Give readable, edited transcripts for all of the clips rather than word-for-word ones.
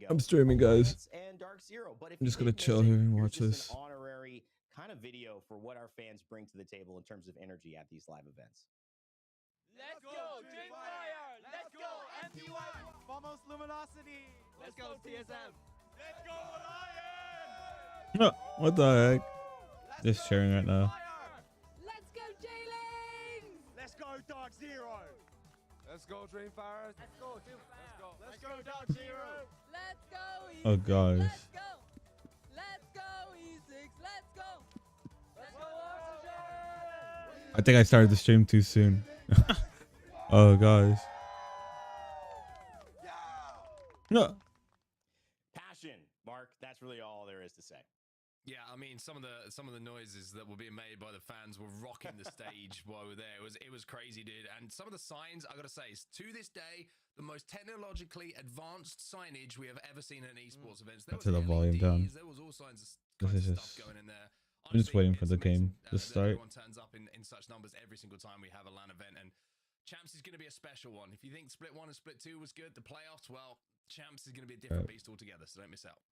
I'm streaming, guys. And Dark Zero. But if I'm you just gonna did chill miss it, here and here's watch just this. an honorary kind of video for what our fans bring to the table in terms of energy at these live events. Let's go, Dreamfire! Let's go, MPY! Vamos Luminosity! Let's go, TSM! Let's go, Lion! No, what the heck? Just sharing right now. Let's go, J-Lings! Let's go, Dark Zero! Let's go, Dreamfire. Let's go, Dreamfire! Let's go, Dark Zero! Let's go, E6! Oh, guys. Let's go! Let's go, E6! Let's go! Let's go, Oxygen! I think I started the stream too soon. Oh, guys. No. Passion, Mark. That's really all there is to say. Yeah, I mean, some of the noises that were being made by the fans were rocking the stage while we were there. It was crazy, dude. And some of the signs, I gotta say, is to this day the most technologically advanced signage we have ever seen at an esports events. There Turn the volume down. There was all kinds of This is stuff just- going in there. I'm just waiting for it's the amazing, game to that start. Everyone turns up in such numbers every single time we have a LAN event, and Champs is going to be a special one. If you think Split 1 and Split 2 was good, the playoffs, well, Champs is going to be a different beast altogether, so don't miss out.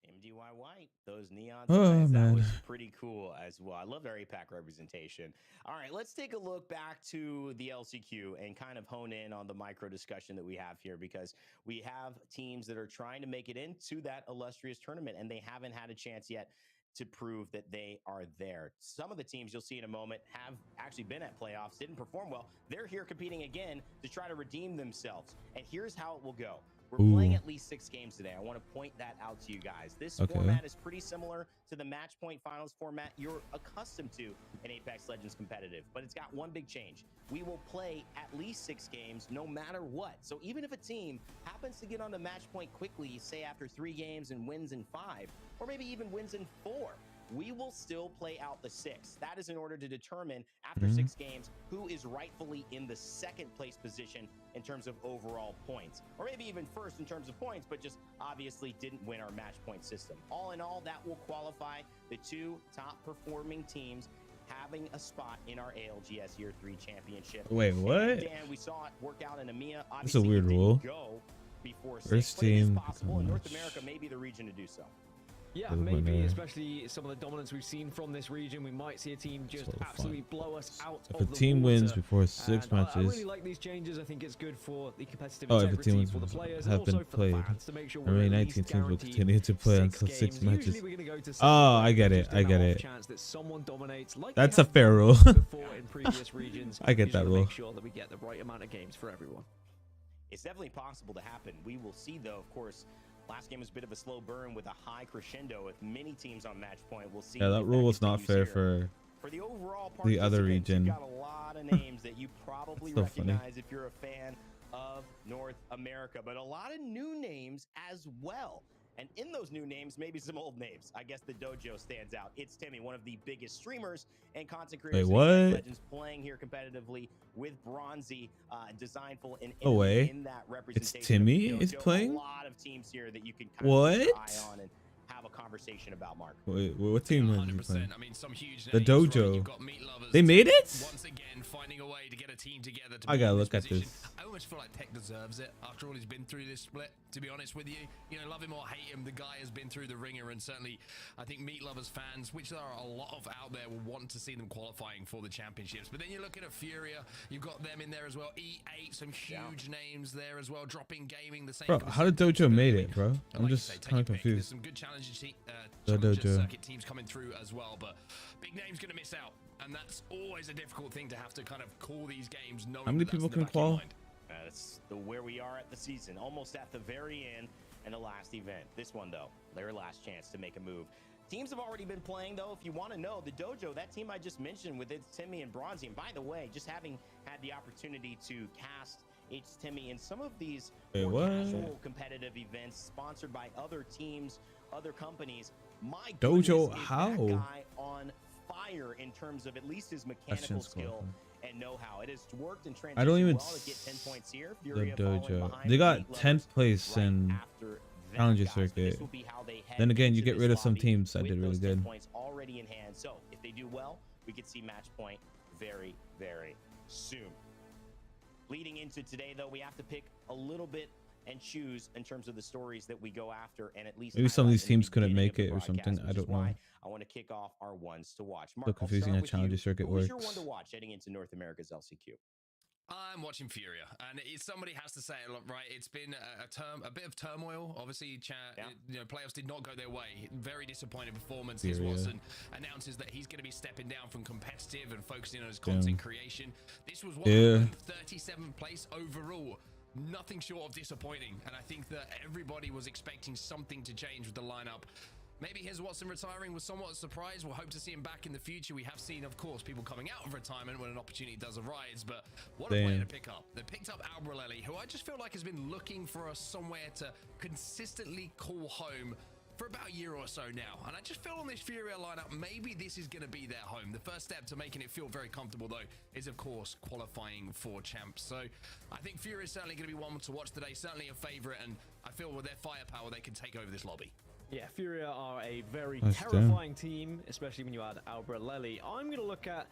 MDY White, those neon Oh, signs, that man. was pretty cool as well. I love their APAC representation. All right, let's take a look back to the LCQ and kind of hone in on the micro discussion that we have here, because we have teams that are trying to make it into that illustrious tournament, and they haven't had a chance yet to prove that they are there. Some of the teams you'll see in a moment have actually been at playoffs, didn't perform well. They're here competing again to try to redeem themselves. And here's how it will go. We're playing at least 6 games today. I want to point that out to you guys. This format is pretty similar to the match point finals format you're accustomed to in Apex Legends competitive, but it's got one big change. We will play at least 6 games no matter what. So even if a team happens to get on the match point quickly, say after 3 games and wins in 5, or maybe even wins in 4, we will still play out the 6. That is in order to determine after 6 games who is rightfully in the 2nd place position in terms of overall points, or maybe even first in terms of points, but just obviously didn't win our match point system. All in all, that will qualify the 2 top performing teams having a spot in our ALGS Year 3 championship. Wait, what? And we saw it work out in EMEA. That's a weird rule. Go before 6, First but it is team possible in North match. America, maybe the region to do so. Yeah, Good maybe, winner. especially some of the dominance we've seen from this region. We might see a team just Sort of absolutely blow us out If of a the team water. wins before 6 And I matches, really like these changes. I think it's good for the competitive oh, if a integrity team wins for the players have and been also for played, the fans to make sure the remaining we're at 19 least teams will guaranteed continue to play 6 until 6 games. matches. Usually we're gonna go to Oh, 7, I get but it. just I in get that it. off chance that someone dominates, like That's we a have fair rule. before in previous regions. I get we just that wanna rule. Make sure that we get the right amount of games for everyone. It's definitely possible to happen. We will see, though, of course. Last game was a bit of a slow burn with a high crescendo with many teams on match point. We'll see. Yeah, that if rule was not continues fair here. for the overall the other participants, region. You've got a lot of names that you probably So funny. recognize if you're a fan of North America, but a lot of new names as well. And in those new names, maybe some old names. I guess the Dojo stands out. It's Timmy, one of the biggest streamers and content creators Wait, in Apex what? Legends, playing here competitively with Bronzy, Designful, and No way. in that representation. Timmy of is Dojo. playing? A lot of teams here that you can kind of keep your eye on and have a conversation about, Mark. Wait, what team is he 100%. playing? I mean, some huge The names, right? Dojo. You've got Meat Lovers They made it? once again finding a way to get a team together to I be gotta in look at position. this. I almost feel like Tech deserves it after all he's been through this split, to be honest with you. You know, love him or hate him, the guy has been through the ringer, and certainly I think Meat Lovers fans, which there are a lot of out there, will want to see them qualifying for the championships. But then you're looking at Furia, you've got them in there as well. E8, some huge names there as well. Dropping Gaming, the same. Bro, how did Dojo made it, bro? And I'm like you just say, take kind of your pick. There's confused. some good challenges, The challenger Dojo. circuit teams coming through as well, but big names going to miss out, and that's always a difficult thing to have to kind of call these games. Knowing How many that that's people in the can back of your qual? mind. That's where we are at the season, almost at the very end and the last event. This one, though, their last chance to make a move. Teams have already been playing, though. If you want to know, the Dojo, that team I just mentioned with It's Timmy and Bronzy, and by the way, just having had the opportunity to cast It's Timmy in some of these more what? casual competitive events sponsored by other teams, other companies, my Dojo, goodness, is how? that guy on fire in terms of at least his mechanical Questions, skill Gordon. and know-how. It has worked in transition I don't even well to get 10 points here. The Furia following Dojo. behind They with got Meat 10th Lovers place right in after them, Challenger guys, but this circuit. will be how they head Then again, you into get this rid of some lobby teams that with did really those 10 good. points already in hand. So if they do well, we could see match point very, very soon. Leading into today, though, we have to pick a little bit and choose in terms of the stories that we go after, and at least Maybe some of highlight these in the teams couldn't beginning make of the it or something. broadcast, I which is don't know. why I want to kick off our ones to watch. Mark, So confusing I'll how start with Challenger you. Circuit Who's your one works. to watch heading into North America's LCQ? I'm watching Furia, and somebody has to say it, right? It's been a bit of turmoil. Obviously, playoffs did not go their way. Very disappointing performance. Liz Furia. Watson announces that he's going to be stepping down from competitive and focusing on his content creation. This was 137th place overall. Nothing short of disappointing, and I think that everybody was expecting something to change with the lineup. Maybe his Watson retiring was somewhat a surprise. We'll hope to see him back in the future. We have seen, of course, people coming out of retirement when an opportunity does arise, but what a player to pick up. They picked up ALGS, who I just feel like has been looking for us somewhere to consistently call home for about a year or so now. And I just feel on this Furia lineup, maybe this is going to be their home. The first step to making it feel very comfortable, though, is, of course, qualifying for champs. So I think Furia is certainly going to be one to watch today, certainly a favorite, and I feel with their firepower, they can take over this lobby. Yeah, Furia are a very That's terrifying team, especially when you add ALGS. I'm going to look at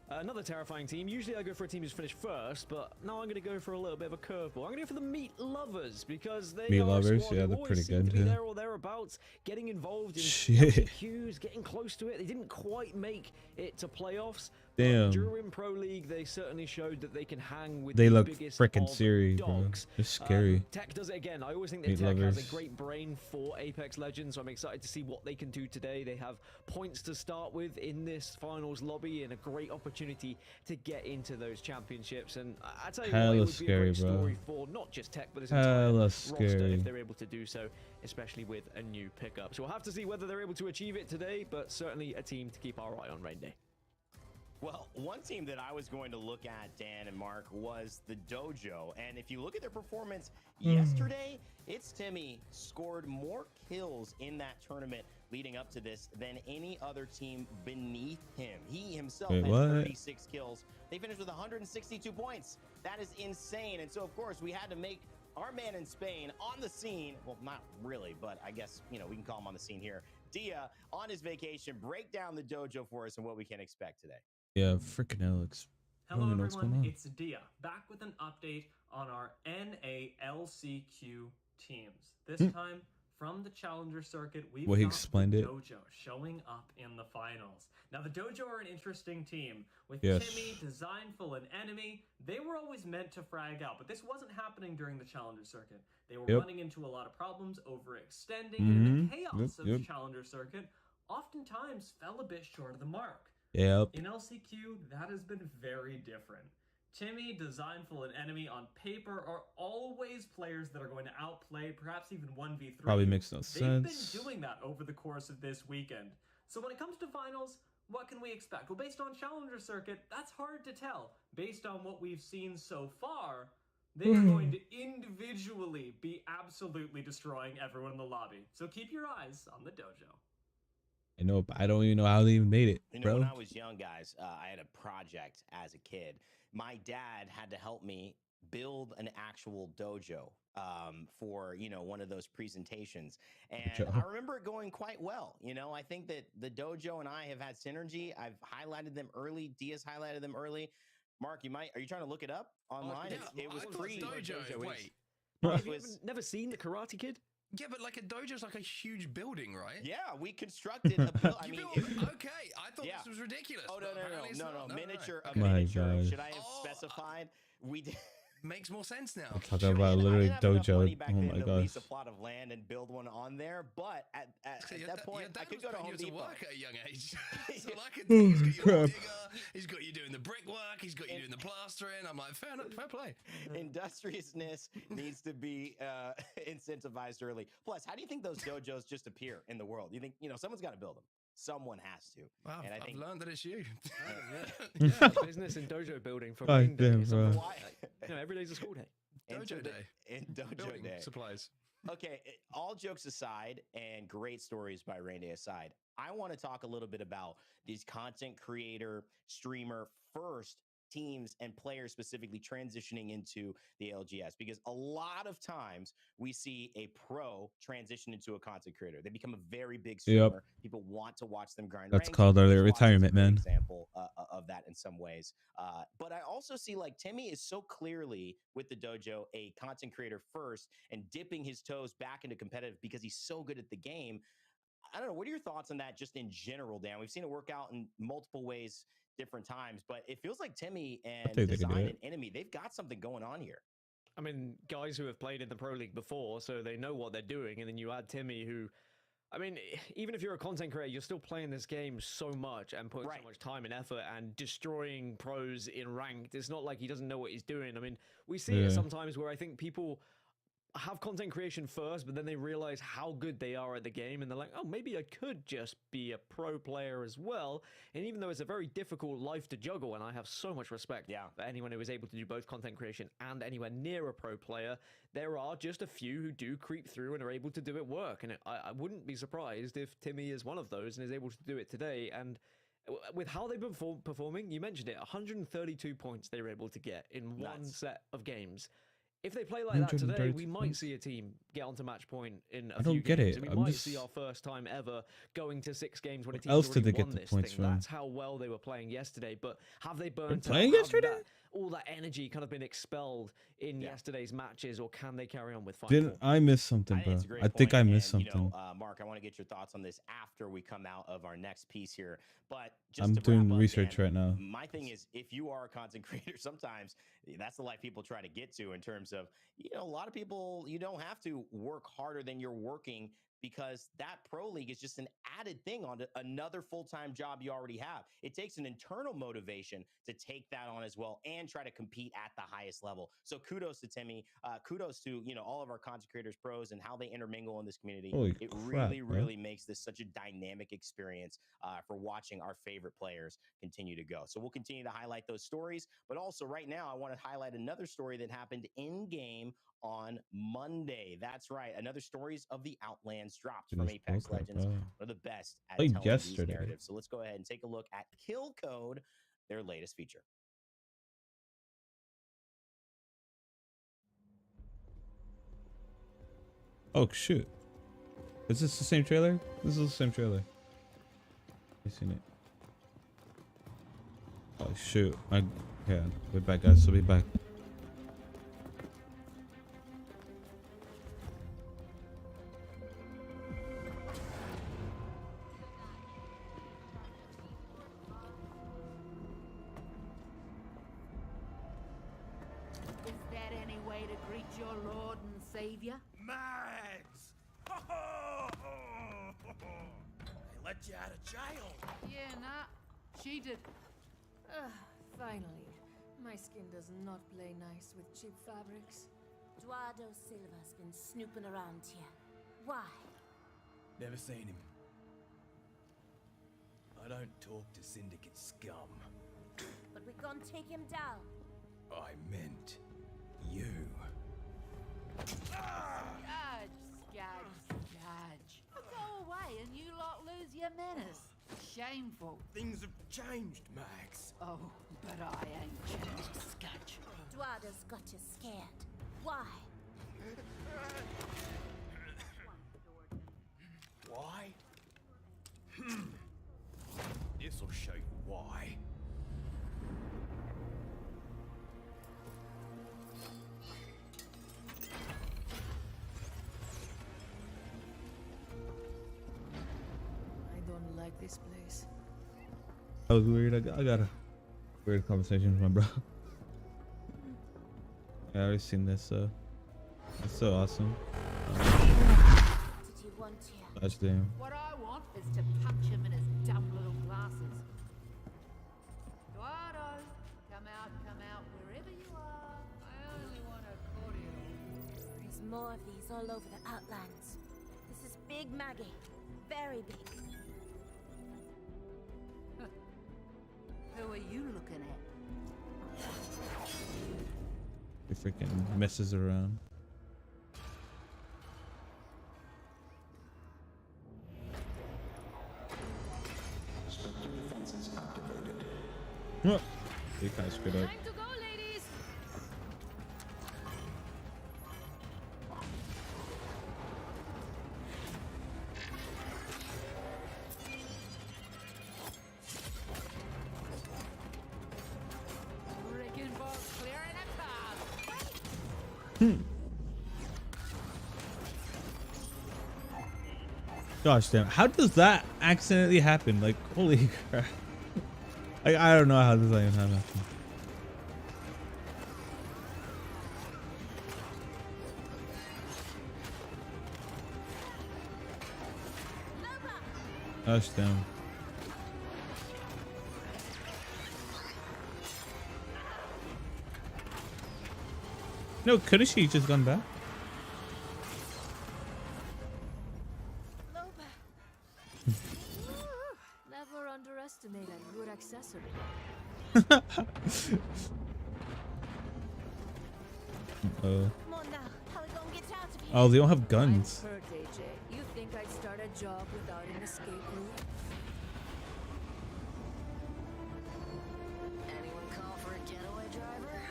another terrifying team. Usually I go for a team who's finished first, but now I'm going to go for a little bit of a curveball. I'm going to go for the Meat Lovers because they Meat are Lovers, a squad yeah, who they're always pretty seem good, to be yeah. there or thereabouts, getting involved in Shit. LCQs, getting close to it. They didn't quite make it to playoffs. Damn. During Pro League, they certainly showed that they can hang with They the look biggest freaking of serious, bro. dogs. They're scary. Tech does it again. I always think that Meat Tech has Lovers. a great brain for Apex Legends, so I'm excited to see what they can do today. They have points to start with in this finals lobby and a great opportunity to get into those championships. And I tell you what, it Hella would be a scary, great bro. story for not just Tech, but this entire Hella roster scary. if they're able to do so, especially with a new pickup. So we'll have to see whether they're able to achieve it today, but certainly a team to keep our eye on rain day. Well, one team that I was going to look at, Dan and Mark, was the Dojo. And if you look at their performance yesterday, it's Timmy scored more kills in that tournament leading up to this than any other team beneath him. He himself Wait, had what? 36 kills. They finished with 162 points. That is insane. And so, of course, we had to make our man in Spain on the scene. Well, not really, but I guess, we can call him on the scene here. Dia, on his vacation, break down the Dojo for us and what we can expect today. Yeah, freaking Alex. I don't Hello even know what's going everyone, on. it's Dia, back with an update on our NALCQ teams. This time, from the Challenger Circuit, we've Well, he got explained the it. Dojo showing up in the finals. Now, the Dojo are an interesting team. With Yes. Timmy, Designful, and Enemy, they were always meant to frag out, but this wasn't happening during the Challenger Circuit. They were Yep. running into a lot of problems, overextending, and the chaos of the Challenger Circuit oftentimes fell a bit short of the mark. Yep. In LCQ, that has been very different. Timmy, Designful, and Enemy on paper are always players that are going to outplay, perhaps even 1v3. Probably makes no They've sense. been doing that over the course of this weekend. So when it comes to finals, what can we expect? Well, based on Challenger Circuit, that's hard to tell. Based on what we've seen so far, they are going to individually be absolutely destroying everyone in the lobby. So keep your eyes on the Dojo. I know, but I don't even know how they even made it, When bro. I was young, guys, I had a project as a kid. My dad had to help me build an actual dojo for, one of those presentations. And I remember it going quite well. I think that the dojo and I have had synergy. I've highlighted them early. Diaz highlighted them early. Mark, are you trying to look it up online? Yeah, It was I thought pre Dojo. Wait. Have you never seen the Karate Kid? Yeah, but like a dojo's like a huge building, right? Yeah, we constructed a build. I mean, okay, I thought this was ridiculous. Oh, but apparently it's no. not. Miniature, Okay. a My miniature. God. Should I have specified? We did. Makes more sense now. Talk Sure, about and I literally didn't have enough money dojo. back Oh then my to lease a gosh. plot of land and build one on there, but at that point, I could go to Home to Depot. work at a young age. So like he's got you crap. digger, he's got you doing the brickwork, he's got you doing the plastering. I'm like, fair play. Industriousness needs to be incentivized early. Plus, how do you think those dojos just appear in the world? You think someone's got to build them? Someone has to. Wow, and I I've think learned that it's you. Yeah, business and dojo building from God rain day. damn, is bro. something- why every day's a school day. Dojo day. in dojo Building day. supplies. Okay, all jokes aside and great stories by Rain Day aside, I want to talk a little bit about these content creator, streamer first teams and players specifically transitioning into the LGS, because a lot of times we see a pro transition into a content creator. They become a very big streamer. People want to watch them grind That's ranks. called early Squad's a retirement, great man. example of that in some ways. But I also see like Timmy is so clearly with the dojo a content creator first and dipping his toes back into competitive because he's so good at the game. I don't know. What are your thoughts on that just in general, Dan? We've seen it work out in multiple ways, different times, but it feels like Timmy and think they can do Design it. and Enemy, they've got something going on here. I mean, guys who have played in the Pro League before, so they know what they're doing. And then you add Timmy, who, I mean, even if you're a content creator, you're still playing this game so much and putting so much time and effort and destroying pros in ranked. It's not like he doesn't know what he's doing. I mean, we see it sometimes where I think people have content creation first, but then they realize how good they are at the game, and they're like, oh, maybe I could just be a pro player as well. And even though it's a very difficult life to juggle, and I have so much respect for anyone who is able to do both content creation and anywhere near a pro player, there are just a few who do creep through and are able to do it work. And I wouldn't be surprised if Timmy is one of those and is able to do it today. And with how they've been performing, you mentioned it, 132 points they were able to get in one set of games. If they play like that today, we might see a team get onto match point in a few games. And we might see our first time ever going to 6 games when a team's already won this thing. That's how well they were playing yesterday. But have they burnt out? All that energy kind of been expelled in yesterday's matches, or can they carry on with 5-4? Didn't I miss something, bro? I think I missed something. You know, Mark, I want to get your thoughts on this after we come out of our next piece here. But just I'm to doing wrap up, research Dan, right now. My thing is, if you are a content creator, sometimes that's the life people try to get to in terms of, you know, a lot of people, you don't have to work harder than you're working, because that pro league is just an added thing on another full-time job you already have. It takes an internal motivation to take that on as well and try to compete at the highest level. So kudos to Timmy. Kudos to, you know, all of our content creators, pros, and how they intermingle in this community. It really makes this such a dynamic experience for watching our favorite players continue to go. So we'll continue to highlight those stories, but also right now I want to highlight another story that happened in game on Monday. That's right. Another Stories of the Outlands dropped from Apex Legends. One of the best at telling these narratives. So let's go ahead and take a look at Kill Code, their latest feature. Oh, shoot. Is this the same trailer? This is the same trailer. I've seen it. Oh, shoot. Yeah, we'll be back, guys. We'll be back. Savior? Mags! They let you out of jail. Yeah, nah. She did. Finally. My skin does not play nice with cheap fabrics. Eduardo Silva's been snooping around here. Why? Never seen him. I don't talk to syndicate scum. But we're gonna take him down. I meant you. Skadge. Go away and you lot lose your manners. Shameful. Things have changed, Max. Oh, but I ain't changed, Skadge. Eduardo's got you scared. Why? Why? This'll show you why. This place. That was weird. I got a weird conversation with my bro. I already seen this, so it's so awesome. Did you want to? Touch them. What I want is to punch him in his dumb little glasses. Eduardo, come out, wherever you are. I only want a cordial. There's more of these all over the Outlands. This is Big Maggie. Very big. Who are you looking at? He freaking messes around. Spectre defenses activated. What? They kind of screwed up. Time to go, ladies. Wrecking ball clearing a path. Gosh damn, how does that accidentally happen? Like, holy crap. Like, I don't know how this even happened. Gosh damn. No, couldn't she just gone back? Never underestimate a good accessory. Oh. Come on now. How we gonna get out of here? Oh, they don't have guns. I'm hurt, AJ. You think I'd start a job without an escape route? Anyone call for a getaway driver?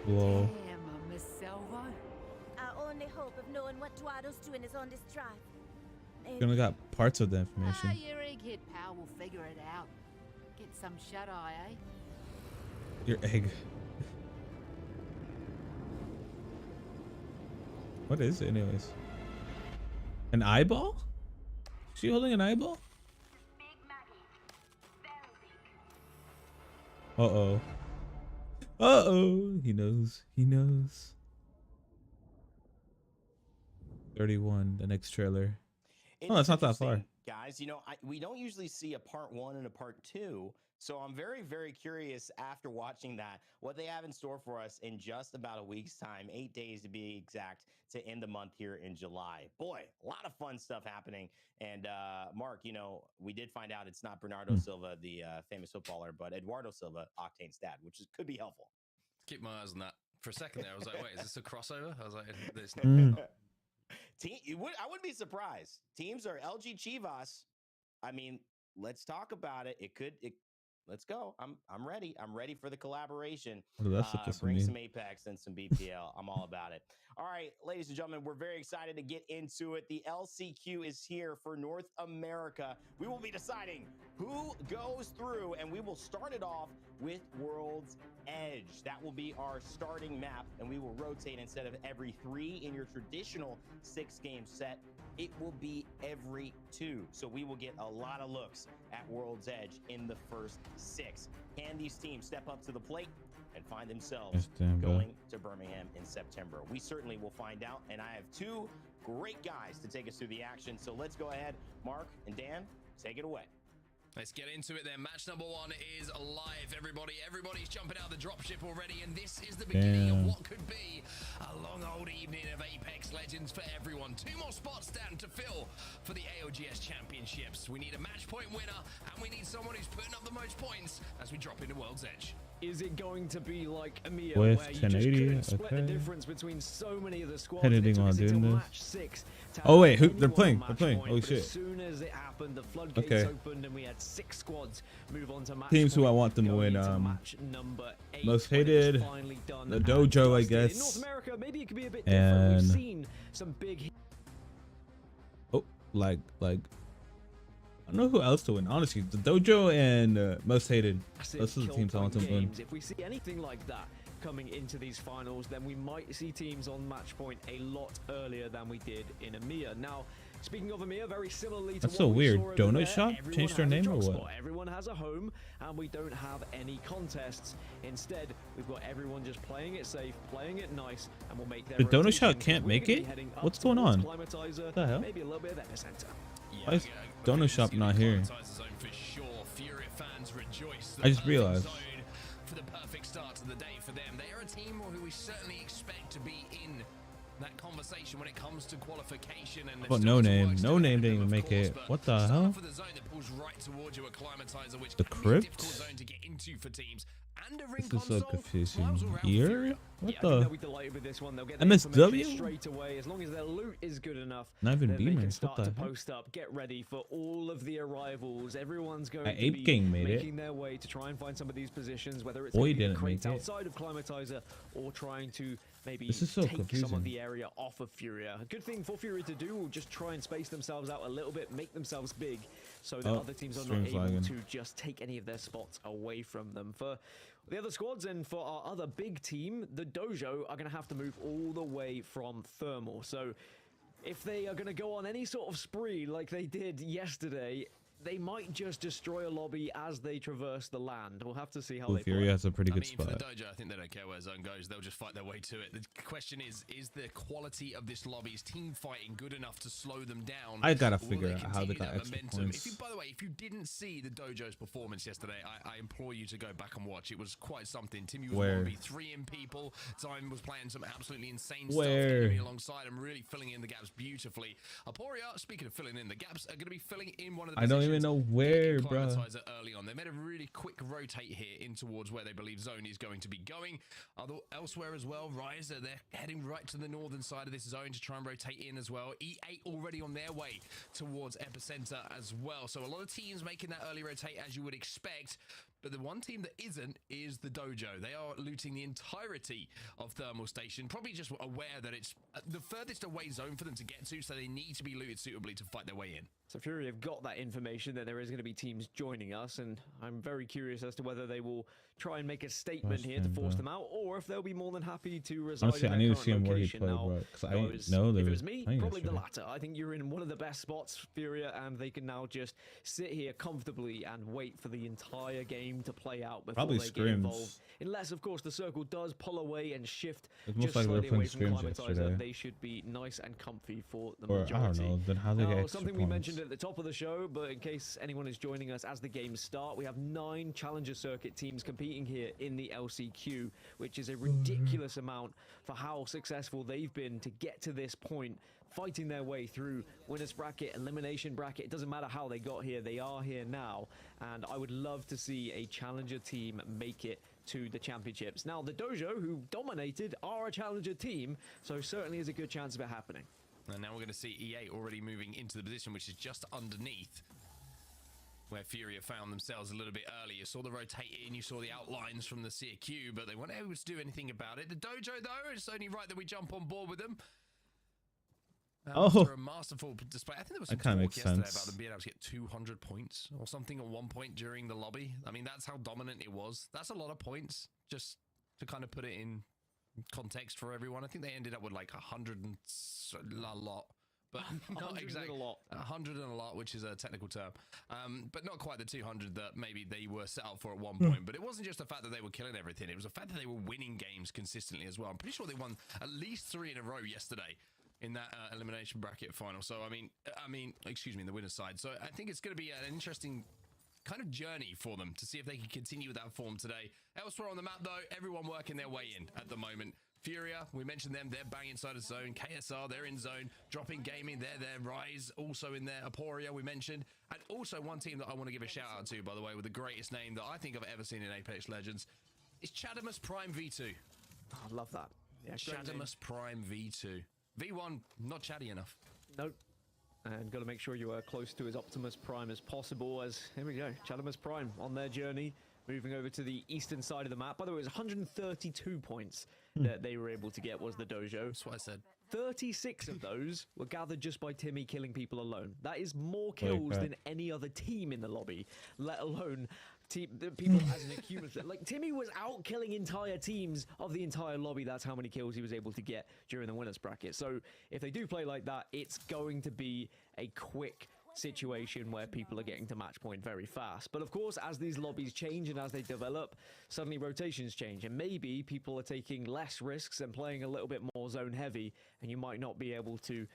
Whoa. Damn, Miss Selva. Our only hope of knowing what Duado's doing is on this drive. Gonna got parts of the Ah, information. your egghead pal will figure it out. Get some shut-eye, eh? Your egg. What is it anyways? An eyeball? Is she holding an eyeball? Uh-oh. Uh-oh. He knows. He knows. 31, the next trailer. Oh, that's not that far. Interesting, guys. You know, we don't usually see a part 1 and a part 2. So I'm very, very curious after watching that, what they have in store for us in just about a week's time, 8 days to be exact, to end the month here in July. Boy, a lot of fun stuff happening. And Mark, you know, we did find out it's not Bernardo Silva, the famous footballer, but Eduardo Silva, Octane's dad, which could be helpful. Keep my eyes on that. For a second there, I was like, wait, is this a crossover? I was like, it's not. I wouldn't be surprised. Teams are LG Chivas. I mean, let's talk about it. Let's go. I'm ready. I'm ready for the collaboration. What is that supposed to Bring mean? some Apex and some BPL. I'm all about it. All right, ladies and gentlemen, we're very excited to get into it. The LCQ is here for North America. We will be deciding who goes through, and we will start it off with World's Edge. That will be our starting map, and we will rotate instead of every 3 in your traditional 6-game set. It will be every 2. So we will get a lot of looks at World's Edge in the first 6. Can these teams step up to the plate and find themselves going to Birmingham in September? We certainly will find out. And I have 2 great guys to take us through the action. So let's go ahead. Mark and Dan, take it away. Let's get into it then. Match number 1 is live, everybody. Everybody's jumping out of the dropship already, and this is the beginning of what could be a long old evening of Apex Legends for everyone. 2 more spots down to fill for the ALGS Championships. We need a match point winner, and we need someone who's putting up the most points as we drop into World's Edge. Is it going to be like EMEA, With where you 1080, just couldn't split the okay. difference between so many of the squads? Editing It took while us doing until this. match 6 to Oh, have wait, who- they're anyone playing, on they're match playing. point, Holy but shit. As soon as it happened, the floodgates Okay. opened and we had 6 squads move on to match Teams who point, I want them to going win, into match number 8, Most when it was Hated, finally done the and Dojo, I dusted. In guess. North America, maybe it could be a bit different. We've And seen some big oh, like I don't know who else to win. Honestly, the Dojo and Most Hated. Those are the teams I want them to win. If we see anything like that coming into these finals, then we might see teams on match point a lot earlier than we did in EMEA. Now, speaking of EMEA, very similarly to That's what so we weird. saw over Donut there, Shop everyone changed their has a name or drop what? spot. Everyone has a home, and we don't have any contests. Instead, we've got everyone just playing it safe, playing it nice, and we'll make their The Donut rotation, Shop can't because we're make gonna be it? heading up What's going on? towards Climatizer, What the hell? maybe a little bit of Epicenter. Why is Donut Shop not here? For sure. Fury fans rejoice. I just realized. For the perfect start to the day for them. They are a team who we certainly expect to be in that conversation when it comes to qualification. And But no name didn't even make it. What the hell? For the zone that pulls right towards you, acclimatizer, which The can be a difficult crypt? zone to get into for teams. And a ring This is so console confusing. miles around Here? Furia. What Yeah, I think they'll the? be delighted with this one. They'll get the MSW? information straight away. As long as their loot is good enough, Not even then they can Beamers. What start the to heck? post up, get ready for all of the arrivals. Everyone's going to Ape be King made it. making their way to try and find some of these positions, whether it's Boy, maybe the didn't crates make it. outside of Climatizer or trying to maybe This is so take some confusing. of the area off of Furia. A good thing for Furia to do will just try and space themselves out a little bit, make themselves big, so that Oh, other teams are not stream's able lagging. to just take any of their spots away from them. For the other squads and for our other big team, the Dojo are going to have to move all the way from Thermal. So if they are going to go on any sort of spree like they did yesterday, they might just destroy a lobby as they traverse the land. We'll have to see how Ooh, they Fury play. has a pretty I good mean, for spot. the Dojo, I think they don't care where zone goes. They'll just fight their way to it. The question is the quality of this lobby's team fighting good enough to slow them down? I gotta Will figure they out how they continue got that extra momentum? points. By the way, if you didn't see the Dojo's performance yesterday, I implore you to go back and watch. It was quite something. Timmy was Where? 1v3 people. Time was playing some absolutely insane Where? stuff alongside him, really filling in the gaps beautifully. Aporia, speaking of filling in the gaps, are going to be filling in one of the I don't even positions know where, in bro. Climatizer early on. They made a really quick rotate here in towards where they believe zone is going to be going. Elsewhere as well, Rise, they're heading right to the northern side of this zone to try and rotate in as well. E8 already on their way towards Epicenter as well. So a lot of teams making that early rotate as you would expect. But the one team that isn't is the Dojo. They are looting the entirety of Thermal Station, probably just aware that it's the furthest away zone for them to get to, so they need to be looted suitably to fight their way in. So Fury have got that information that there is going to be teams joining us, and I'm very curious as to whether they will try and make a statement here to force them out, or if they'll be more than happy to reside Honestly, in I their need to current see him where he location. played, Now, bro. Because I if didn't know there it was was me, playing probably the yesterday. latter. I think you're in one of the best spots, Furia, and they can now just sit here comfortably and wait for the entire game to play out before Probably they get scrims. involved. Unless, of course, the circle does pull away and shift It's most just likely slightly they're away playing from scrims Climatizer. yesterday. They should be nice and comfy for the Or, I majority. don't know, then how they get Now, extra something we points. mentioned at the top of the show, but in case anyone is joining us as the games start, we have 9 Challenger Circuit teams competing here in the LCQ, which is a ridiculous amount for how successful they've been to get to this point, fighting their way through winners bracket, elimination bracket. It doesn't matter how they got here, they are here now, and I would love to see a Challenger team make it to the championships. Now, the Dojo, who dominated, are a Challenger team, so certainly is a good chance of it happening. And now we're going to see E8 already moving into the position which is just underneath where Furia found themselves a little bit earlier. You saw the rotate in, you saw the outlines from the CQ, but they weren't able to do anything about it. The Dojo, though, it's only right that we jump on board with them. After a masterful display. I think there was some That kinda talk makes yesterday sense. about them being able to get 200 points or something at one point during the lobby. I mean, that's how dominant it was. That's a lot of points, just to kind of put it in context for everyone. I think they ended up with like 100 and a lot, but not exactly 100 and a lot, which is a technical term, but not quite the 200 that maybe they were set up for at one point. But it wasn't just the fact that they were killing everything, it was the fact that they were winning games consistently as well. I'm pretty sure they won at least 3 in a row yesterday in that elimination bracket final. So I mean excuse me, the winner's side. So I think it's going to be an interesting kind of journey for them to see if they can continue with that form today. Elsewhere on the map, though, everyone working their way in at the moment. Furia, we mentioned them, they're bang inside of zone. KSR, they're in zone. Dropping Gaming, they're there. Rise, also in there. Aporia, we mentioned. And also one team that I want to give a shout out to, by the way, with the greatest name that I think I've ever seen in Apex Legends, is Chadamus Prime V2. Oh, I love that. Yeah, Chadamus Prime V2. V1, not chatty enough. Nope. And got to make sure you are close to as Optimus Prime as possible, as here we go, Chadamus Prime on their journey, moving over to the eastern side of the map. By the way, it was 132 points that they were able to get, was the Dojo. That's what I said. 36 of those were gathered just by Timmy killing people alone. That is more kills than any other team in the lobby, let alone people as an accumulative. Like, Timmy was out killing entire teams of the entire lobby. That's how many kills he was able to get during the winners bracket. So if they do play like that, it's going to be a quick situation where people are getting to match point very fast. But of course, as these lobbies change and as they develop, suddenly rotations change, and maybe people are taking less risks and playing a little bit more zone heavy, and you might not be able to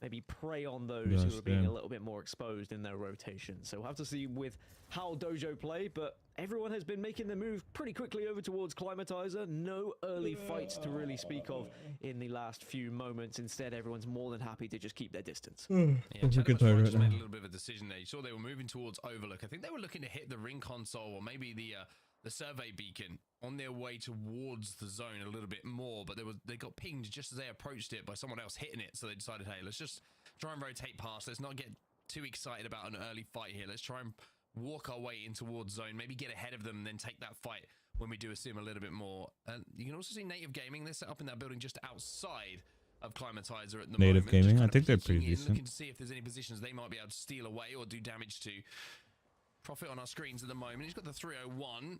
maybe prey on those who are being a little bit more exposed in their rotation. So we'll have to see with how Dojo play, but everyone has been making the move pretty quickly over towards Climatizer. No early fights to really speak of in the last few moments. Instead, everyone's more than happy to just keep their distance. Yeah, Chadwick just made a little bit of a decision there. You saw they were moving towards Overlook. I think they were looking to hit the ring console or maybe the survey beacon on their way towards the zone a little bit more, but they got pinged just as they approached it by someone else hitting it. So they decided, hey, let's just try and rotate past. Let's not get too excited about an early fight here. Let's try and walk our way in towards zone, maybe get ahead of them and then take that fight when we do assume a little bit more. And you can also see Native Gaming. They're set up in that building just outside of Climatizer at the moment. Native Gaming, I think they're pretty decent. Looking to see if there's any positions they might be able to steal away or do damage to. Profit on our screens at the moment. He's got the 301.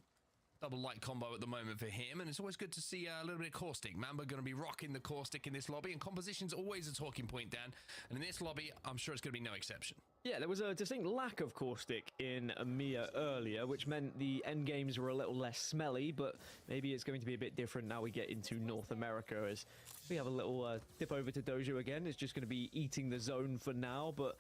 Double light combo at the moment for him, and it's always good to see a little bit of caustic. Mamba going to be rocking the caustic in this lobby, and composition's always a talking point, Dan. And in this lobby, I'm sure it's going to be no exception. Yeah, there was a distinct lack of caustic in EMEA earlier, which meant the end games were a little less smelly, but maybe it's going to be a bit different now we get into North America, as we have a little dip over to Dojo again. It's just going to be eating the zone for now, but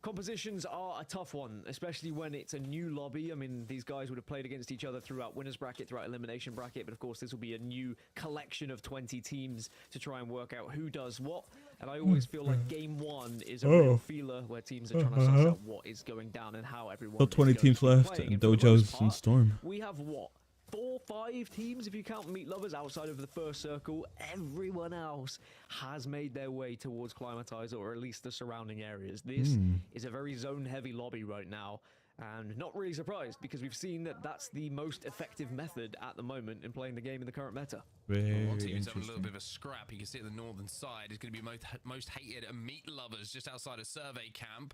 compositions are a tough one, especially when it's a new lobby. I mean, these guys would have played against each other throughout winners bracket, throughout elimination bracket, but of course this will be a new collection of 20 teams to try and work out who does what. And I always feel like game one is a real feeler where teams are trying to suss out what is going down and how everyone Still 20 teams left, and Dojo's in Storm. We have what? 4, 5 teams, if you count Meat Lovers outside of the first circle. Everyone else has made their way towards Climatizer, or at least the surrounding areas. This is a very zone-heavy lobby right now, and not really surprised, because we've seen that that's the most effective method at the moment in playing the game in the current meta. One team is having a little bit of a scrap. You can see at the northern side is going to be most hated Meat Lovers just outside of Survey Camp.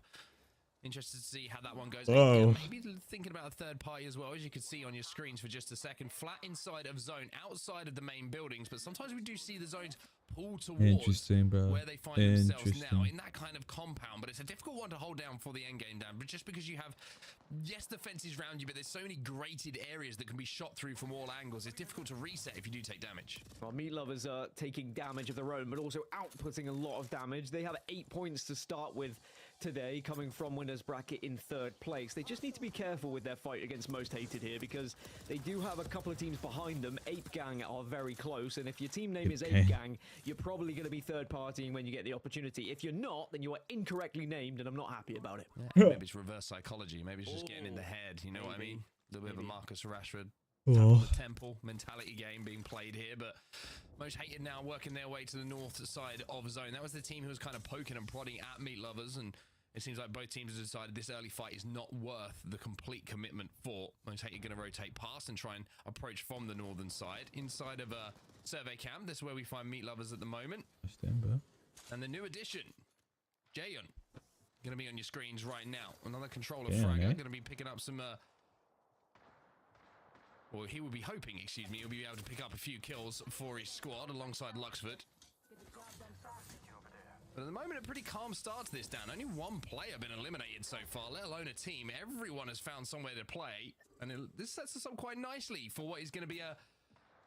Interested to see how that one goes. Maybe thinking about a third party as well, as you can see on your screens for just a second. Flat inside of zone, outside of the main buildings, but sometimes we do see the zones pull towards where they find themselves now, in that kind of compound. But it's a difficult one to hold down for the end game, Dan. But just because you have, yes, the fences around you, but there's so many grated areas that can be shot through from all angles. It's difficult to reset if you do take damage. Well, Meat Lovers are taking damage of their own, but also outputting a lot of damage. They have 8 points to start with today, coming from winners bracket in 3rd place. They just need to be careful with their fight against Most Hated here, because they do have a couple of teams behind them. Ape Gang are very close, and if your team name is Ape Gang, you're probably going to be third partying when you get the opportunity. If you're not, then you are incorrectly named, and I'm not happy about it. Yeah, maybe it's reverse psychology. Maybe it's just getting in the head. You know what I mean? A little bit of a Marcus Rashford. The temple mentality game being played here, but Most Hated now working their way to the north side of zone. That was the team who was kind of poking and prodding at Meat Lovers, and it seems like both teams have decided this early fight is not worth the complete commitment for. Most Hated going to rotate past and try and approach from the northern side inside of a survey camp. This is where we find Meat Lovers at the moment. And the new addition, Jayon, going to be on your screens right now. Another controller fragger, going to be picking up some well, he would be hoping, excuse me, he'll be able to pick up a few kills for his squad alongside Luxford. But at the moment, a pretty calm start to this, Dan. Only one player been eliminated so far, let alone a team. Everyone has found somewhere to play, and this sets us up quite nicely for what is going to be a,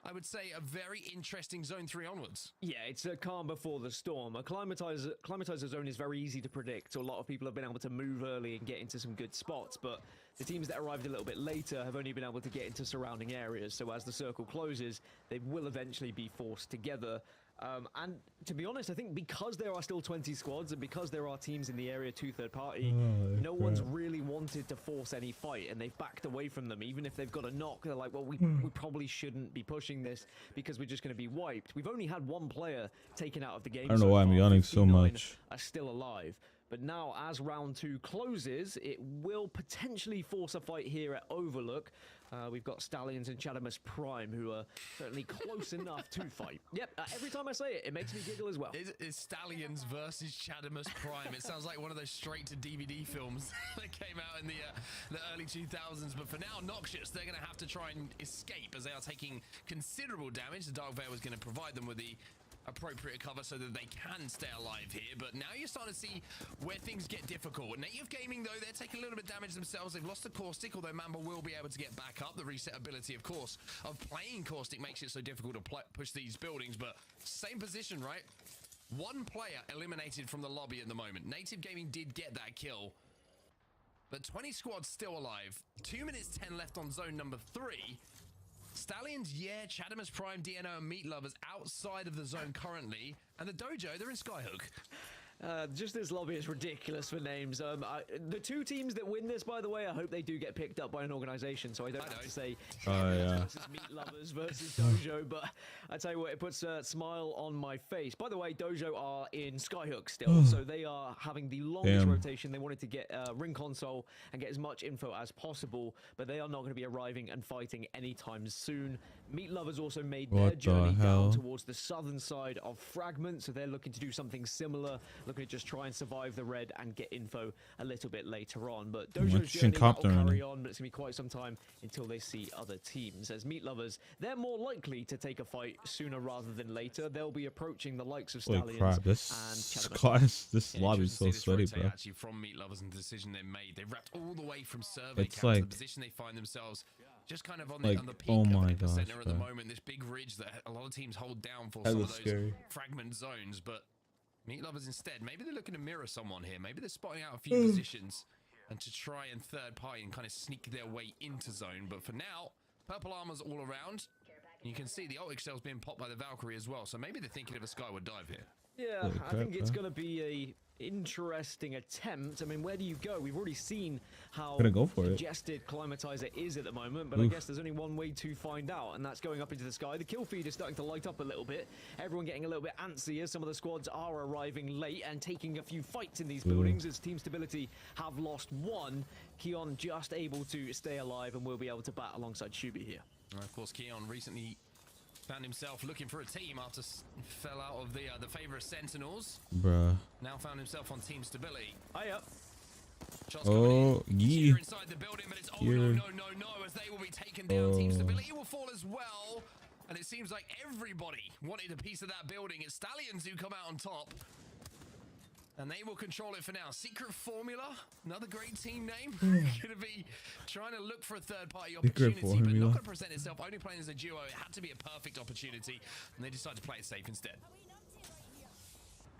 I would say, a very interesting Zone 3 onwards. Yeah, it's a calm before the storm. A Climatizer zone is very easy to predict, so a lot of people have been able to move early and get into some good spots, but the teams that arrived a little bit later have only been able to get into surrounding areas, so as the circle closes, they will eventually be forced together. And to be honest, I think because there are still 20 squads and because there are teams in the area to third party, no one's really wanted to force any fight, and they've backed away from them. Even if they've got a knock, they're like, well, we probably shouldn't be pushing this because we're just going to be wiped. We've only had one player taken out of the game. I don't know why I'm yawning so much. Are still alive. But now, as round 2 closes, it will potentially force a fight here at Overlook. We've got Stallions and Chadamus Prime, who are certainly close enough to fight. Yep, every time I say it, it makes me giggle as well. It's Stallions versus Chadamus Prime. It sounds like one of those straight-to-DVD films that came out in the early 2000s. But for now, Noxious, they're going to have to try and escape as they are taking considerable damage. The Dark Veil is going to provide them with the appropriate cover so that they can stay alive here, but now you're starting to see where things get difficult. Native Gaming, though, they're taking a little bit of damage themselves. They've lost the Caustic, although Mamba will be able to get back up. The resetability, of course, of playing Caustic makes it so difficult to push these buildings, but same position, right? One player eliminated from the lobby at the moment. Native Gaming did get that kill, but 20 squads still alive. 2 minutes 10 left on zone number 3. Stallions, yeah, Chadamus Prime, DNO, and Meat Lovers outside of the zone currently, and the dojo, they're in Skyhook. Just this lobby is ridiculous for names. The 2 teams that win this, by the way, I hope they do get picked up by an organization, so I don't have to say versus Meat Lovers versus Dojo, but I tell you what, it puts a smile on my face. By the way, Dojo are in Skyhook still, so they are having the longest rotation. They wanted to get ring console and get as much info as possible, but they are not going to be arriving and fighting anytime soon. Meat Lovers also made their journey down towards the southern side of Fragment, so they're looking to do something similar, looking to just try and survive the red and get info a little bit later on. But Dojo's journey will carry on, but it's going to be quite some time until they see other teams. As Meat Lovers, they're more likely to take a fight sooner rather than later. They'll be approaching the likes of Stallions this lobby is so sweaty, bro. Actually, from Meat Lovers and the decision they made, they wrapped all the way from survey camp to the position they find themselves. Just kind of on the peak of the center at the moment, this big ridge that a lot of teams hold down for some of those fragment zones. But Meat Lovers instead, maybe they're looking to mirror someone here. Maybe they're spotting out a few positions and to try and third party and kind of sneak their way into zone. But for now, purple armor's all around. And you can see the ult excel's being popped by the Valkyrie as well. So maybe they're thinking of a skyward dive here. Yeah, I think it's going to be a interesting attempt. I mean, where do you go? We've already seen how congested Climatizer is at the moment, but I guess there's only one way to find out, and that's going up into the sky. The kill feed is starting to light up a little bit. Everyone getting a little bit antsy as some of the squads are arriving late and taking a few fights in these buildings as Team Stability have lost one. Keon just able to stay alive and will be able to bat alongside Shubi here. And of course, Keon recently found himself looking for a team after fell out of the favorite Sentinels. Bruh. Now found himself on Team Stability. Shots yeah. Inside the building, but it's no, as they will be taken down. Team Stability will fall as well. And it seems like everybody wanted a piece of that building. It's Stallions who come out on top. And they will control it for now. Secret Formula, another great team name. Going to be trying to look for a third-party opportunity, but not going to present itself. Only playing as a duo, it had to be a perfect opportunity, and they decided to play it safe instead.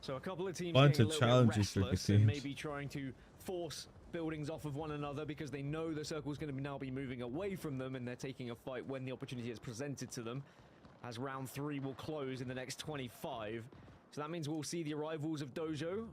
So a couple of teams getting a little bit restless and maybe trying to force buildings off of one another because they know the circle's going to now be moving away from them, and they're taking a fight when the opportunity is presented to them, as round 3 will close in the next 25. So that means we'll see the arrivals of Dojo.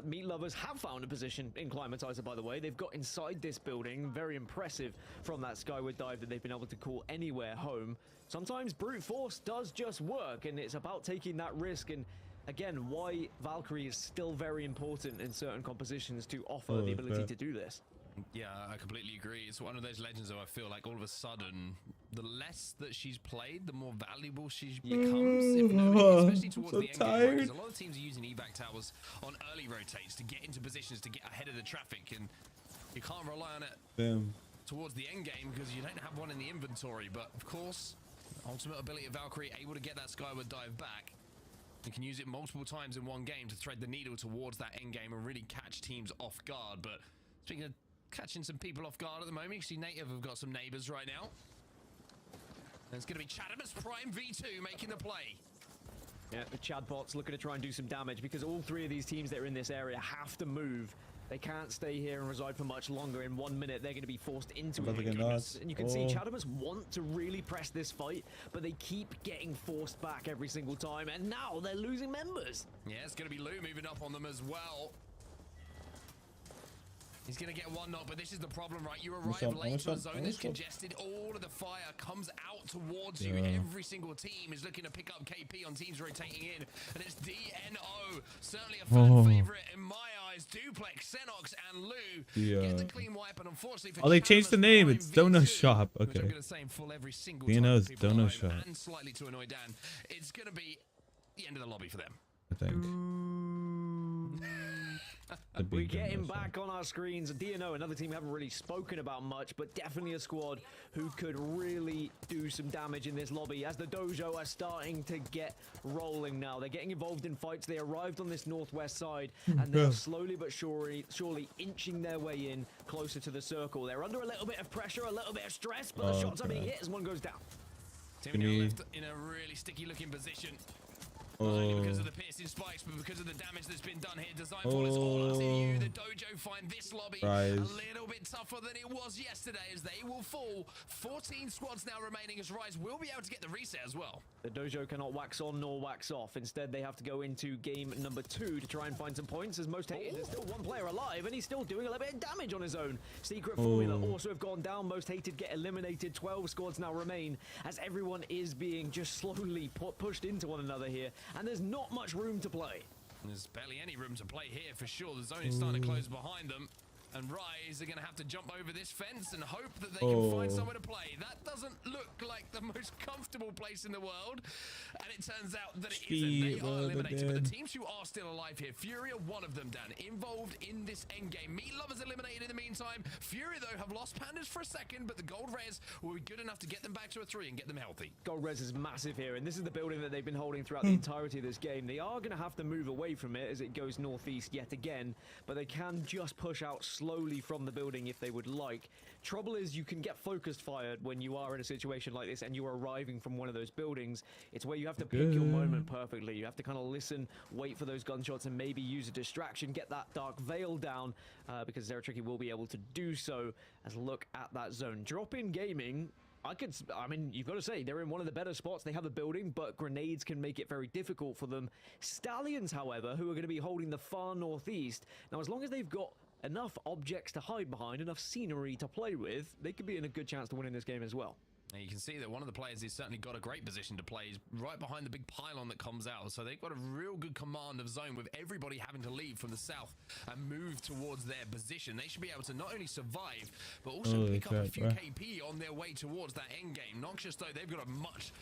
Meat Lovers have found a position in Climatizer, by the way. They've got inside this building. Very impressive from that skyward dive that they've been able to call anywhere home. Sometimes brute force does just work, and it's about taking that risk. And again, why Valkyrie is still very important in certain compositions to offer the ability to do this. Yeah, I completely agree. It's one of those legends where I feel like all of a sudden, the less that she's played, the more valuable she becomes, especially towards the end game. Because a lot of teams are using evac towers on early rotates to get into positions to get ahead of the traffic, and you can't rely on it towards the end game because you don't have one in the inventory. But of course, ultimate ability of Valkyrie, able to get that skyward dive back. You can use it multiple times in one game to thread the needle towards that end game and really catch teams off guard. But speaking of catching some people off guard at the moment, you see Native have got some neighbors right now. And it's going to be Chadamus Prime V2 making the play. Yeah, the Chad bots looking to try and do some damage because all 3 of these teams that are in this area have to move. They can't stay here and reside for much longer. In 1 minute, they're going to be forced into it. And you can see Chadamus want to really press this fight, but they keep getting forced back every single time. And now they're losing members. Yeah, it's going to be Lou moving up on them as well. He's going to get one knock, but this is the problem, right? You arrive late to a zone that's congested. All of the fire comes out towards you. Every single team is looking to pick up KP on teams rotating in. And it's DNO. Certainly a fan favorite in my eyes. Duplex, Xenox, and Lou get the clean wipe. And unfortunately for they changed the name. It's Donut Shop. Okay. I'm going to say in full every single DNO's Donut Shop. And slightly to annoy Dan. It's going to be the end of the lobby for them. I think. We're getting back on our screens. DNO, another team we haven't really spoken about much, but definitely a squad who could really do some damage in this lobby as the Dojo are starting to get rolling now. They're getting involved in fights. They arrived on this northwest side, and they're slowly but surely inching their way in closer to the circle. They're under a little bit of pressure, a little bit of stress, but the shots are being hit as one goes down. Team now left in a really sticky looking position. Not only because Oh. of the piercing spikes, but because of the damage that's been done here. Designfall is all up to you. The dojo find this lobby Rise. a little bit tougher than it was yesterday, as they will fall. 14 squads now remaining, as Rise will be able to get the reset as well. The dojo cannot wax on nor wax off. Instead, they have to go into game number 2 to try and find some points, as Most Hated is still one player alive, and he's still doing a little bit of damage on his own. Secret Formula also have gone down. Most Hated get eliminated. 12 squads now remain, as everyone is being just slowly pushed into one another here, and there's not much room to play. There's barely any room to play here for sure. The zone is starting to close behind them. And Rise are going to have to jump over this fence and hope that they can find somewhere to play. That doesn't look like the most comfortable place in the world. And it turns out that it isn't. They are eliminated. But the teams who are still alive here, Fury are one of them, Dan, involved in this endgame. Meat Lovers eliminated in the meantime. Fury, though, have lost Pandas for a second, but the Gold Res will be good enough to get them back to a 3 and get them healthy. Gold Res is massive here, and this is the building that they've been holding throughout the entirety of this game. They are going to have to move away from it as it goes northeast yet again, but they can just push out slowly from the building if they would like. Trouble is, you can get focused fired when you are in a situation like this and you are arriving from one of those buildings. It's where you have to pick your moment perfectly. You have to kind of listen, wait for those gunshots, and maybe use a distraction, get that dark veil down, because Zeratricky will be able to do so. As look at that zone. Drop in Gaming, I mean, you've got to say, they're in one of the better spots. They have a building, but grenades can make it very difficult for them. Stallions, however, who are going to be holding the far northeast. Now, as long as they've got enough objects to hide behind, enough scenery to play with, they could be in a good chance to win in this game as well. Now you can see that one of the players has certainly got a great position to play. He's right behind the big pylon that comes out. So they've got a real good command of zone, with everybody having to leave from the south and move towards their position. They should be able to not only survive, but also pick up a few KP on their way towards that end game. Noxious, though, they've got a much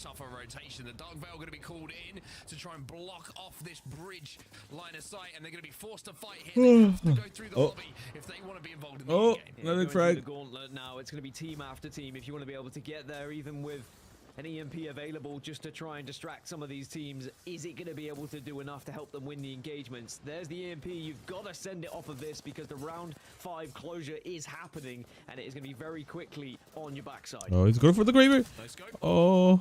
tougher rotation. The Dark Veil going to be called in to try and block off this bridge line of sight, and they're going to be forced to fight here. They have to go through the lobby if they want to be involved in the end game. Another frag. The gauntlet now. It's going to be team after team if you want to be able to get there, even with an EMP available just to try and distract some of these teams. Is it going to be able to do enough to help them win the engagements? There's the EMP. You've got to send it off of this, because the round 5 closure is happening, and it is going to be very quickly on your backside. Oh, he's going for the Graver. Oh,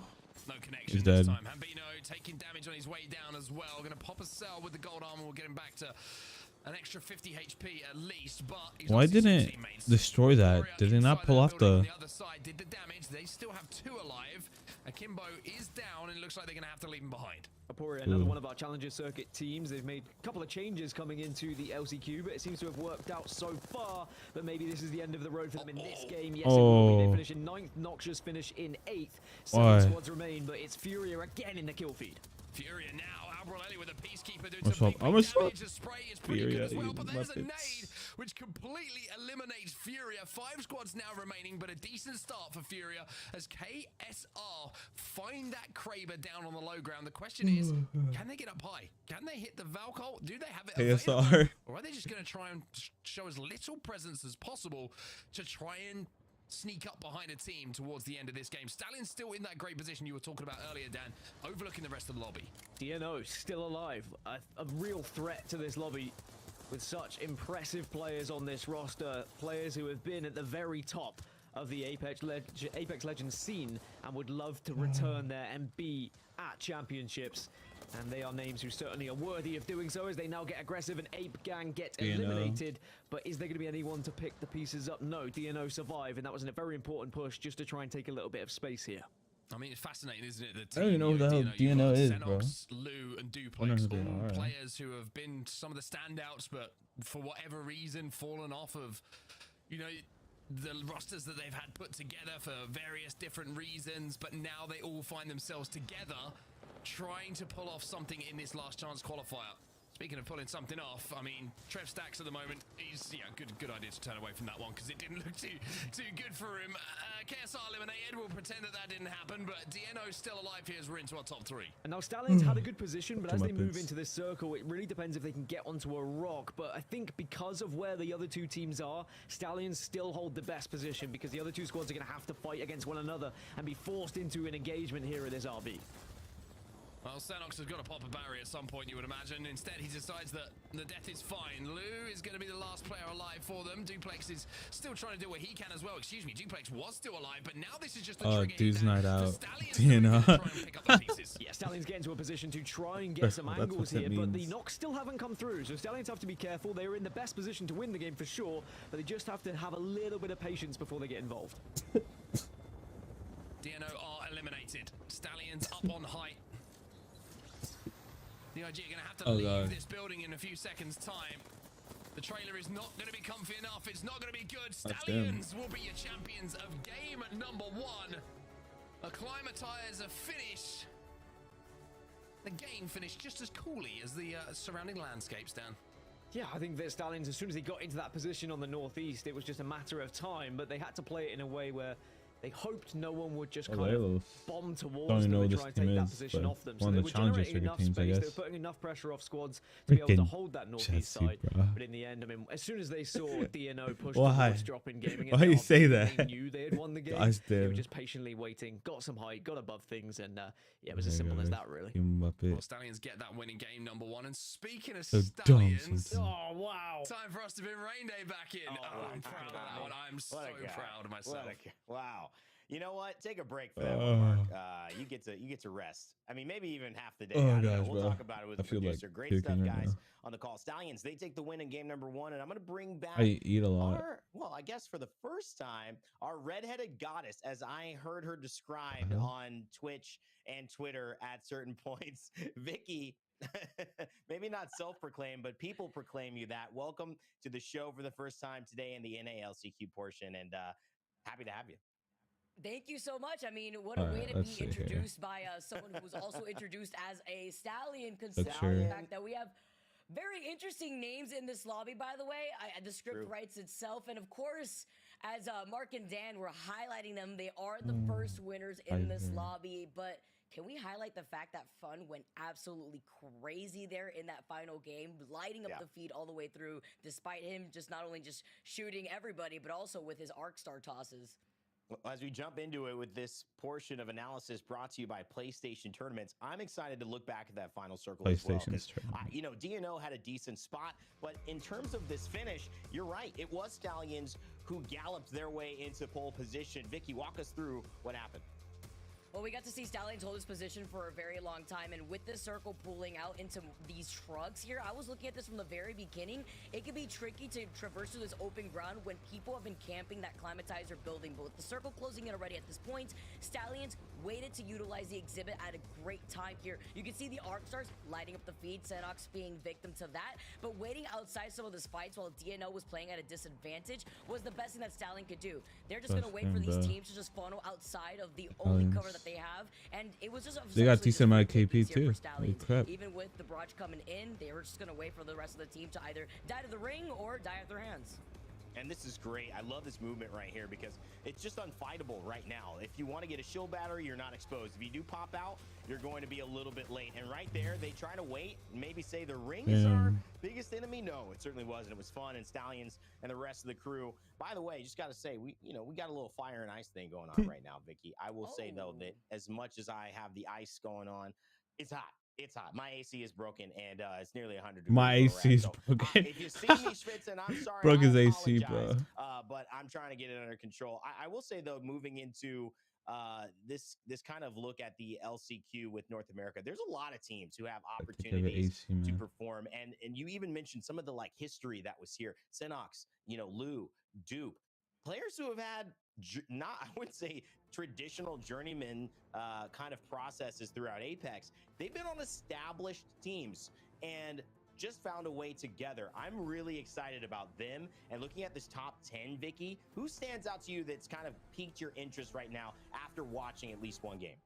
no connection. He's dead. This time. Hambino taking damage on his way down as well. Going to pop a cell with the gold armor. We'll get him back to an extra 50 HP at least, but why didn't it destroy that? Did they not pull off the... other side did the damage. They still have 2 alive. Akimbo is down, and it looks like they're going to have to leave him behind. Aporia, another one of our Challenger Circuit teams. They've made a couple of changes coming into the LCQ, but it seems to have worked out so far. But maybe this is the end of the road for them in this game. Yes, it will be. They finish in 9th. Noxious finish in 8th. 7 squads remain, but it's Furia again in the kill feed. Furia now. Albrelli with a Peacekeeper doing What's some up? big damage. The spray is pretty good as well, but there's a nade which completely eliminates Furia. 5 squads now remaining, but a decent start for Furia as KSR find that Kraber down on the low ground. The question is, can they get up high? Can they hit the Valcolt? Do they have it available? KSR. Or are they just going to try and show as little presence as possible to try and sneak up behind a team towards the end of this game? Stallion's still in that great position you were talking about earlier, Dan, overlooking the rest of the lobby. DNO still alive, a real threat to this lobby, with such impressive players on this roster, players who have been at the very top of the Apex Legends scene and would love to return there and be at championships. And they are names who certainly are worthy of doing so, as they now get aggressive and Ape Gang get eliminated. But is there going to be anyone to pick the pieces up? No, DNO survive, and that was a very important push just to try and take a little bit of space here. I mean, it's fascinating, isn't it? The I don't even know who the hell DNO is, bro. Lou and Duplex, all players who have been some of the standouts, but for whatever reason, fallen off of, you know, the rosters that they've had put together for various different reasons. But now they all find themselves together, trying to pull off something in this last chance qualifier. Speaking of pulling something off, I mean, Trev Stacks at the moment, he's, yeah, good idea to turn away from that one, because it didn't look too good for him. KSR eliminated, we'll pretend that didn't happen, but DNO's still alive here as we're into our top 3. And now Stallion's had a good position, but as they move into this circle, it really depends if they can get onto a rock. But I think because of where the other 2 teams are, Stallions still hold the best position, because the other 2 squads are going to have to fight against one another and be forced into an engagement here at this RB. Well, Xenox has got to pop a barrier at some point, you would imagine. Instead, he decides that the death is fine. Lou is going to be the last player alive for them. Duplex is still trying to do what he can as well. Excuse me, Duplex was still alive, but now this is just the trigger. Dude's night out. You know. Yeah, Stallions get into a position to try and get some angles here, but the knocks still haven't come through. So Stallions have to be careful. They are in the best position to win the game for sure, but they just have to have a little bit of patience before they get involved. DNO are eliminated. Stallions up on height. The IG are going to have to leave this building in a few seconds' time. The trailer is not going to be comfy enough. It's not going to be good. Stallions will be your champions of game number 1. Acclimatize a finish. The game finished just as coolly as the surrounding landscapes, Dan. Yeah, I think that Stallions, as soon as they got into that position on the northeast, it was just a matter of time, but they had to play it in a way where they hoped no one would just kind of bomb towards them and try and take that position off them. So they were generating enough space, they were putting enough pressure off squads to be able to hold that northeast side. But in the end, I mean, as soon as they saw DNO push towards dropping gaming, why you say that? They knew they had won the game. They were just patiently waiting, got some height, got above things, and yeah, it was as simple as that, really. Well, Stallions get that winning game number 1. And speaking of Stallions, oh wow, time for us to bring Rain Day back in. Oh, I'm proud of that one. I'm so proud of myself. Wow. You know what? Take a break for that one, Mark. You get to rest. I mean, maybe even half the day. I don't know. We'll talk about it with the producer. Great stuff, guys, on the call. Stallions, they take the win in game number 1, and I'm going to bring back. I eat a lot. I guess for the first time, our redheaded goddess, as I heard her described on Twitch and Twitter at certain points, Vicky. Maybe not self-proclaimed, but people proclaim you that. Welcome to the show for the first time today in the LCQ portion, and happy to have you. Thank you so much. I mean, what a way to be introduced by someone who was also introduced as a Stallion, considering the fact that we have very interesting names in this lobby, by the way. The script writes itself, and of course, as Mark and Dan were highlighting them, they are the first winners in this lobby, but can we highlight the fact that Fun went absolutely crazy there in that final game, lighting up the feed all the way through, despite him just not only just shooting everybody, but also with his arc star tosses. As we jump into it with this portion of analysis brought to you by PlayStation Tournaments, I'm excited to look back at that final circle as well. You know, DNO had a decent spot, but in terms of this finish, you're right. It was Stallions who galloped their way into pole position. Vicky, walk us through what happened. Well, we got to see Stallions hold his position for a very long time, and with this circle pulling out into these trucks here, I was looking at this from the very beginning. It could be tricky to traverse through this open ground when people have been camping that climatizer building, but with the circle closing in already at this point, Stallions waited to utilize the exhibit at a great time here. You can see the arc stars lighting up the feed, Xenox being victim to that, but waiting outside some of the fights while DNO was playing at a disadvantage was the best thing that Stallion could do. They're just going to wait for these teams to just funnel outside of the only cover that they have, and it was just they got decent amount of KP too. Crap. Even with the barrage coming in, they were just gonna wait for the rest of the team to either die to the ring or die at their hands. And this is great. I love this movement right here because it's just unfightable right now. If you want to get a shield battery, you're not exposed. If you do pop out, you're going to be a little bit late. And right there, they try to wait and maybe say the ring is our biggest enemy. No, it certainly wasn't. It was Fun and Stallions and the rest of the crew. By the way, just got to say, we got a little fire and ice thing going on right now, Vicky. I will say, though, that as much as I have the ice going on, it's hot. It's hot. My AC is broken, and it's nearly 100 degrees. My AC is broken. If you see me schwitzing, I'm sorry. Broke his AC, bro. But I'm trying to get it under control. I will say, though, moving into this kind of look at the LCQ with North America, there's a lot of teams who have opportunities to perform. And you even mentioned some of the history that was here. Xenox, Lou, Dupe, players who have had not, I wouldn't say traditional journeyman kind of processes throughout Apex. They've been on established teams and just found a way together. I'm really excited about them. And looking at this top 10, Vicky, who stands out to you that's kind of piqued your interest right now after watching at least one game?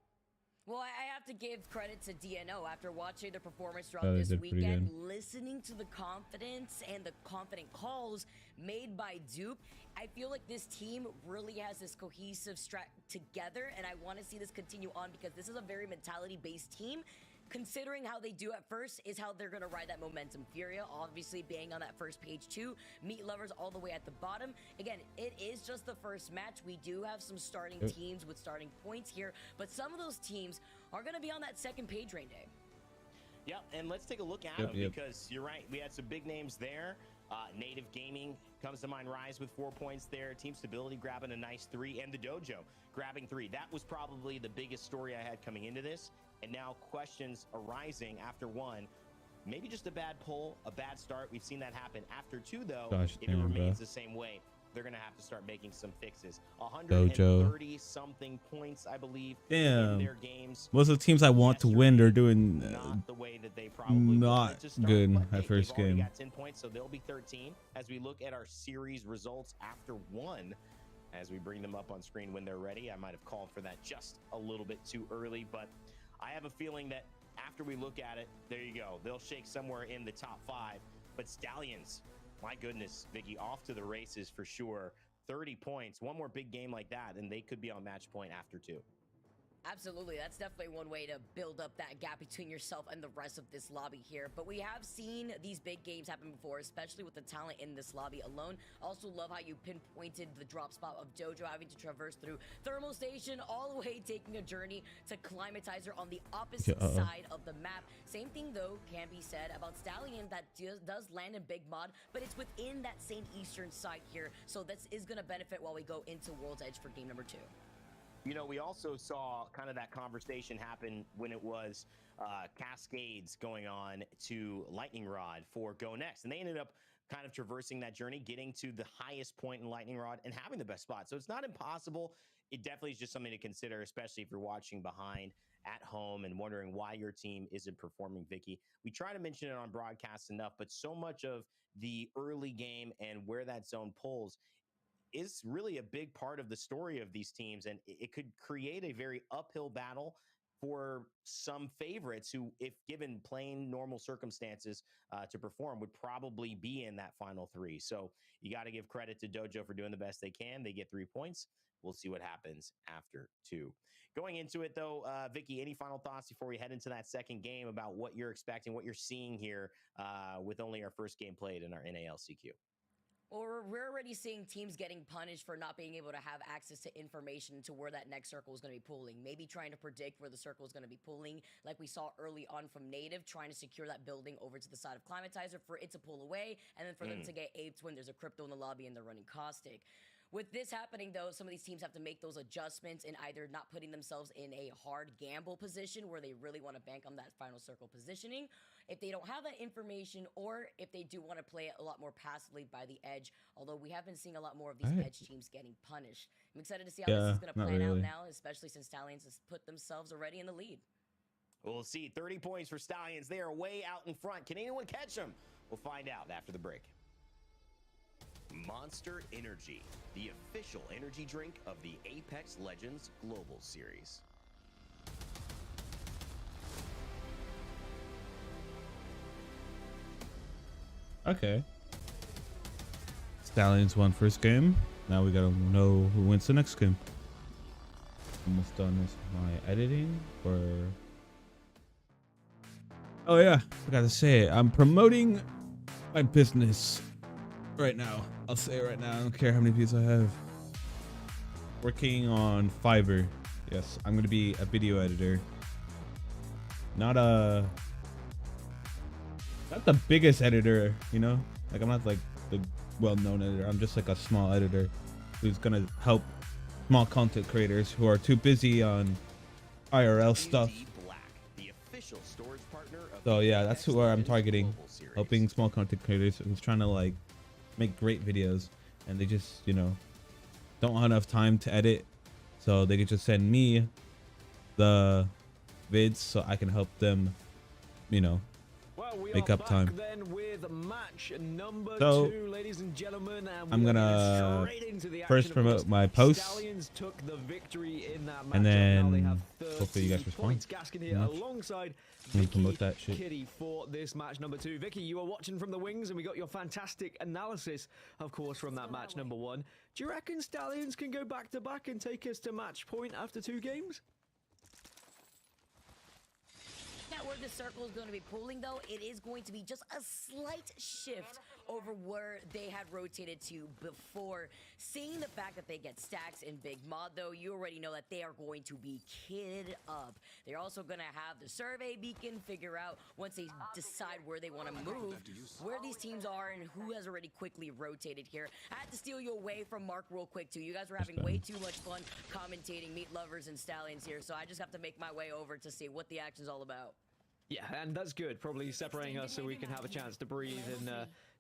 Well, I have to give credit to DNO after watching their performance throughout this weekend, listening to the confidence and the confident calls made by Dupe. I feel like this team really has this cohesive strat together, and I want to see this continue on because this is a very mentality-based team considering how they do at first is how they're going to ride that momentum. Furia obviously being on that first page too. Meat Lovers all the way at the bottom. Again, it is just the first match. We do have some starting teams with starting points here, but some of those teams are going to be on that second page Rain Day. Yep, and let's take a look at them because you're right. We had some big names there. Native Gaming comes to mind. Rise with 4 points there. Team Stability grabbing a nice 3, and the Dojo grabbing 3. That was probably the biggest story I had coming into this. And now questions arising after 1. Maybe just a bad pull, a bad start. We've seen that happen. After 2, though, if it remains the same way, they're going to have to start making some fixes. 130-something points, I believe, in their games. Most of the teams I want to win, they're doing not the way that they probably not to start, good at first game. Got 10 points, so they'll be 13. As we look at our series results after 1, as we bring them up on screen when they're ready. I might have called for that just a little bit too early, but I have a feeling that after we look at it, there you go. They'll shake somewhere in the top 5. But Stallions, my goodness, Vicky, off to the races for sure. 30 points. One more big game like that, and they could be on match point after 2. Absolutely, that's definitely one way to build up that gap between yourself and the rest of this lobby here. But we have seen these big games happen before, especially with the talent in this lobby alone. Also love how you pinpointed the drop spot of Dojo having to traverse through Thermal Station, all the way taking a journey to Climatizer on the opposite side of the map. Same thing, though, can be said about Stallion that does land in Big Mod, but it's within that same eastern side here. So this is going to benefit while we go into World's Edge for game number 2. You know, we also saw kind of that conversation happen when it was Cascades going on to Lightning Rod for Go Next. And they ended up kind of traversing that journey, getting to the highest point in Lightning Rod and having the best spot. So it's not impossible. It definitely is just something to consider, especially if you're watching behind at home and wondering why your team isn't performing, Vicky. We try to mention it on broadcast enough, but so much of the early game and where that zone pulls is really a big part of the story of these teams, and it could create a very uphill battle for some favorites who, if given plain normal circumstances to perform, would probably be in that final 3. So you got to give credit to Dojo for doing the best they can. They get 3 points. We'll see what happens after 2. Going into it, though, Vicky, any final thoughts before we head into that second game about what you're expecting, what you're seeing here with only our first game played in our NALCQ? Or we're already seeing teams getting punished for not being able to have access to information to where that next circle is going to be pulling. Maybe trying to predict where the circle is going to be pulling, like we saw early on from Native, trying to secure that building over to the side of Climatizer for it to pull away, and then for them to get aped when there's a crypto in the lobby and they're running Caustic. With this happening, though, some of these teams have to make those adjustments in either not putting themselves in a hard gamble position where they really want to bank on that final circle positioning, if they don't have that information, or if they do want to play it a lot more passively by the edge, although we have been seeing a lot more of these edge teams getting punished. I'm excited to see how this is going to plan out now, especially since Stallions has put themselves already in the lead. We'll see. 30 points for Stallions. They are way out in front. Can anyone catch them? We'll find out after the break. Monster Energy, the official energy drink of the Apex Legends Global Series. Okay. Stallions won first game. Now we gotta know who wins the next game. Almost done with my editing or... Oh yeah, forgot to say it. I'm promoting my business right now. I'll say it right now. I don't care how many views I have. Working on Fiverr. Yes, I'm gonna be a video editor. Not the biggest editor, you know? Like, I'm not like the well-known editor. I'm just like a small editor who's gonna help small content creators who are too busy on IRL stuff. So yeah, that's who I'm targeting. Helping small content creators who's trying to like make great videos, and they just, you know, don't have enough time to edit, so they could just send me the vids so I can help them, you know, make up time. Then with match number 2, ladies and gentlemen, and I'm gonna first promote my posts, Stallions took the victory in that match, and then now they have hopefully you guys respond. Gaskin here alongside promote that shit. Kitty for this match number 2. Vicky, you were watching from the wings, and we got your fantastic analysis, of course, from that match number 1. Do you reckon Stallions can go back to back and take us to match point after 2 games? Yeah, where the circle is going to be pulling, though, it is going to be just a slight shift over where they had rotated to before. Seeing the fact that they get stacks in Big Mod, though, you already know that they are going to be kitted up. They're also going to have the survey beacon figure out once they decide where they want to move, where these teams are and who has already quickly rotated here. I had to steal you away from Mark real quick, too. You guys were having way too much fun commentating Meat Lovers and Stallions here, so I just have to make my way over to see what the action's all about. Yeah, and that's good. Probably separating us so we can have a chance to breathe and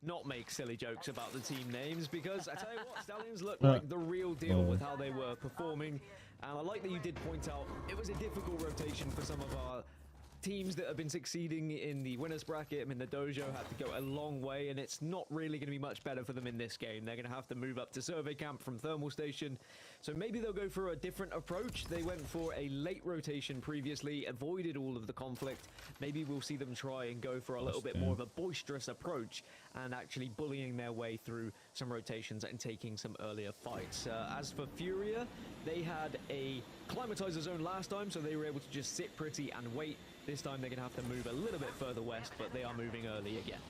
not make silly jokes about the team names, because I tell you what, Stallions look like the real deal with how they were performing. And I like that you did point out it was a difficult rotation for some of our teams that have been succeeding in the winners bracket. I mean, the dojo had to go a long way, and it's not really going to be much better for them in this game. They're going to have to move up to survey camp from thermal station, so maybe they'll go for a different approach. They went for a late rotation previously, avoided all of the conflict. Maybe we'll see them try and go for a little bit more of a boisterous approach and actually bullying their way through some rotations and taking some earlier fights. As for Furia, they had a climatizer zone last time, so they were able to just sit pretty and wait. This time they're going to have to move a little bit further west, but they are moving early again.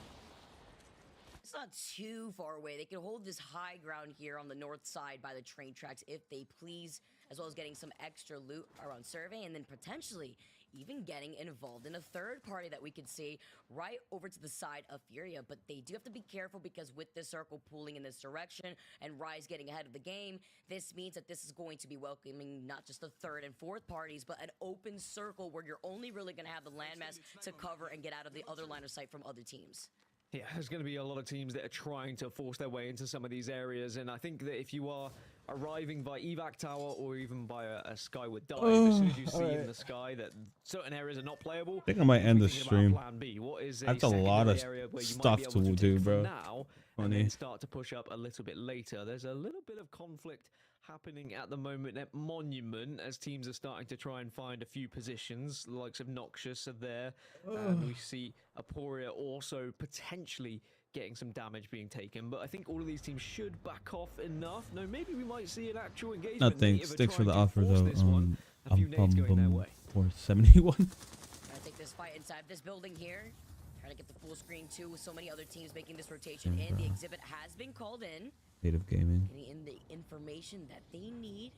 It's not too far away. They can hold this high ground here on the north side by the train tracks if they please, as well as getting some extra loot around survey, and then potentially even getting involved in a third party that we could see right over to the side of Furia. But they do have to be careful, because with this circle pooling in this direction and Rise getting ahead of the game, this means that this is going to be welcoming not just the third and fourth parties, but an open circle where you're only really going to have the landmass to cover and get out of the other line of sight from other teams. Yeah, there's going to be a lot of teams that are trying to force their way into some of these areas, and I think that if you are arriving by evac tower or even by a skyward dive, as soon as you see in the sky that certain areas are not playable, I think I might end the stream. Plan B. What is That's a lot of stuff to do, bro. Now, and then start to push up a little bit later. There's a little bit of conflict happening at the moment at Monument as teams are starting to try and find a few positions. The likes of Noxious are there. We see Aporia also potentially getting some damage being taken, but I think all of these teams should back off enough. No, maybe we might see an actual engagement. Nothing. Sticks for the offer though. A few nades going their way. 471. Trying to take this fight inside this building here. Trying to get the full screen too, with so many other teams making this rotation in. The exhibit has been called in. Native Gaming. Getting in the information that they need,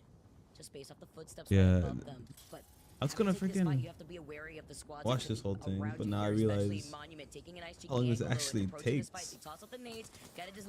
just based off the footsteps yeah. above them. But I was gonna freaking you have to be wary of the squads watch this whole thing, but now I realize how long this actually takes.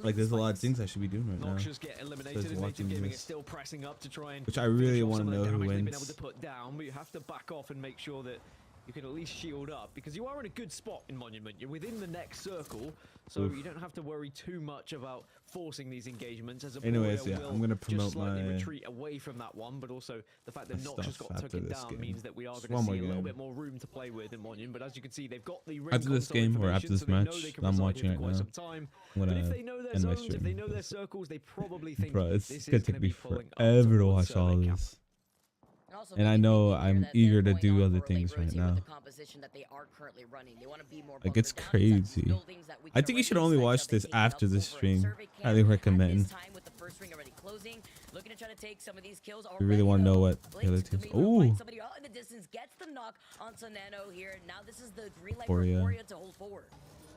Like, there's a lot of things I should be doing right now. Get eliminated, and Native Gaming is still pressing up to try and which I really want to know who wins. Been able to put down, but you have to back off and make sure that you can at least shield up, because you are in a good spot in Monument. You're within the next circle, so you don't have to worry too much about forcing these engagements. As a anyways, yeah, I'm gonna promote my retreat away from that one, but also the fact that Noxious got taken down means that we are going to see a little bit more room to play with in Monument. But as you can see, they've got the after this game or after this match that I'm watching right now, I'm gonna if they know their end my zones, stream. if they know their circles, they probably think bro, it's this gonna is take me pulling forever to watch all of this. And I know I'm eager to do other things right now. Like, it's crazy. I think you should only watch this after the stream. Highly recommend. You really want to know what the other teams. Ooh.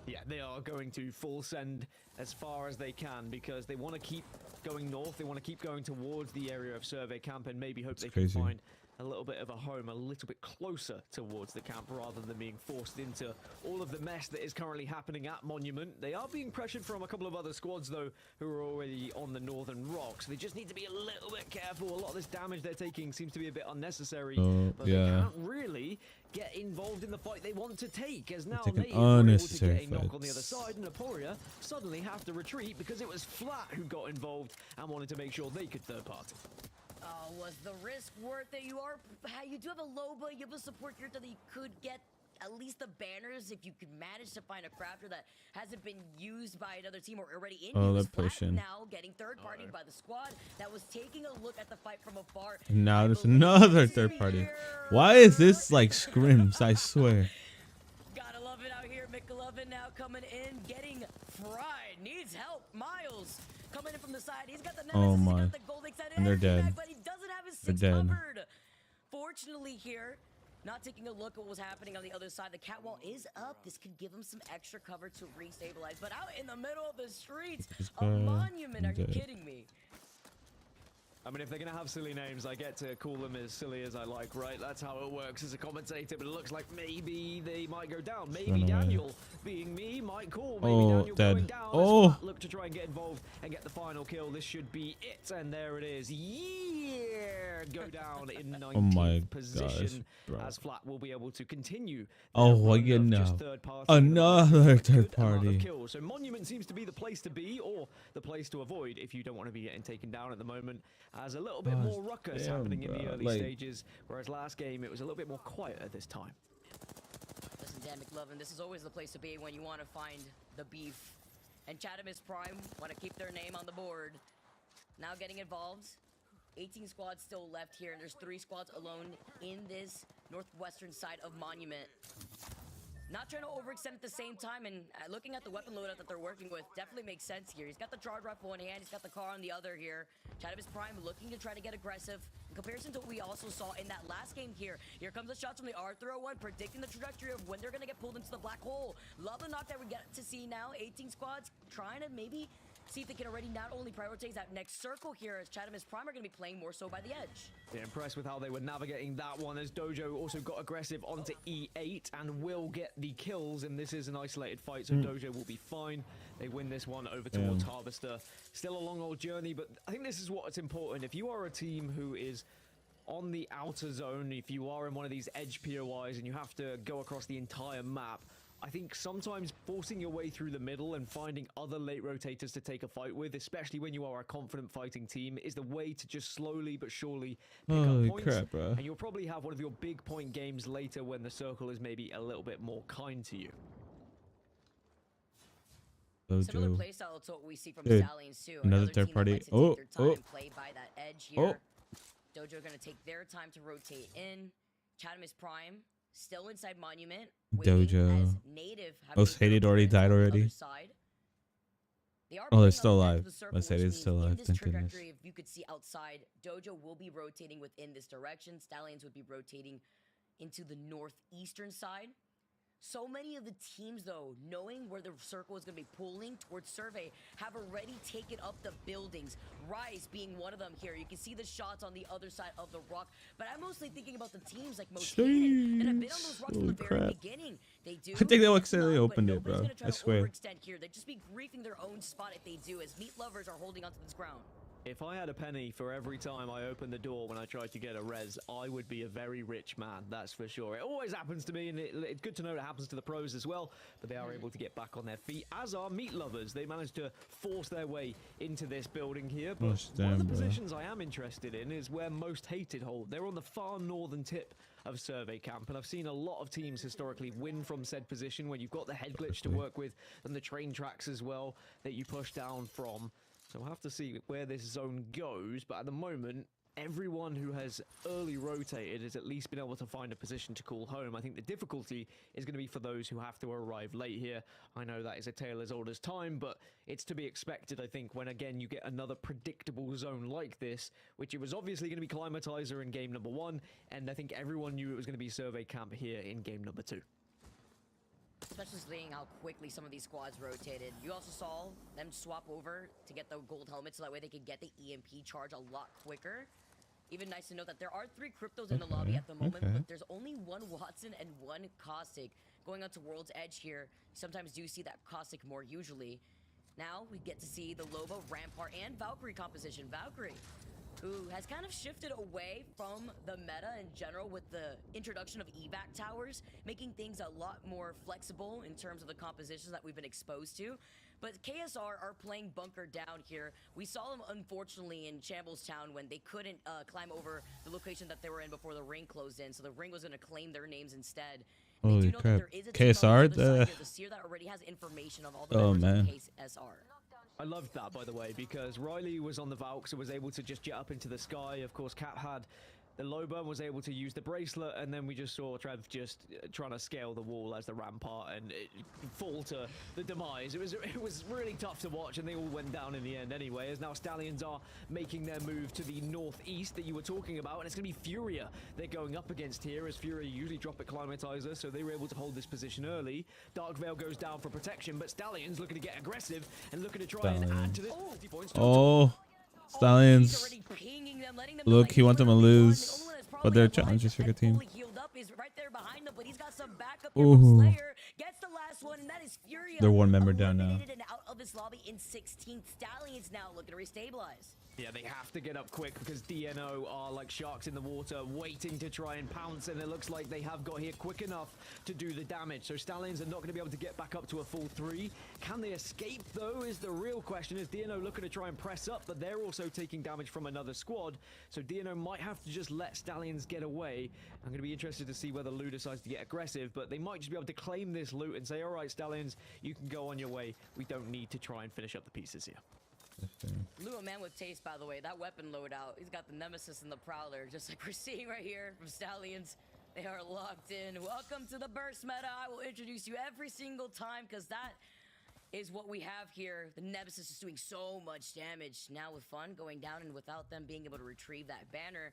Yeah, they are going to full send as far as they can, because they want to keep going north. They want to keep going towards the area of survey camp and maybe hope they can find a little bit of a home a little bit closer towards the camp, rather than being forced into all of the mess that is currently happening at Monument. They are being pressured from a couple of other squads, though, who are already on the northern rocks. They just need to be a little bit careful. A lot of this damage they're taking seems to be a bit unnecessary, but they can't really get involved in the fight they want to take, as now they are able to get a knock on the other side, and Aporia suddenly have to retreat because it was Flat who got involved and wanted to make sure they could third party. Was the risk worth it? You do have a Loba, you have a support character that you could get at least the banners if you could manage to find a crafter that hasn't been used by another team or already in use. Flat now getting third partied by the squad that was taking a look at the fight from afar. And now there's another third party. Why is this like scrims? I swear. Gotta love it out here. McLovin now coming in, getting fried. Needs help. Miles coming in from the side. He's got the oh my. The gold And they're dead. But he doesn't have his they're dead. Covered. Fortunately here, not Now taking a look at what was happening on the other side. The catwall is up. This could give him some extra cover to re-stabilize. But out in the middle of the streets, a monument. Are you kidding me? I mean, if they're going to have silly names, I get to call them as silly as I like, right? That's how it works as a commentator, but it looks like maybe they might go down. Maybe Daniel, being me, might call. Maybe Daniel going down. Let's look to try and get involved and get the final kill. This should be it, and there it is. Yeah! Go down in 19th position, as Flat will be able to continue. Another third party. Kills. So Monument seems to be the place to be, or the place to avoid if you don't want to be getting taken down at the moment. As a little bit more ruckus happening in the early stages, whereas last game it was a little bit more quieter this time. Listen, Dan McLovin, this is always the place to be when you want to find the beef. And Chatham is Prime want to keep their name on the board. Now getting involved. 18 squads still left here, and there's 3 squads alone in this northwestern side of Monument. Not trying to overextend at the same time, and looking at the weapon loadout that they're working with definitely makes sense here. He's got the charge rifle in hand, he's got the car on the other here. Chatham is Prime looking to try to get aggressive. In comparison to what we also saw in that last game here, here comes the shots from the R301, predicting the trajectory of when they're going to get pulled into the black hole. Love the knock that we get to see now. 18 squads trying to maybe see if they can already not only prioritize that next circle here, as Chatham is Prime are going to be playing more so by the edge. Yeah, impressed with how they were navigating that one, as Dojo also got aggressive onto E8 and will get the kills, and this is an isolated fight, so Dojo will be fine. They win this one over towards Harvester. Still a long old journey, but I think this is what's important. If you are a team who is on the outer zone, if you are in one of these edge POIs and you have to go across the entire map, I think sometimes forcing your way through the middle and finding other late rotators to take a fight with, especially when you are a confident fighting team, is the way to just slowly but surely pick up points. Crap, bro. And you'll probably have one of your big point games later when the circle is maybe a little bit more kind to you. Similar playstyle to what we see from Stallions too. Another third party. Play by that edge here. Dojo gonna take their time to rotate in. Chatham is Prime. Still inside Monument. Dojo. Most hated already died already. Oh, they're still alive. Let's say it's still alive. Thank goodness. If you could see outside, Dojo will be rotating within this direction. Stallions would be rotating into the northeastern side. So many of the teams, though, knowing where the circle is going to be pulling towards Survey, have already taken up the buildings. Rise being one of them here. You can see the shots on the other side of the rock. But I'm mostly thinking about the teams like Most Hated that have been on those rocks from the very beginning. They do. I think they accidentally opened it, bro. I swear. Here. They'd just be griefing their own spot if they do, as meat lovers are holding onto this ground. If I had a penny for every time I opened the door when I tried to get a res, I would be a very rich man, that's for sure. It always happens to me, and it's good to know it happens to the pros as well, but they are able to get back on their feet, as are meat lovers. They managed to force their way into this building here, but one of the positions I am interested in is where Most Hated hold. They're on the far northern tip of Survey Camp, and I've seen a lot of teams historically win from said position when you've got the head glitch to work with, and the train tracks as well that you push down from. So we'll have to see where this zone goes, but at the moment, everyone who has early rotated has at least been able to find a position to call home. I think the difficulty is going to be for those who have to arrive late here. I know that is a tale as old as time, but it's to be expected, I think, when again you get another predictable zone like this, which it was obviously going to be Climatizer in game number 1, and I think everyone knew it was going to be Survey Camp here in game number 2. Especially seeing how quickly some of these squads rotated. You also saw them swap over to get the gold helmet so that way they could get the EMP charge a lot quicker. Even nice to know that there are 3 cryptos in the lobby at the moment, but there's only 1 Watson and 1 Caustic going on to World's Edge here. Sometimes do see that Caustic more usually. Now we get to see the Loba, Rampart, and Valkyrie composition. Valkyrie, who has kind of shifted away from the meta in general with the introduction of evac towers, making things a lot more flexible in terms of the compositions that we've been exposed to. But KSR are playing bunker down here. We saw them, unfortunately, in Shambles Town when they couldn't climb over the location that they were in before the ring closed in, so the ring was going to claim their names instead. Holy crap. KSR? The Seer that already has information of all the members of KSR. I loved that, by the way, because Riley was on the Valks and was able to just jet up into the sky. Of course, Cap had The low burn was able to use the bracelet, and then we just saw Trev just trying to scale the wall as the rampart and fall to the demise. It was really tough to watch, and they all went down in the end anyway, as now Stallions are making their move to the northeast that you were talking about, and it's going to be Furia they're going up against here, as Furia usually drop Acclimatizer, so they were able to hold this position early. Dark Veil goes down for protection, but Stallions looking to get aggressive and looking to try and add to this 50 points. Oh, Stallions. Look, he wants them to lose, but they're a challenger circuit team. Ooh. They're one member down now. Out of this lobby in 16th. Stallions now looking to restabilize. Yeah, they have to get up quick because DNO are like sharks in the water waiting to try and pounce, and it looks like they have got here quick enough to do the damage. So Stallions are not going to be able to get back up to a full 3. Can they escape, though, is the real question. Is DNO looking to try and press up, but they're also taking damage from another squad. So DNO might have to just let Stallions get away. I'm going to be interested to see whether Lou decides to get aggressive, but they might just be able to claim this loot and say, all right, Stallions, you can go on your way. We don't need to try and finish up the pieces here. Lou, a man with taste, by the way. That weapon loadout, he's got the Nemesis and the Prowler, just like we're seeing right here from Stallions. They are locked in. Welcome to the burst meta. I will introduce you every single time because that is what we have here. The Nemesis is doing so much damage. Now with Fun going down and without them being able to retrieve that banner,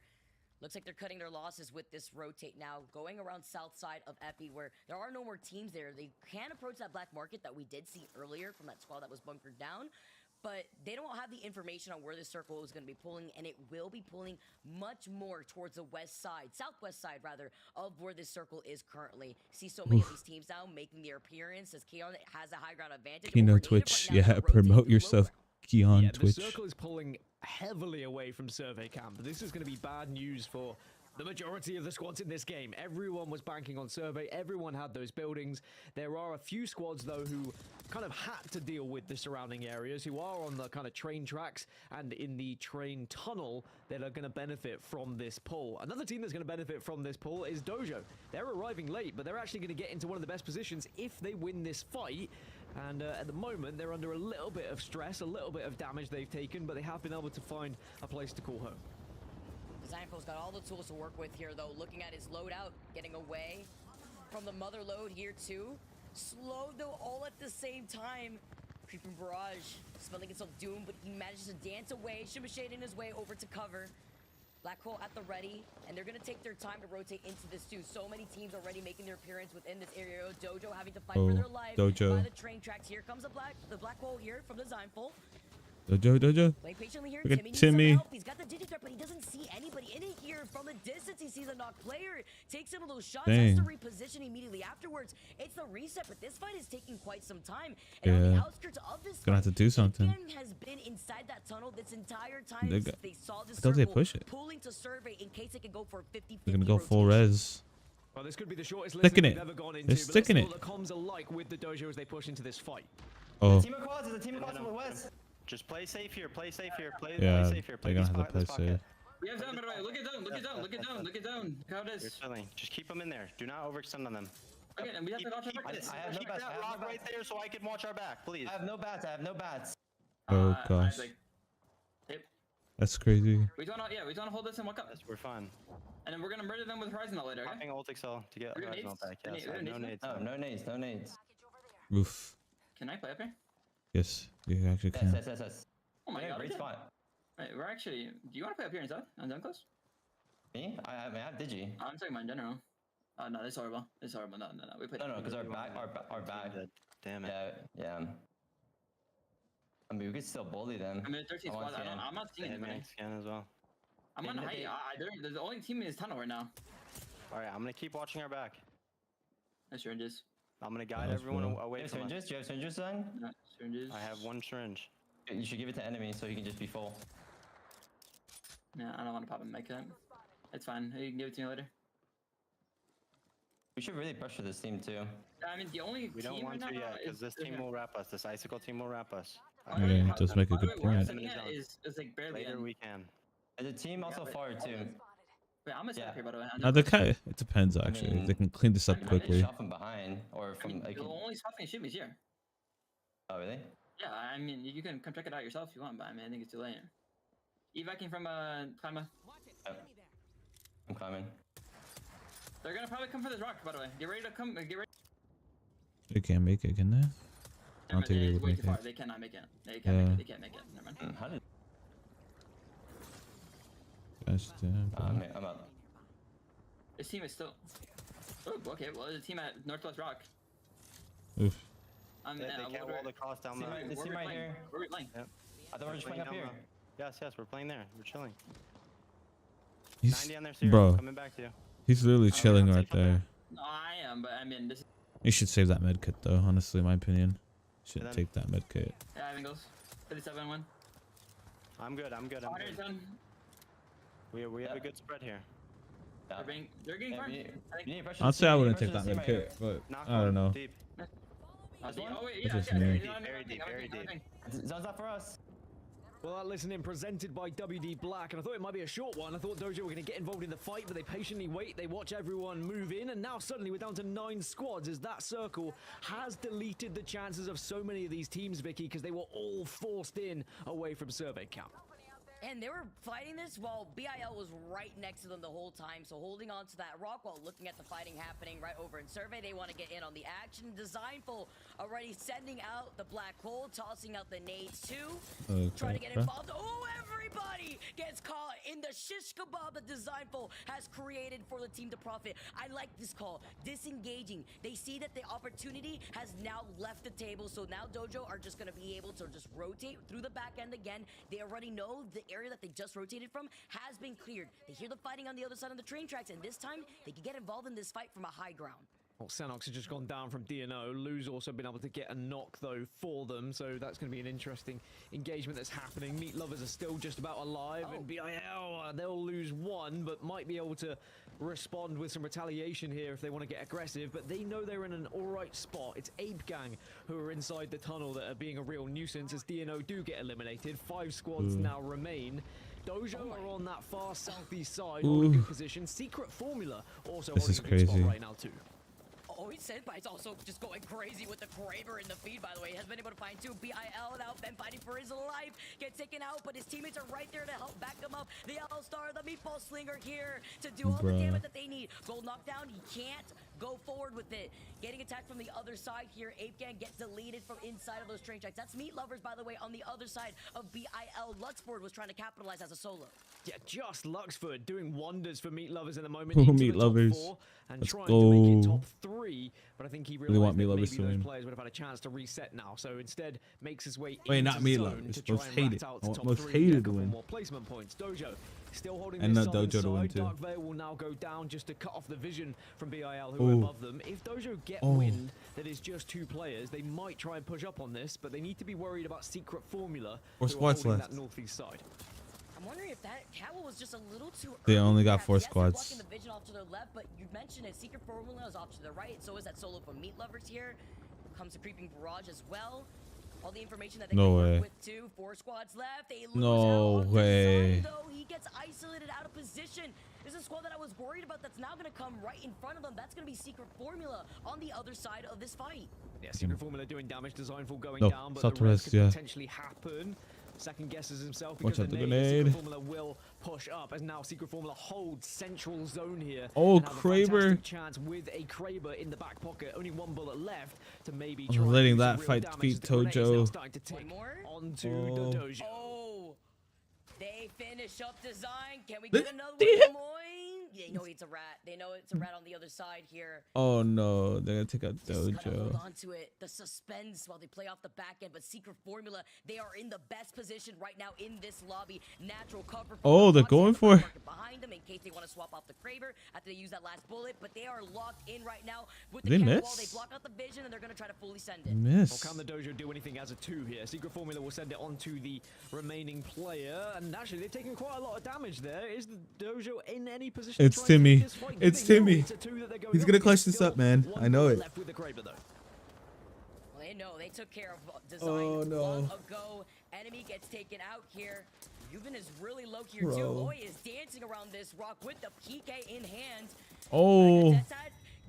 looks like they're cutting their losses with this rotate now, going around south side of Epi, where there are no more teams there. They can approach that black market that we did see earlier from that squad that was bunkered down, but they don't have the information on where this circle is going to be pulling, and it will be pulling much more towards the west side, southwest side rather, of where this circle is currently. See so many of these teams now making their appearance as Keon has a high ground advantage. Kino Twitch, yeah, promote yourself, Keon Twitch. The circle is pulling heavily away from Survey Camp. This is going to be bad news for the majority of the squads in this game. Everyone was banking on Survey. Everyone had those buildings. There are a few squads, though, who kind of had to deal with the surrounding areas, who are on the kind of train tracks and in the train tunnel that are going to benefit from this pull. Another team that's going to benefit from this pull is Dojo. They're arriving late, but they're actually going to get into one of the best positions if they win this fight. And at the moment, they're under a little bit of stress, a little bit of damage they've taken, but they have been able to find a place to call home. Zanko's got all the tools to work with here, though. Looking at his loadout, getting away from the mother load here, too. Slow, though, all at the same time. Creeping Barrage, smelling itself doom, but he manages to dance away, shimmy-shading his way over to cover. Black Hole at the ready, and they're going to take their time to rotate into this, too. So many teams already making their appearance within this area. Dojo having to fight for their life Dojo. by the train tracks. Here comes the Black Hole here from the Zynful. Dojo. Wait patiently here. Look at Timmy needs Timmy. some help. He's got the Digithreat, but he doesn't see anybody in it here. From a distance, he sees a knocked player. Takes some of those shots. Has to reposition immediately afterwards. It's the reset, but this fight is taking quite some time. And on the outskirts of this Gonna have to do something. has been inside that tunnel this entire time They since they saw this don't they circle push it? pulling to Survey in case they can go for a 50-50 They're gonna go full res. Well, this could be the shortest Sticking list it. we've ever gone into. They're sticking it. The comms alike with the Dojo as they push into this fight. Oh. Team of quads, the team of quads with West. Just play safe here, play safe here, play safe here. They're gonna have to play safe. We have down, by the way. Look it down, look it down, look it down, look it down. Look how it is. Just keep them in there. Do not overextend on them. Okay, and we have to watch our back. I have no bats. That rock right there so I can watch our back, please. I have no bats. Oh gosh. That's crazy. We don't to hold this and walk up. Yes, we're fine. And then we're gonna murder them with Horizon later, okay? Popping ult Excel to get Horizon back. Yes, no nades. No nades. Roof. Can I play up here? Yes, you actually can. Yes. Oh my god. Great spot. Wait, we're actually. Do you want to play up here instead? On down close? Me? I have Digi. I'm talking about in general. Oh no, this is horrible. This is horrible. No. We played. No, because our back. Damn it. Yeah. I mean, we could still bully them. I mean, 13 squad. I'm not seeing anybody. Scan as well. I'm on height. They're the only team in this tunnel right now. All right, I'm gonna keep watching our back. No syringes. I'm gonna guide everyone away from us. Syringes? Do you have syringes, son? No syringes. I have one syringe. You should give it to enemy so he can just be full. Yeah, I don't want to pop and make that. It's fine. You can give it to me later. We should really pressure this team too. I mean, the only we don't want to yet because this team will wrap us. This icicle team will wrap us. Okay, just make a good point. Is like barely later we can. And the team also forward too. Wait, I'm gonna step here by the way. Now it depends actually. I mean, they can clean this up quickly. Shot from behind or from. The only spot they shoot me is here. Oh really? Yeah, I mean you can come check it out yourself if you want, but I mean I think it's too late. Evacuating from Klima. I'm coming. They're gonna probably come for this rock, by the way. Get ready to come. Get ready. They can't make it, can they? I don't think they It's would way make too far. it. They cannot make it. They can't make it. They can't make it. Never mind. How did? Gosh damn, bro. I'm up. This team is still. Oh, okay. Well, there's a team at Northwest Rock. Oof. They can't wall the cross down the. This team right here. Where are we playing? Yep. I thought we were just playing up here. Yes, we're playing there. We're chilling. He's, 90 on their series. bro, Coming back to you. he's literally chilling right there. No, I am, but I mean, this is. You should save that med kit though, honestly, in my opinion. Should take that med kit. Yeah, I think goes. 37-1. I'm good. I'm good. Done. We have a good spread here. They're getting far. I'd say I wouldn't take that med kit, but I don't know. Deep. That's just me. Very deep. Very deep. Zone's not for us. Well, that listening presented by WD Black, and I thought it might be a short one. I thought Dojo were going to get involved in the fight, but they patiently wait. They watch everyone move in, and now suddenly we're down to 9 squads as that circle has deleted the chances of so many of these teams, Vicky, because they were all forced in away from survey camp. And they were fighting this while BIL was right next to them the whole time. So holding on to that rock while looking at the fighting happening right over in survey. They want to get in on the action. Designful already sending out the black hole, tossing out the nades too. Trying to get involved. Oh, everybody gets caught in the shish kebab that Designful has created for the team to profit. I like this call. Disengaging. They see that the opportunity has now left the table. So now Dojo are just going to be able to just rotate through the back end again. They already know the area that they just rotated from has been cleared. They hear the fighting on the other side of the train tracks, and this time they can get involved in this fight from a high ground. Well, Sanox has just gone down from DNO. Lou's also been able to get a knock, though, for them, so that's going to be an interesting engagement that's happening. Meat Lovers are still just about alive, and BIL, they'll lose 1, but might be able to respond with some retaliation here if they want to get aggressive, but they know they're in an alright spot. It's Ape Gang who are inside the tunnel that are being a real nuisance as DNO do get eliminated. 5 squads now remain. Dojo are on that far southeast side, holding good position. Secret Formula also holding a good spot right now too. Oh, Senpai's also just going crazy with the Kraber in the feed, by the way. Has been able to find 2. BIL now been fighting for his life. Gets taken out, but his teammates are right there to help back him up. The All-Star, the Meatball Slinger here to do all the damage that they need. Gold knockdown, he can't go forward with it. Getting attacked from the other side here. Ape Gang gets deleted from inside of those train tracks. That's Meat Lovers, by the way, on the other side of BIL. Luxford was trying to capitalize as a solo. Yeah, just Luxford doing wonders for Meat Lovers in the moment. Oh, Meat Lovers. And Let's trying go. to make it top 3, but I think he realized want that Meat maybe Lovers to those win. players would have had a chance to reset now. So instead, makes his way Wait, into not Meat zone Lovers. to try Most and hated. rat out the top Most 3, hated get a to couple win. more placement points. Dojo still holding And this not southern Dojo to win side. too. Dark Veil will now go down just to cut off the vision from BIL who are above them. If Dojo get wind that is just 2 players, they might try and push up on this, but they need to be worried about Secret Formula. Or who are squads holding left. that northeast side. I'm wondering if that Catwell was just a little too They early only for got that. 4 Yes, they're squads. blocking the vision off to their left, but you mentioned it. Secret Formula is off to the right. So is that solo from Meat Lovers here. Comes a creeping barrage as well. All the information that they can work with too. 4 squads left. They lose out on Design, though. He gets isolated out of position. This is a squad that I was worried about that's now going to come right in front of them. That's going to be Secret Formula on the other side of this fight. Yeah, Secret Formula doing damage, Designful going No, down, but the rest could potentially happen. Second guesses himself because Watch out the the Secret grenade. Formula will push up as now Secret Formula holds central zone here. Oh, and have a Kraber. fantastic chance with a Kraber in the back pocket. Only 1 bullet left to maybe try I'm and letting do some that real fight damage beat as the grenade is now Tojo. starting to tick onto the Dojo. Oh, they finish up Design. Can we get another one, Moine? They know it's a rat. They know it's a rat on the other side here. Oh no, they're gonna take out Just gotta hold Dojo. on to it. The suspense while they play off the back end, but Secret Formula, they are in the best position right now in this lobby. Natural cover. Oh, they're going for it. Behind them in case they want to swap off the Kraber after they use that last bullet, but they are locked in right now with the They cat miss? wall. They block out the vision and they're gonna try to fully send it. Miss. Or can the Dojo do anything as a 2 here? Secret Formula will send it on to the remaining player, and actually they've taken quite a lot of damage there. Is the Dojo in any position? It's to try and Timmy. take this fight? It's They know Timmy. it's a 2 that they're going He's up gonna against. clutch this Still up, man. 1 I know bullet it. left with the Kraber, though. Well, they know they took care of Design Oh, no. long ago. Enemy gets taken out here. Euban is really low here Bro. too. Oi is dancing around this rock with the PK in hand. Oh.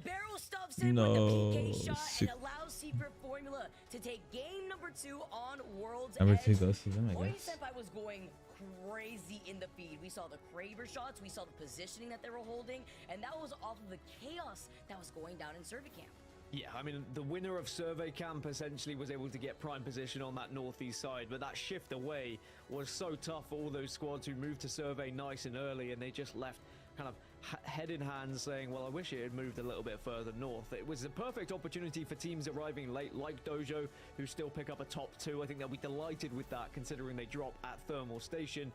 Barrel stuffs in with the PK shot and allows Secret Formula to take game number 2 on World's Everything Edge. goes to them, I Oi guess. Senpai was going crazy in the feed. We saw the Kraber shots, we saw the positioning that they were holding, and that was off of the chaos that was going down in Survey Camp. Yeah, I mean, the winner of Survey Camp essentially was able to get prime position on that northeast side, but that shift away was so tough for all those squads who moved to Survey nice and early, and they just left kind of head in hand saying, well, I wish it had moved a little bit further north. It was a perfect opportunity for teams arriving late, like Dojo, who still pick up a top 2. I think they'll be delighted with that, considering they drop at Thermal Station.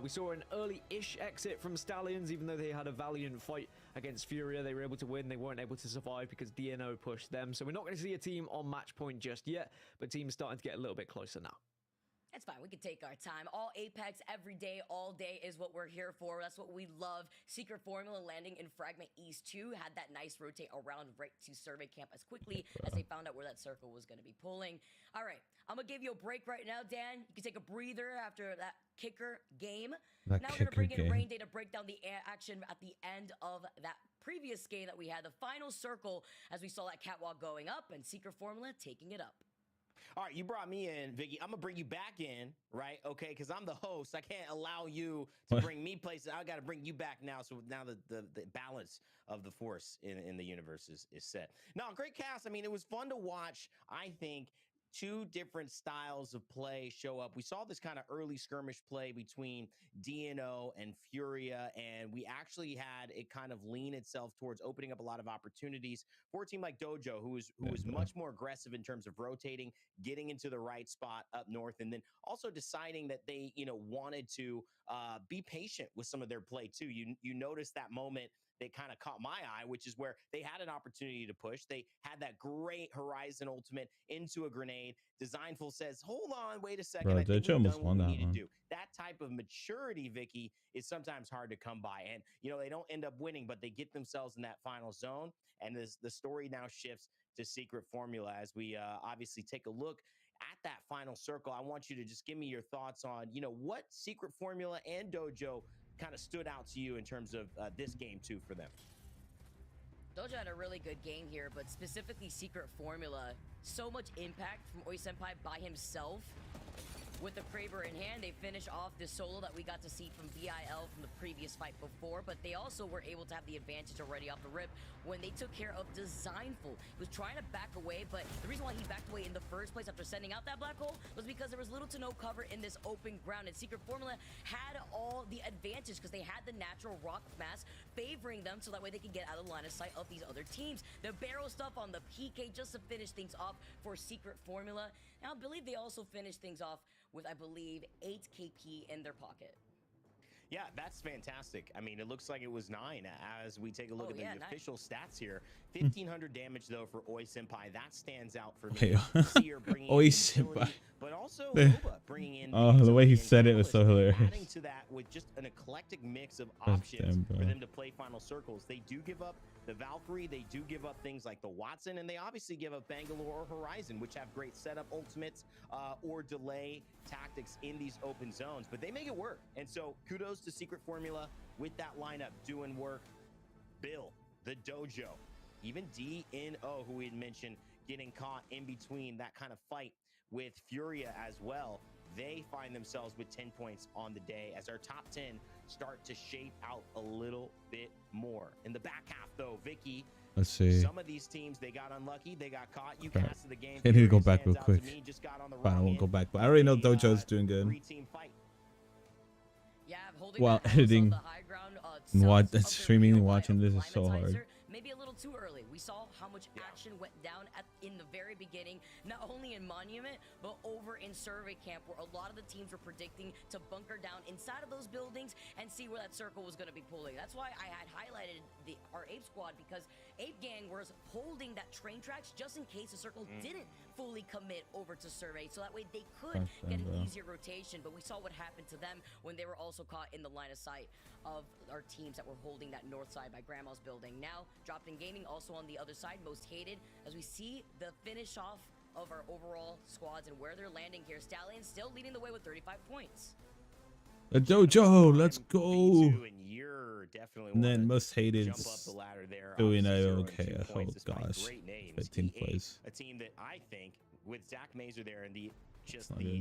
We saw an early-ish exit from Stallions, even though they had a valiant fight against Furia. They were able to win. They weren't able to survive because DNO pushed them. So we're not going to see a team on match point just yet, but teams starting to get a little bit closer now. That's fine. We can take our time. All Apex every day, all day is what we're here for. That's what we love. Secret Formula landing in Fragment East 2 had that nice rotate around right to Survey Camp as quickly as they found out where that circle was going to be pulling. All right, I'm going to give you a break right now, Dan. You can take a breather after that kicker game. Now we're going to bring in Rain Day to break down the action at the end of that previous game that we had, the final circle, as we saw that catwalk going up and Secret Formula taking it up. All right, you brought me in, Vicky. I'm gonna bring you back in, right? Okay, because I'm the host. I can't allow you to bring me places. I got to bring you back now. So now the balance of the force in the universe is set. No, great cast. I mean, it was fun to watch. I think 2 different styles of play show up. We saw this kind of early skirmish play between DNO and Furia, and we actually had it kind of lean itself towards opening up a lot of opportunities for a team like Dojo, who was much more aggressive in terms of rotating, getting into the right spot up north, and then also deciding that they, wanted to be patient with some of their play too. You noticed that moment that kind of caught my eye, which is where they had an opportunity to push. They had that great Horizon ultimate into a grenade. Designful says, hold on, wait a second. Bro, I think Dojo we've almost done what won we that need one. to do. That type of maturity, Vicky, is sometimes hard to come by. And, they don't end up winning, but they get themselves in that final zone. And the story now shifts to Secret Formula as we obviously take a look at that final circle. I want you to just give me your thoughts on, what Secret Formula and Dojo kind of stood out to you in terms of this game too for them. Dojo had a really good game here, but specifically Secret Formula, so much impact from Oi Senpai by himself. With the Kraber in hand, they finish off this solo that we got to see from BIL from the previous fight before, but they also were able to have the advantage already off the rip when they took care of Designful. He was trying to back away, but the reason why he backed away in the first place after sending out that black hole was because there was little to no cover in this open ground, and Secret Formula had all the advantage because they had the natural rock mass favoring them, so that way they could get out of the line of sight of these other teams. The barrel stuff on the PK just to finish things off for Secret Formula. Now, I believe they also finished things off with, I believe, 8 KP in their pocket. Yeah, that's fantastic. I mean, it looks like it was 9 as we take a look at the official stats here. 1,500 damage, though, for Oi Senpai. That stands out for me. Oi Senpai. But also Loba bringing in... the way he said it was so hilarious. Adding to that with just an eclectic mix of options for them to play final circles. They do give up the Valkyrie, they do give up things like the Watson, and they obviously give up Bangalore or Horizon, which have great setup ultimates or delay tactics in these open zones, but they make it work. And so kudos to Secret Formula with that lineup doing work. Bill, the Dojo, even DNO, who we had mentioned, getting caught in between that kind of fight with Furia as well. They find themselves with 10 points on the day as our top 10 start to shape out a little bit more. In the back half, though, Vicky, let's see. Some of these teams, they got unlucky. They got caught. You casted the game. I need to go back real quick. Fine, I won't go back. But I already know Dojo's doing good. Yeah, while editing and streaming and watching this is so hard. Maybe a little too early. We saw how much action went down in the very beginning, not only in Monument, but over in Survey Camp, where a lot of the teams were predicting to bunker down inside of those buildings and see where that circle was going to be pulling. That's why I had highlighted our Ape squad, because Ape Gang was holding that train tracks just in case the circle didn't fully commit over to Survey, so that way they could get an easier rotation. But we saw what happened to them when they were also caught in the line of sight of our teams that were holding that north side by Grandma's building. Now, Dropped in Gaming also on the other side, most hated, as we see the finish off of our overall squads and where they're landing here. Stallion still leading the way with 35 points. The Dojo, let's go. And then most hated doing okay. Oh gosh, 15 plays. A team that I think with Zach Mazer there and the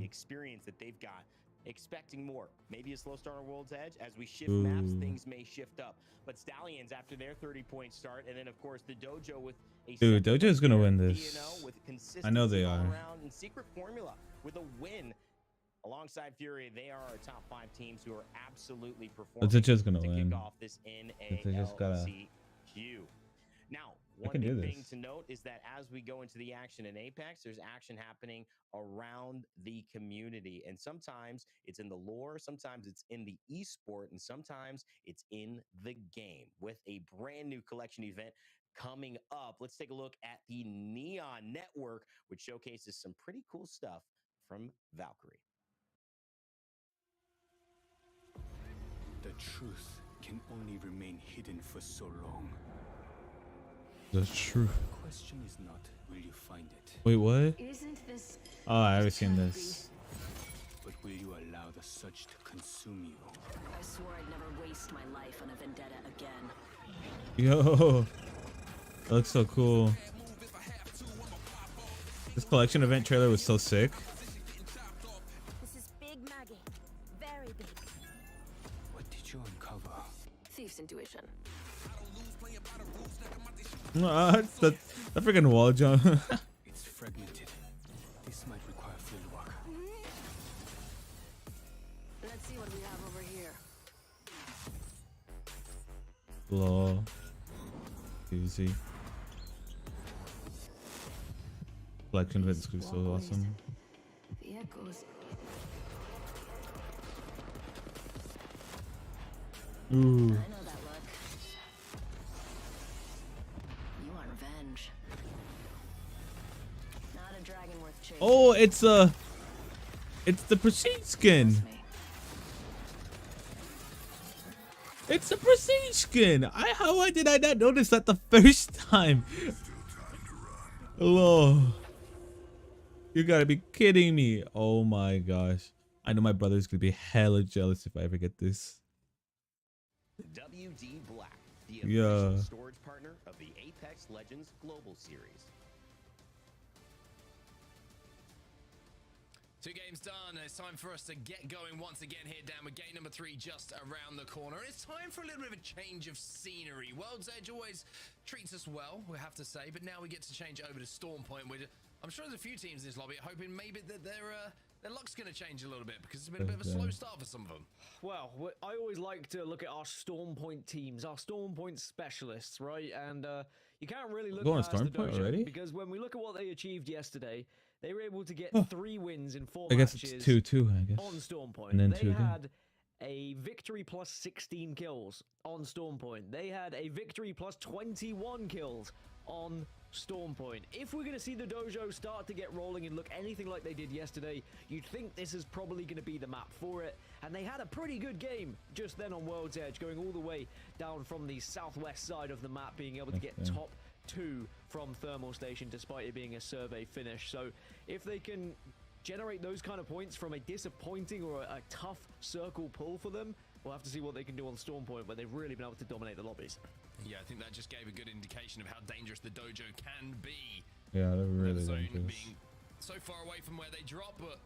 experience that they've got, expecting more. Maybe a slow start on World's Edge. As we shift maps, things may shift up. But Stallions after their 30-point start, and then of course the Dojo with a Dude, Dojo's gonna win this. with I know they consistency all are. around, and secret formula with a win. Alongside Fury, they are our top 5 teams who are absolutely performing Dojo's gonna to win. kick off this They just gotta. NALCQ. Now, They one can do big thing this. to note is that as we go into the action in Apex, there's action happening around the community. And sometimes it's in the lore, sometimes it's in the esport, and sometimes it's in the game with a brand new collection event coming up. Let's take a look at the Neon Network, which showcases some pretty cool stuff from Valkyrie. The truth can only remain hidden for so long. That's true. The question is not, will you find it? Wait, what? Isn't this Oh, I haven't seen this. But will you allow the surge to consume you? I swore I'd never waste my life on a vendetta again. Yo, that looks so cool. This collection event trailer was so sick. This is Big Maggie. Very big. What did you uncover? Thief's intuition. The freaking wall jump. It's fragmented. This might require field work. Let's see what we have over here. Lol. Easy. Collection event is so awesome. The echoes. Ooh. I know that look. You want revenge. Not a dragon worth chasing. Oh, it's the prestige skin. It's the prestige skin. Why did I not notice that the first time? Hello. You gotta be kidding me. Oh my gosh. I know my brother's gonna be hella jealous if I ever get this. WD Black, the Yeah. official storage partner of the Apex Legends Global Series. 2 games done. It's time for us to get going once again here, Dan, with game number 3 just around the corner. It's time for a little bit of a change of scenery. World's Edge always treats us well, we have to say, but now we get to change over to Storm Point. I'm sure there's a few teams in this lobby hoping maybe that their luck's going to change a little bit because it's been a bit of a slow start for some of them. Well, I always like to look at our Storm Point teams, our Storm Point specialists, right? And you can't really look Going past Storm the Point Dojo already? because when we look at what they achieved yesterday, they were able to get 3 wins in 4 I guess matches. it's 2-2, I guess. On Storm Point. And then they 2 again. had a victory plus 16 kills on Storm Point. They had a victory plus 21 kills on Storm Point. If we're going to see the Dojo start to get rolling and look anything like they did yesterday, you'd think this is probably going to be the map for it. And they had a pretty good game just then on World's Edge, going all the way down from the southwest side of the map, being able to get top 2 from Thermal Station despite it being a survey finish. So if they can generate those kind of points from a disappointing or a tough circle pull for them, we'll have to see what they can do on Storm Point, where they've really been able to dominate the lobbies. Yeah, I think that just gave a good indication of how dangerous the Dojo can be. Yeah, they're really The zone dangerous. being so far away from where they drop, but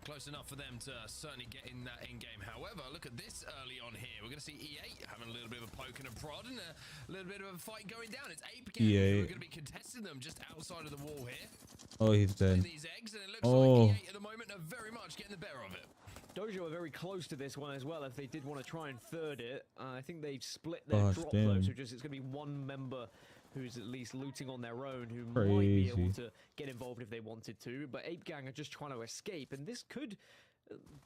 close enough for them to certainly get in that in-game. However, look at this early on here. We're going to see E8 having a little bit of a poke and a prod and a little bit of a fight going down. It's Ape who are going to be contesting them just outside of the wall here. Oh, he's dead. These eggs, and it looks Oh. like E8 at the moment are very much getting the better of it. Dojo are very close to this one as well. If they did want to try and third it, I think they've split their Gosh, drop damn. though, so just it's going to be one member who's at least looting on their own, who might be able Crazy. to get involved if they wanted to. But Ape Gang are just trying to escape, and this could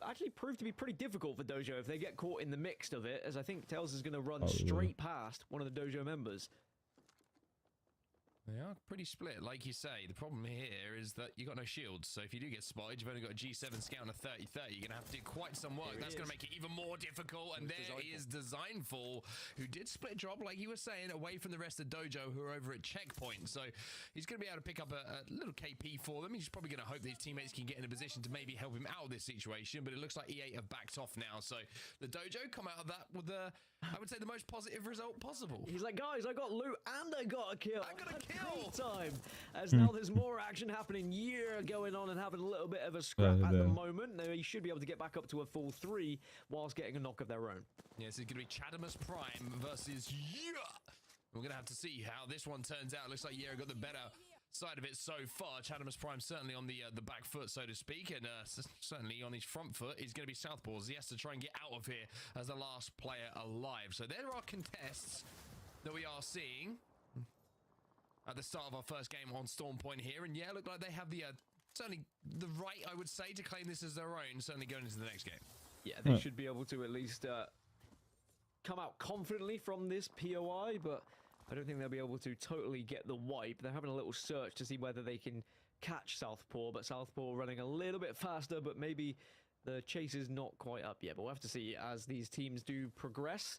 actually prove to be pretty difficult for Dojo if they get caught in the mix of it, as I think Tails is going to run straight past one of the Dojo members. They are pretty split, like you say. The problem here is that you got no shields, so if you do get spotted, you've only got a G7 scout and a 30-30. You're going to have to do quite some work. That's going to make it even more difficult. And there is Designful, who did split drop, like you were saying, away from the rest of Dojo, who are over at checkpoint. So he's going to be able to pick up a little KP for them. He's probably going to hope that his teammates can get in a position to maybe help him out of this situation, but it looks like E8 have backed off now. So the Dojo come out of that with I would say the most positive result possible. He's like, guys, I got loot and I got a kill. I got a kill. Time. As now there's more action happening here, going on and having a little bit of a scrap at the moment. They should be able to get back up to a full 3 whilst getting a knock of their own. Yeah, this is going to be Chadamus Prime versus Yeah. We're going to have to see how this one turns out. Looks like Yeah got the better side of it so far. Chadamus Prime certainly on the back foot, so to speak, and certainly on his front foot. He's going to be southpaws. He has to try and get out of here as the last player alive. So there are contests that we are seeing at the start of our first game on Storm Point here, and Yeah, look like they have the certainly the right, I would say, to claim this as their own, certainly going into the next game. Yeah, they should be able to at least come out confidently from this POI, but I don't think they'll be able to totally get the wipe. They're having a little search to see whether they can catch Southpaw, but Southpaw running a little bit faster, but maybe the chase is not quite up yet. But we'll have to see as these teams do progress,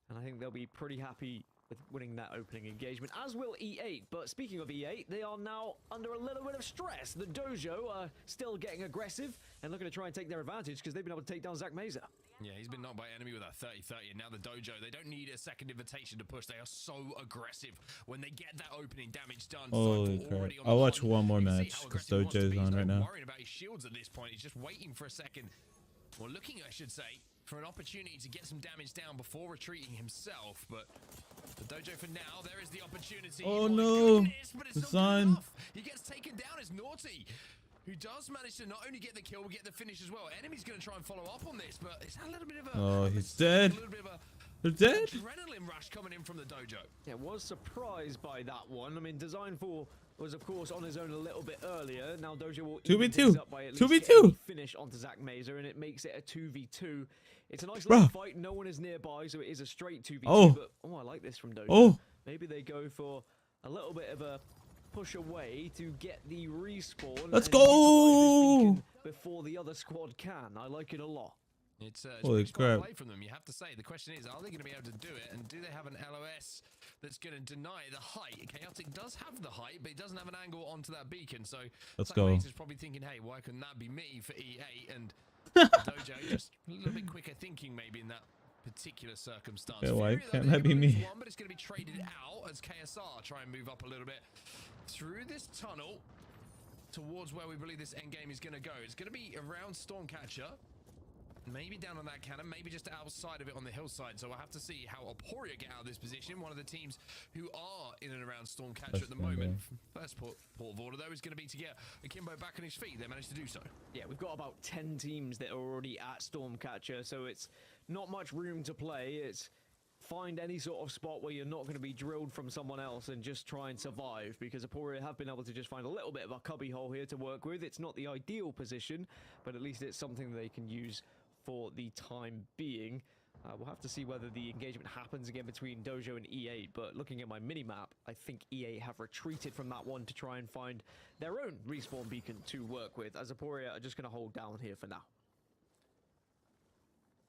and I think they'll be pretty happy with winning that opening engagement, as will E8. But speaking of E8, they are now under a little bit of stress. The Dojo are still getting aggressive and looking to try and take their advantage because they've been able to take down Zach Mazer. Yeah, he's been knocked by enemy with a 30-30, and now the Dojo, they don't need a second invitation to push. They are so aggressive when they get that opening damage done. Holy crap. I'll watch one more match because Dojo's on right now. Worrying about his shields at this point. He's just waiting for a second, or looking, I should say, for an opportunity to get some damage down before retreating himself, but the Dojo for now, there is the opportunity. Oh no, goodness, but it's not good enough. He gets taken down as Naughty, who does manage to not only get the kill, but get the finish as well. Enemy's going to try and follow up on this, but it's a little bit of a... Oh, he's dead. A little bit of a They're dead? adrenaline rush coming in from the Dojo. Yeah, was surprised by that one. I mean, Design 4 was, of course, on his own a little bit earlier. Now Dojo will 2v2. Up by at least 2v2. Finish onto Zach Mazer, and it makes it a 2v2. It's a nice little fight. No one is nearby, so it is a straight 2v2. Oh. But, I like this from Dojo. Oh. Maybe they go for a little bit of a push away to get the respawn. Let's and go! Before the other squad can. I like it a lot. It's holy pretty smart crap play from them, you have to say. The question is, are they going to be able to do it? And do they have an LOS that's going to deny the height? Chaotic does have the height, but it doesn't have an angle onto that beacon. So let's go. is probably thinking, hey, why couldn't that be me for E8? And Dojo just a little bit quicker thinking maybe in that particular circumstance. Yeah, why Fury, can't that be me? One, but it's going to be traded out as KSR try and move up a little bit through this tunnel towards where we believe this end game is going to go. It's going to be around Stormcatcher, maybe down on that cannon, maybe just outside of it on the hillside. So we'll have to see how Aporia get out of this position. One of the teams who are in and around Stormcatcher at the moment. First port of order, though, is going to be to get Akimbo back on his feet. They managed to do so. Yeah, we've got about 10 teams that are already at Stormcatcher, so it's not much room to play. It's find any sort of spot where you're not going to be drilled from someone else and just try and survive, because Aporia have been able to just find a little bit of a cubby hole here to work with. It's not the ideal position, but at least it's something they can use for the time being. We'll have to see whether the engagement happens again between Dojo and E8, but looking at my mini-map, I think E8 have retreated from that one to try and find their own respawn beacon to work with, as Aporia are just going to hold down here for now.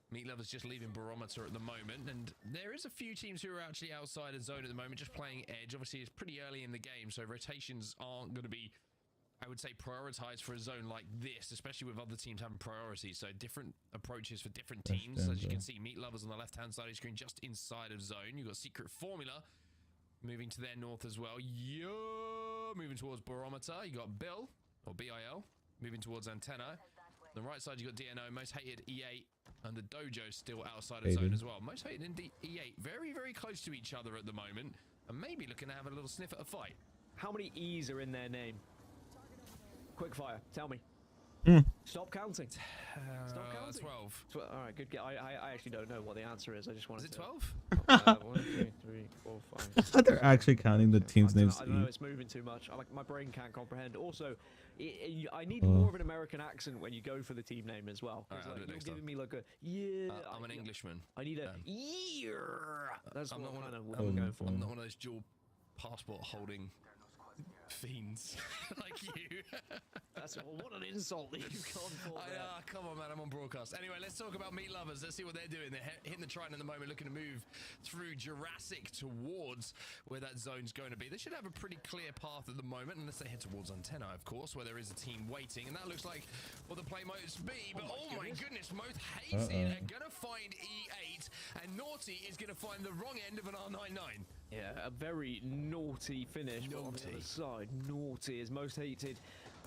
Meat Lovers just leaving Barometer at the moment, and there is a few teams who are actually outside of zone at the moment, just playing edge. Obviously, it's pretty early in the game, so rotations aren't going to be, I would say, prioritized for a zone like this, especially with other teams having priorities. So different approaches for different teams. As you can see, Meat Lovers on the left-hand side of the screen, just inside of zone. You've got Secret Formula moving to their north as well. Yeah, moving towards Barometer. You got Bill, or BIL, moving towards Antenna. On the right side, you got DNO, Most Hated, E8, and the Dojo still outside of zone as well. Most Hated and E8 very, very close to each other at the moment, and maybe looking to have a little sniff at a fight. How many E's are in their name? Quickfire, tell me. Stop counting. Stop counting. 12. All right, good. I actually don't know what the answer is. I just wanted to... Is it 12? 1, 2, 3, 4, 5. They're actually counting the team's names. I don't know, it's moving too much. My brain can't comprehend. Also, I need more of an American accent when you go for the team name as well. Right, like, you're giving me like a, yeah. I'm an Englishman. I need a, yeah. That's what I'm going for. I'm not one of those dual passport holding fiends like you. What an insult that you can't call that. Come on, man, I'm on broadcast. Anyway, let's talk about Meat Lovers. Let's see what they're doing. They're hitting the Triton at the moment, looking to move through Jurassic towards where that zone's going to be. They should have a pretty clear path at the moment, unless they head towards Antenna, of course, where there is a team waiting, and that looks like what the play must be. But oh my goodness, Moth hates it. They're gonna find E8, and Naughty is gonna find the wrong end of an R99. Yeah, a very naughty finish. But on the other side, naughty is most hated.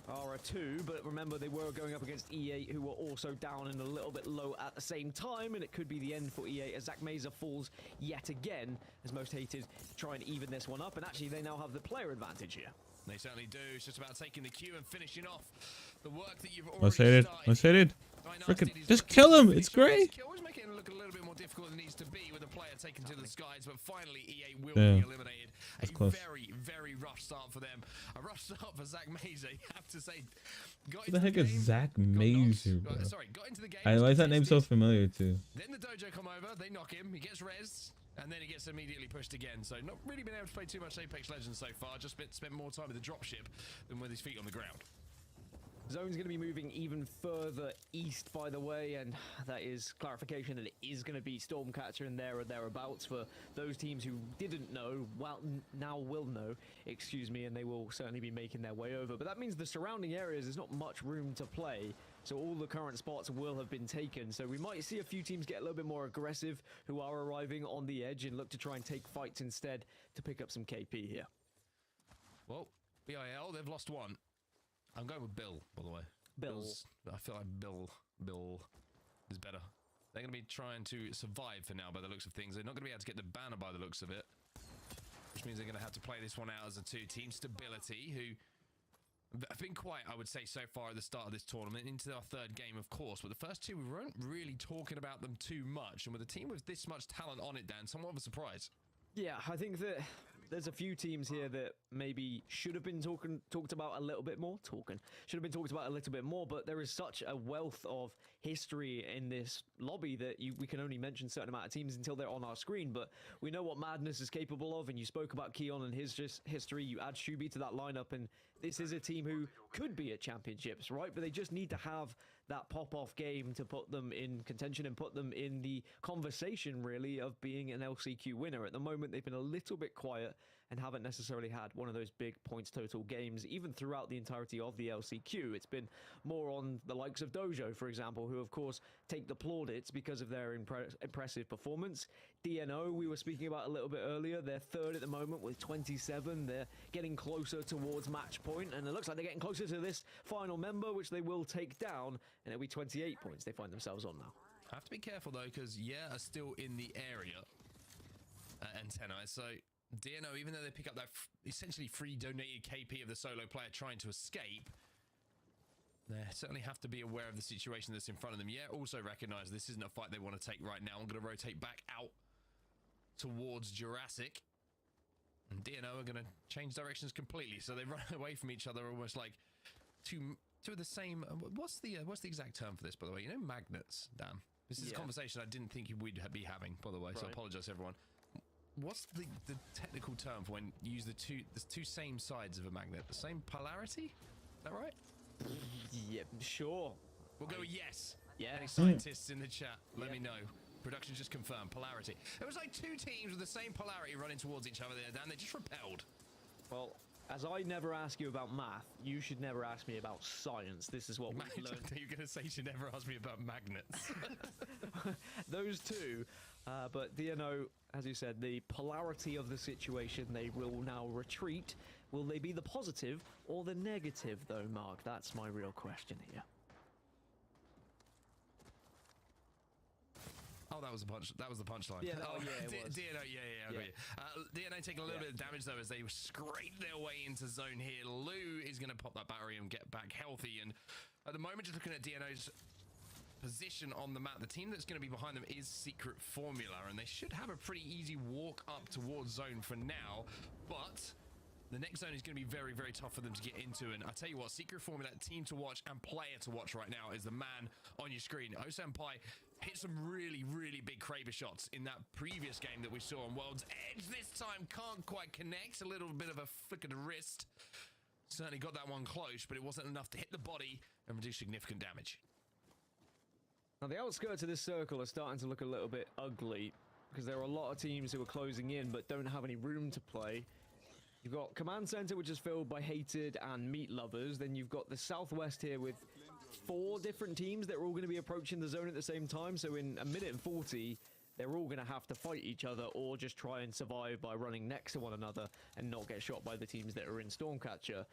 Are a 2, but remember they were going up against E8, who were also down and a little bit low at the same time, and it could be the end for E8 as Zach Meza falls yet again as most hated try and even this one up, and actually they now have the player advantage here. They certainly do. It's just about taking the cue and finishing off the work that you've already Most hated. started. Most hated. Frickin' just kill him. It's great. Always making it look a little bit more difficult than it needs to be with a player taken to the skies, but finally EA will Yeah. be eliminated. That's a close. very, very rough start for them. A rough start for Zach Meza, you have to say. Who the heck is Zach Mazer, bro? Got into the game. Why is that name so familiar too? Then the dojo come over, they knock him, he gets rezzed, and then he gets immediately pushed again. So not really been able to play too much Apex Legends so far, just spent more time with the dropship than with his feet on the ground. Zone's going to be moving even further east, by the way, and that is clarification that it is going to be Stormcatcher and there or thereabouts for those teams who didn't know, well, now will know, excuse me, and they will certainly be making their way over. But that means the surrounding areas, there's not much room to play, so all the current spots will have been taken. So we might see a few teams get a little bit more aggressive who are arriving on the edge and look to try and take fights instead to pick up some KP here. Well, BIL, they've lost one. I'm going with Bill, by the way. I feel like Bill is better. They're going to be trying to survive for now by the looks of things. They're not going to be able to get the banner by the looks of it, which means they're going to have to play this one out as a 2 team. Stability, who have been quiet, I would say, so far at the start of this tournament, into our 3rd game, of course. But the first 2, we weren't really talking about them too much. And with a team with this much talent on it, Dan, somewhat of a surprise. Yeah, I think that there's a few teams here that maybe should have been talked about a little bit more. Should have been talked about a little bit more, but there is such a wealth of history in this lobby that we can only mention a certain amount of teams until they're on our screen. But we know what Madness is capable of, and you spoke about Keon and his history. You add Shubi to that lineup, and this is a team who could be at championships, right? But they just need to have that pop-off game to put them in contention and put them in the conversation, really, of being an LCQ winner. At the moment, they've been a little bit quiet and haven't necessarily had one of those big points total games, even throughout the entirety of the LCQ. It's been more on the likes of Dojo, for example, who, of course, take the plaudits because of their impressive performance. DNO, we were speaking about a little bit earlier, they're 3rd at the moment with 27. They're getting closer towards match point, and it looks like they're getting closer to this final member, which they will take down, and it'll be 28 points they find themselves on now. Have to be careful, though, because are still in the area at Antennae, so DNO, even though they pick up that essentially free donated KP of the solo player trying to escape, they certainly have to be aware of the situation that's in front of them. Also recognize this isn't a fight they want to take right now. I'm going to rotate back out towards Jurassic, and DNO are going to change directions completely, so they run away from each other almost like two of the same. What's the exact term for this, by the way? You know, magnets. Damn, this is a conversation I didn't think we'd be having, by the way. So I apologize, everyone. What's the technical term for when you use the two same sides of a magnet? The same polarity? Is that right? Yeah, sure. We'll go with yes. Yeah. Any scientists in the chat, let me know. Production just confirmed. Polarity. It was like 2 teams with the same polarity running towards each other there, Dan. They just repelled. Well, as I never ask you about math, you should never ask me about science. This is what we've learned. You're going to say you should never ask me about magnets. Those two. But DNO, as you said, the polarity of the situation, they will now retreat. Will they be the positive or the negative, though, Mark? That's my real question here. Oh, that was the punch. That was the punchline. Yeah, it was. DNO, I got you. DNO taking a little bit of damage though as they scrape their way into zone here. Lou is going to pop that battery and get back healthy. And at the moment, just looking at DNO's position on the map, the team that's going to be behind them is Secret Formula, and they should have a pretty easy walk up towards zone for now. But the next zone is going to be very, very tough for them to get into. And I tell you what, Secret Formula, team to watch and player to watch right now is the man on your screen. Osenpai hit some really, really big Kraber shots in that previous game that we saw on World's Edge. This time can't quite connect. A little bit of a flick of the wrist. Certainly got that one close, but it wasn't enough to hit the body and reduce significant damage. Now, the outskirts of this circle are starting to look a little bit ugly because there are a lot of teams who are closing in but don't have any room to play. You've got Command Center, which is filled by Hated and Meat Lovers. Then you've got the Southwest here with 4 different teams that are all going to be approaching the zone at the same time. So in a minute and 40, they're all going to have to fight each other or just try and survive by running next to one another and not get shot by the teams that are in Stormcatcher.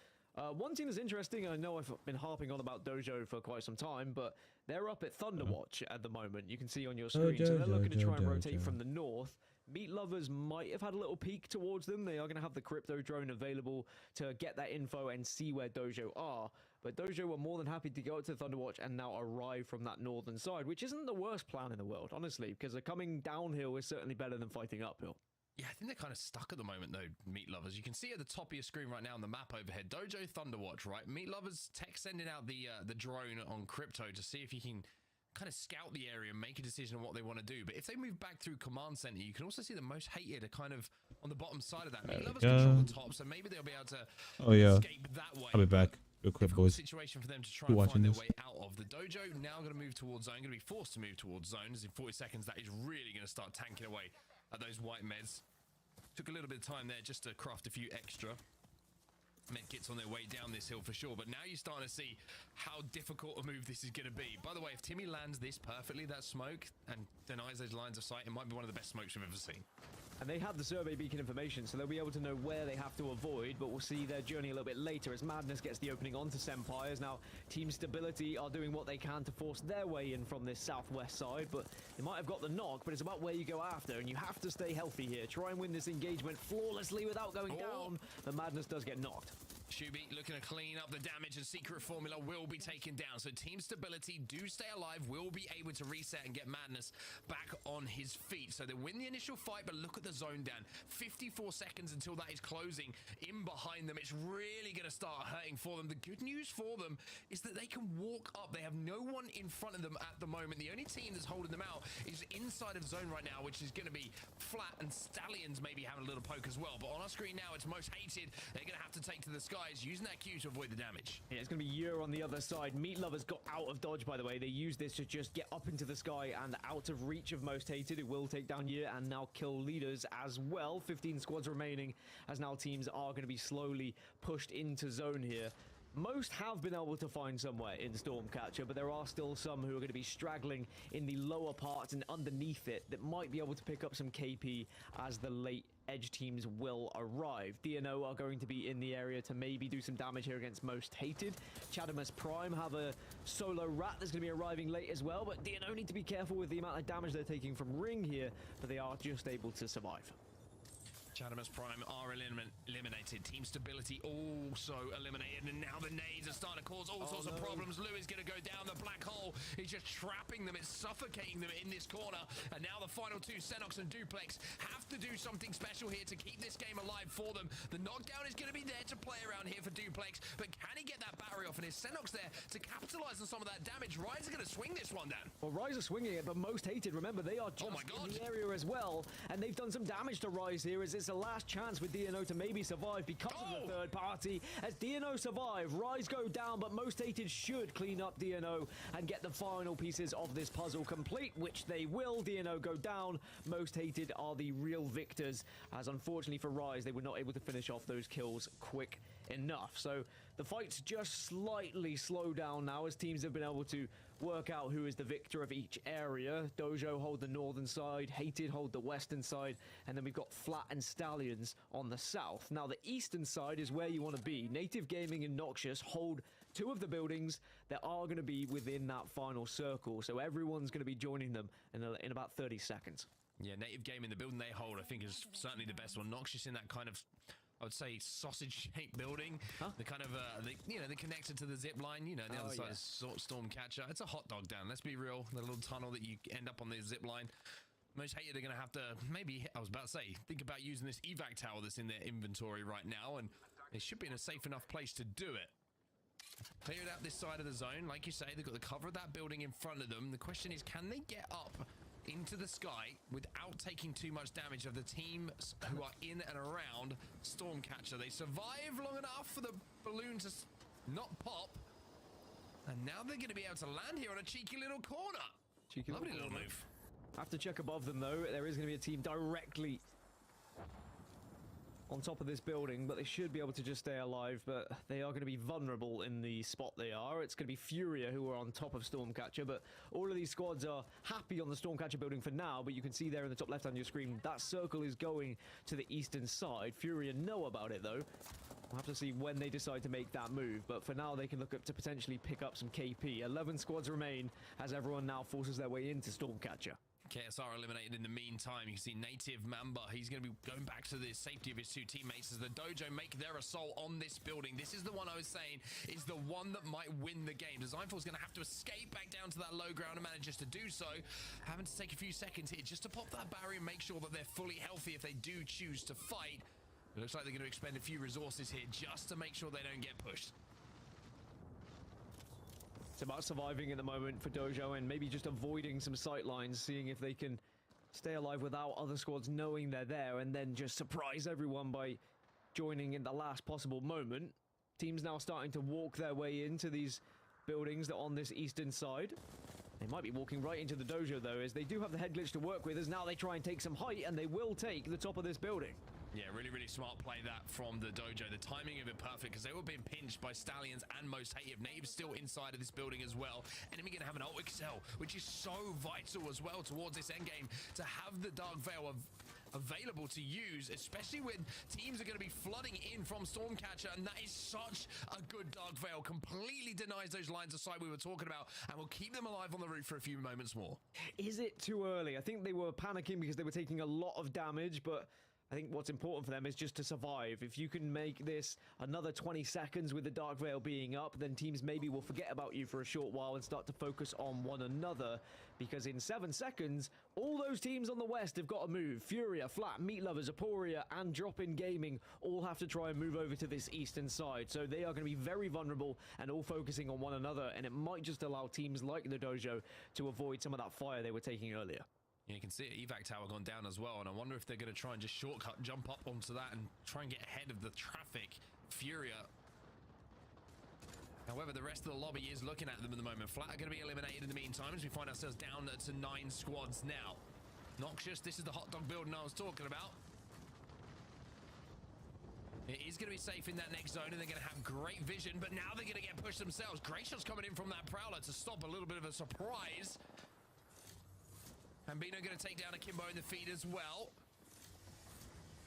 One team that's interesting, I know I've been harping on about Dojo for quite some time, but they're up at Thunderwatch at the moment. You can see on your screen. So they're looking to try and rotate from the north. Meat Lovers might have had a little peek towards them. They are going to have the crypto drone available to get that info and see where Dojo are. But Dojo were more than happy to go out to Thunderwatch and now arrive from that northern side, which isn't the worst plan in the world, honestly, because coming downhill is certainly better than fighting uphill. Yeah, I think they're kind of stuck at the moment, though, Meat Lovers. You can see at the top of your screen right now on the map overhead, Dojo Thunderwatch, right? Meat Lovers tech sending out the drone on crypto to see if you can kind of scout the area and make a decision on what they want to do. But if they move back through Command Center, you can also see the most hated are kind of on the bottom side of that. Meat Lovers control the top, so maybe they'll be able to escape that way. I'll be back real quick, boys. Situation for them to try and find their way out of. The Dojo now going to move towards zone, going to be forced to move towards zone, as in 40 seconds that is really going to start tanking away at those white meds. Took a little bit of time there just to craft a few extra med kits on their way down this hill for sure, but now you're starting to see how difficult a move this is going to be. By the way, if Timmy lands this perfectly, that smoke, and denies those lines of sight, it might be one of the best smokes we've ever seen. And they have the survey beacon information, so they'll be able to know where they have to avoid, but we'll see their journey a little bit later as Madness gets the opening onto Senpires. Now, Team Stability are doing what they can to force their way in from this southwest side, but they might have got the knock, but it's about where you go after, and you have to stay healthy here. Try and win this engagement flawlessly without going down, but Madness does get knocked. Shuby looking to clean up the damage, and Secret Formula will be taken down. So Team Stability do stay alive, will be able to reset and get Madness back on his feet. So they win the initial fight, but look at the zone down. 54 seconds until that is closing in behind them. It's really going to start hurting for them. The good news for them is that they can walk up. They have no one in front of them at the moment. The only team that's holding them out is inside of zone right now, which is going to be Flat, and Stallions maybe having a little poke as well. But on our screen now, it's Most Hated. They're going to have to take to the skies, using that Q to avoid the damage. Yeah, it's going to be Yer on the other side. Meat Lovers got out of dodge, by the way. They used this to just get up into the sky and out of reach of Most Hated, who will take down Yer and now kill leaders as well. 15 squads remaining, as now teams are going to be slowly pushed into zone here. Most have been able to find somewhere in Stormcatcher, but there are still some who are going to be straggling in the lower parts and underneath it that might be able to pick up some KP as the late edge teams will arrive. DNO are going to be in the area to maybe do some damage here against Most Hated. Chadamus Prime have a solo rat that's going to be arriving late as well, but DNO need to be careful with the amount of damage they're taking from Ring here, but they are just able to survive. Chadamus Prime are eliminated. Team Stability also eliminated. And now the nades are starting to cause all sorts of problems. Lou is going to go down. The black hole is just trapping them. It's suffocating them in this corner. And now the final two, Senox and Duplex, have to do something special here to keep this game alive for them. The knockdown is going to be there to play around here for Duplex. But can he get that battery off? And is Senox there to capitalize on some of that damage? Rise are going to swing this one, Dan. Well, Rise are swinging it, but Most Hated, remember, they are just in the area as well. And they've done some damage to Rise here as it's a last chance with DNO to maybe survive because of the third party. As DNO survive, Rise go down, but Most Hated should clean up DNO and get the final pieces of this puzzle complete, which they will. DNO go down. Most Hated are the real victors, as unfortunately for Rise, they were not able to finish off those kills quick enough. So the fight's just slightly slowed down now as teams have been able to work out who is the victor of each area. Dojo hold the northern side, Hated hold the western side, and then we've got Flat and Stallions on the south. Now the eastern side is where you want to be. Native Gaming and Noxious hold two of the buildings that are going to be within that final circle, so everyone's going to be joining them in about 30 seconds. Yeah, Native Gaming, the building they hold, I think is certainly the best one. Noxious in that kind of, I would say, sausage-shaped building. Huh? The kind of, they're connected to the zip line, the other side is Stormcatcher. It's a hot dog down, let's be real. The little tunnel that you end up on the zip line. Most Hated are going to have to, maybe, I was about to say, think about using this evac tower that's in their inventory right now, and they should be in a safe enough place to do it. Cleared out this side of the zone. Like you say, they've got the cover of that building in front of them. The question is, can they get up into the sky without taking too much damage of the teams who are in and around Stormcatcher? They survive long enough for the balloon to not pop, and now they're going to be able to land here on a cheeky little corner. Lovely little move. Have to check above them though. There is going to be a team directly on top of this building, but they should be able to just stay alive, but they are going to be vulnerable in the spot they are. It's going to be Furia who are on top of Stormcatcher, but all of these squads are happy on the Stormcatcher building for now, but you can see there in the top left on your screen, that circle is going to the eastern side. Furia know about it though. We'll have to see when they decide to make that move, but for now they can look up to potentially pick up some KP. 11 squads remain as everyone now forces their way into Stormcatcher. KSR eliminated in the meantime. You can see Native Mamba. He's going to be going back to the safety of his two teammates as the Dojo make their assault on this building. This is the one I was saying is the one that might win the game. Designful's going to have to escape back down to that low ground and manages to do so. Having to take a few seconds here just to pop that barrier and make sure that they're fully healthy if they do choose to fight. It looks like they're going to expend a few resources here just to make sure they don't get pushed. It's about surviving at the moment for Dojo and maybe just avoiding some sight lines, seeing if they can stay alive without other squads knowing they're there, and then just surprise everyone by joining in the last possible moment. Teams now starting to walk their way into these buildings that are on this eastern side. They might be walking right into the Dojo though, as they do have the head glitch to work with, as now they try and take some height, and they will take the top of this building. Yeah, really, really smart play that from the Dojo. The timing of it perfect, because they were being pinched by Stallions and Most Hated. Natives still inside of this building as well. Enemy going to have an ult excel, which is so vital as well towards this endgame, to have the Dark Veil available to use, especially when teams are going to be flooding in from Stormcatcher, and that is such a good Dark Veil. Completely denies those lines of sight we were talking about, and will keep them alive on the roof for a few moments more. Is it too early? I think they were panicking because they were taking a lot of damage, but I think what's important for them is just to survive. If you can make this another 20 seconds with the Dark Veil being up, then teams maybe will forget about you for a short while and start to focus on one another, because in 7 seconds, all those teams on the west have got to move. Furia, Flat, Meat Lovers, Aporia, and Drop-In Gaming all have to try and move over to this eastern side, so they are going to be very vulnerable and all focusing on one another, and it might just allow teams like the Dojo to avoid some of that fire they were taking earlier. Yeah, you can see it. Evac tower gone down as well, and I wonder if they're going to try and just shortcut, jump up onto that and try and get ahead of the traffic. Furia. However, the rest of the lobby is looking at them at the moment. Flat are going to be eliminated in the meantime as we find ourselves down to 9 squads now. Noxious, this is the hot dog building I was talking about. It is going to be safe in that next zone, and they're going to have great vision, but now they're going to get pushed themselves. Great shots coming in from that Prowler to stop a little bit of a surprise. Bambino going to take down Akimbo in the feed as well.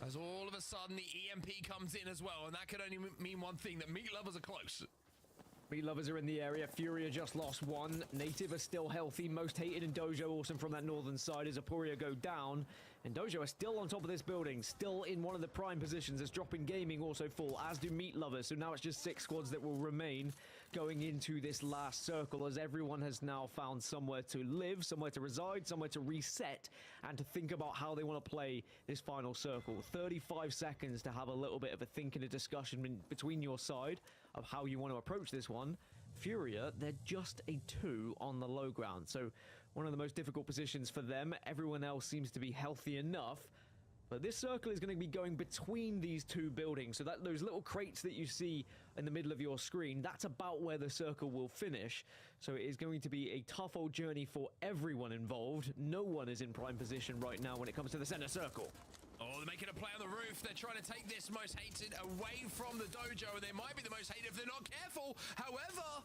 As all of a sudden the EMP comes in as well, and that could only mean one thing, that Meat Lovers are close. Meat Lovers are in the area. Furia just lost one. Native are still healthy. Most Hated and Dojo awesome from that northern side as Aporia go down. And Dojo are still on top of this building, still in one of the prime positions as Drop-In Gaming also fall, as do Meat Lovers. So now it's just 6 squads that will remain going into this last circle, as everyone has now found somewhere to live, somewhere to reside, somewhere to reset, and to think about how they want to play this final circle. 35 seconds to have a little bit of a think and a discussion between your side of how you want to approach this one. Furia, they're just a 2 on the low ground, so one of the most difficult positions for them. Everyone else seems to be healthy enough, but this circle is going to be going between these 2 buildings, so that those little crates that you see in the middle of your screen, that's about where the circle will finish. So it is going to be a tough old journey for everyone involved. No one is in prime position right now when it comes to the center circle. Oh, they're making a play on the roof. They're trying to take this Most Hated away from the Dojo, and they might be the Most Hated if they're not careful. However,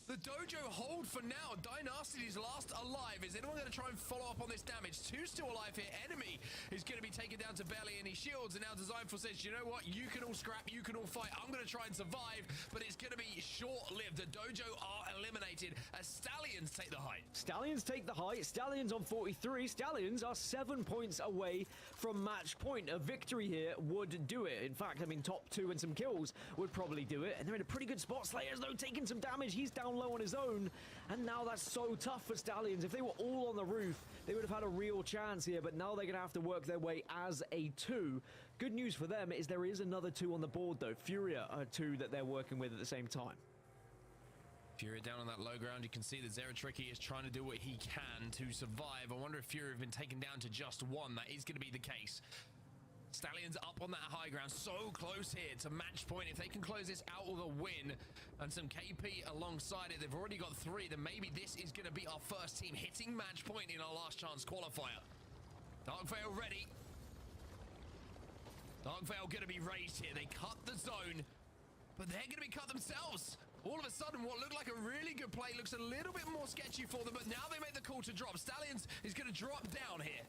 the Dojo hold for now. Dynastity's last alive. Is anyone going to try and follow up on this damage? 2 still alive here. Enemy is going to be taken down to barely any shields, and now Designful says, you know what? You can all scrap. You can all fight. I'm going to try and survive, but it's going to be short-lived. The Dojo are eliminated as Stallions take the height. Stallions take the height. Stallions on 43. Stallions are 7 points away from match point. A victory here would do it. In fact, I mean, top 2 and some kills would probably do it, and they're in a pretty good spot. Slayer's, though, taking some damage. He's down low on his own, and now that's so tough for Stallions. If they were all on the roof, they would have had a real chance here, but now they're going to have to work their way as a 2. Good news for them is there is another 2 on the board, though. Furia are 2 that they're working with at the same time. Furia down on that low ground. You can see that Zeratricky is trying to do what he can to survive. I wonder if Furia have been taken down to just 1. That is going to be the case. Stallions up on that high ground, so close here to match point. If they can close this out with a win and some KP alongside it, they've already got 3, then maybe this is going to be our first team hitting match point in our last chance qualifier. Dark Veil ready. Dark Veil going to be raised here. They cut the zone, but they're going to be cut themselves. All of a sudden, what looked like a really good play looks a little bit more sketchy for them, but now they make the call to drop. Stallions is going to drop down here.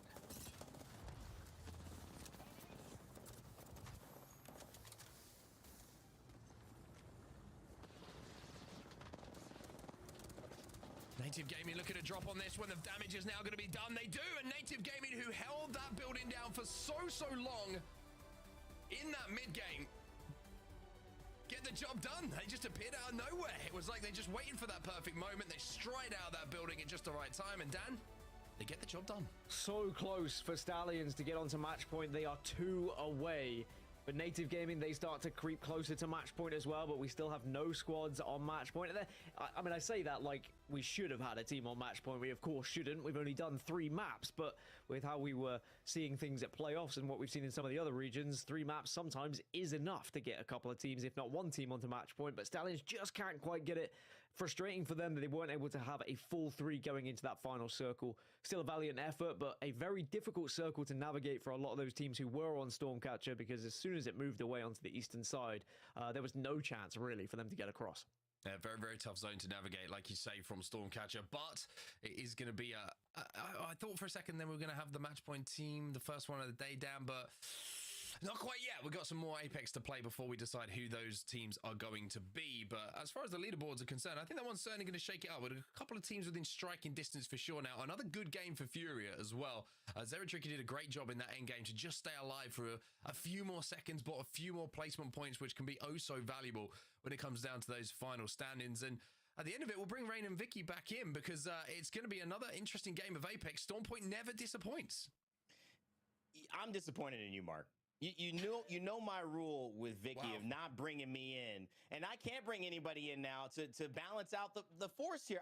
Native Gaming looking to drop on this when the damage is now going to be done. They do, and Native Gaming, who held that building down for so long in that mid game, get the job done. They just appeared out of nowhere. It was like they just waiting for that perfect moment. They stride out of that building at just the right time, and Dan, they get the job done. So close for Stallions to get onto match point. They are 2 away. But Native Gaming, they start to creep closer to match point as well, but we still have no squads on match point. I mean, I say that like we should have had a team on match point. We, of course, shouldn't. We've only done 3 maps, but with how we were seeing things at playoffs and what we've seen in some of the other regions, 3 maps sometimes is enough to get a couple of teams, if not one team, onto match point. But Stallions just can't quite get it. Frustrating for them that they weren't able to have a full 3 going into that final circle. Still a valiant effort, but a very difficult circle to navigate for a lot of those teams who were on Stormcatcher, because as soon as it moved away onto the eastern side, there was no chance really for them to get across. Yeah, very, very tough zone to navigate, like you say, from Stormcatcher, but it is going to be I thought for a second then we were going to have the match point team, the first one of the day down, but not quite yet. We've got some more Apex to play before we decide who those teams are going to be. But as far as the leaderboards are concerned, I think that one's certainly going to shake it up with a couple of teams within striking distance for sure now. Another good game for Furia as well. Zeratricky did a great job in that end game to just stay alive for a few more seconds, but a few more placement points, which can be oh so valuable when it comes down to those final standings. And at the end of it, we'll bring Rain and Vicky back in because it's going to be another interesting game of Apex. Stormpoint never disappoints. I'm disappointed in you, Mark. You know my rule with Vicky of not bringing me in, and I can't bring anybody in now to balance out the force here.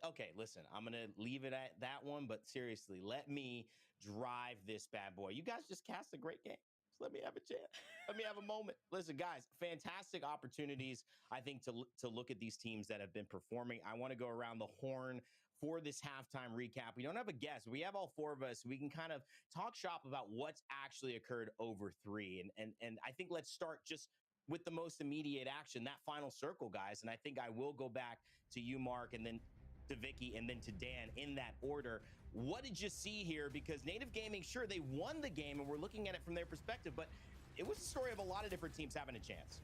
Okay, listen, I'm gonna leave it at that one, but seriously, let me drive this bad boy. You guys just cast a great game. Just let me have a chance. Let me have a moment. Listen, guys, fantastic opportunities, I think, to look at these teams that have been performing. I want to go around the horn for this halftime recap. We don't have a guest. We have all 4 of us. We can kind of talk shop about what's actually occurred over 3. And I think let's start just with the most immediate action, that final circle, guys. And I think I will go back to you, Mark, and then to Vicky, and then to Dan in that order. What did you see here? Because Native Gaming, sure, they won the game, and we're looking at it from their perspective, but it was a story of a lot of different teams having a chance.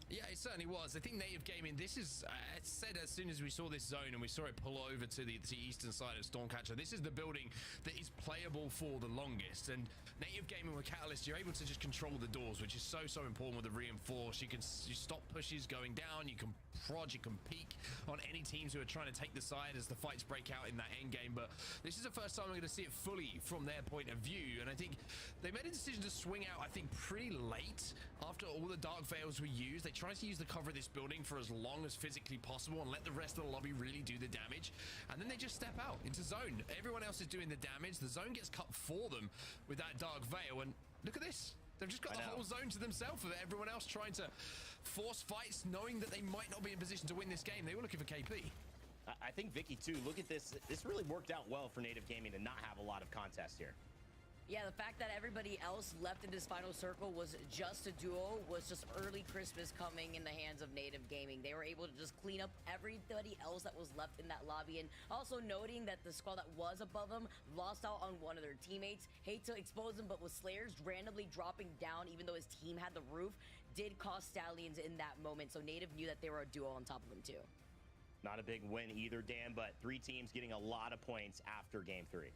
Yeah, it certainly was. I think Native Gaming, this is, it said as soon as we saw this zone and we saw it pull over to the eastern side of Stormcatcher, this is the building that is playable for the longest. And Native Gaming with Catalyst, you're able to just control the doors, which is so important with the reinforce. You stop pushes going down, you can prod, you can peek on any teams who are trying to take the side as the fights break out in that end game. But this is the first time we're going to see it fully from their point of view. And I think they made a decision to swing out, I think, pretty late after all the Dark Veils were used. They tried to use the cover of this building for as long as physically possible and let the rest of the lobby really do the damage, and then they just step out into zone. Everyone else is doing the damage. The zone gets cut for them with that Dark Veil, and look at this. They've just got the whole zone to themselves with everyone else trying to force fights, knowing that they might not be in position to win this game. They were looking for KP. I think Vicky too, look at this. This really worked out well for Native Gaming to not have a lot of contest here. Yeah, the fact that everybody else left in this final circle was just a duo was just early Christmas coming in the hands of Native Gaming. They were able to just clean up everybody else that was left in that lobby, and also noting that the squad that was above them lost out on one of their teammates. Hate to expose them, but with Slayers randomly dropping down even though his team had the roof did cost Stallions in that moment, so Native knew that they were a duo on top of them too. Not a big win either, Dan, but 3 teams getting a lot of points after game 3.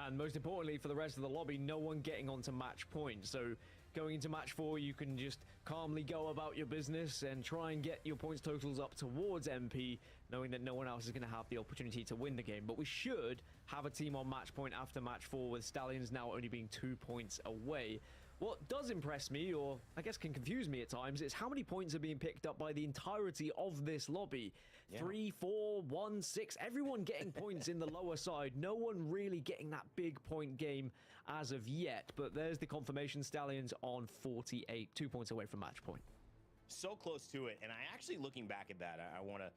And most importantly for the rest of the lobby, no one getting onto match point. So going into match 4, you can just calmly go about your business and try and get your points totals up towards MP, knowing that no one else is going to have the opportunity to win the game. But we should have a team on match point after match 4, with Stallions now only being 2 points away. What does impress me, or I guess can confuse me at times, is how many points are being picked up by the entirety of this lobby. Yeah. 3, 4, 1, 6, everyone getting points in the lower side. No one really getting that big point game as of yet, but there's the confirmation. Stallions on 48, 2 points away from match point. So close to it, and I actually, looking back at that, I want to,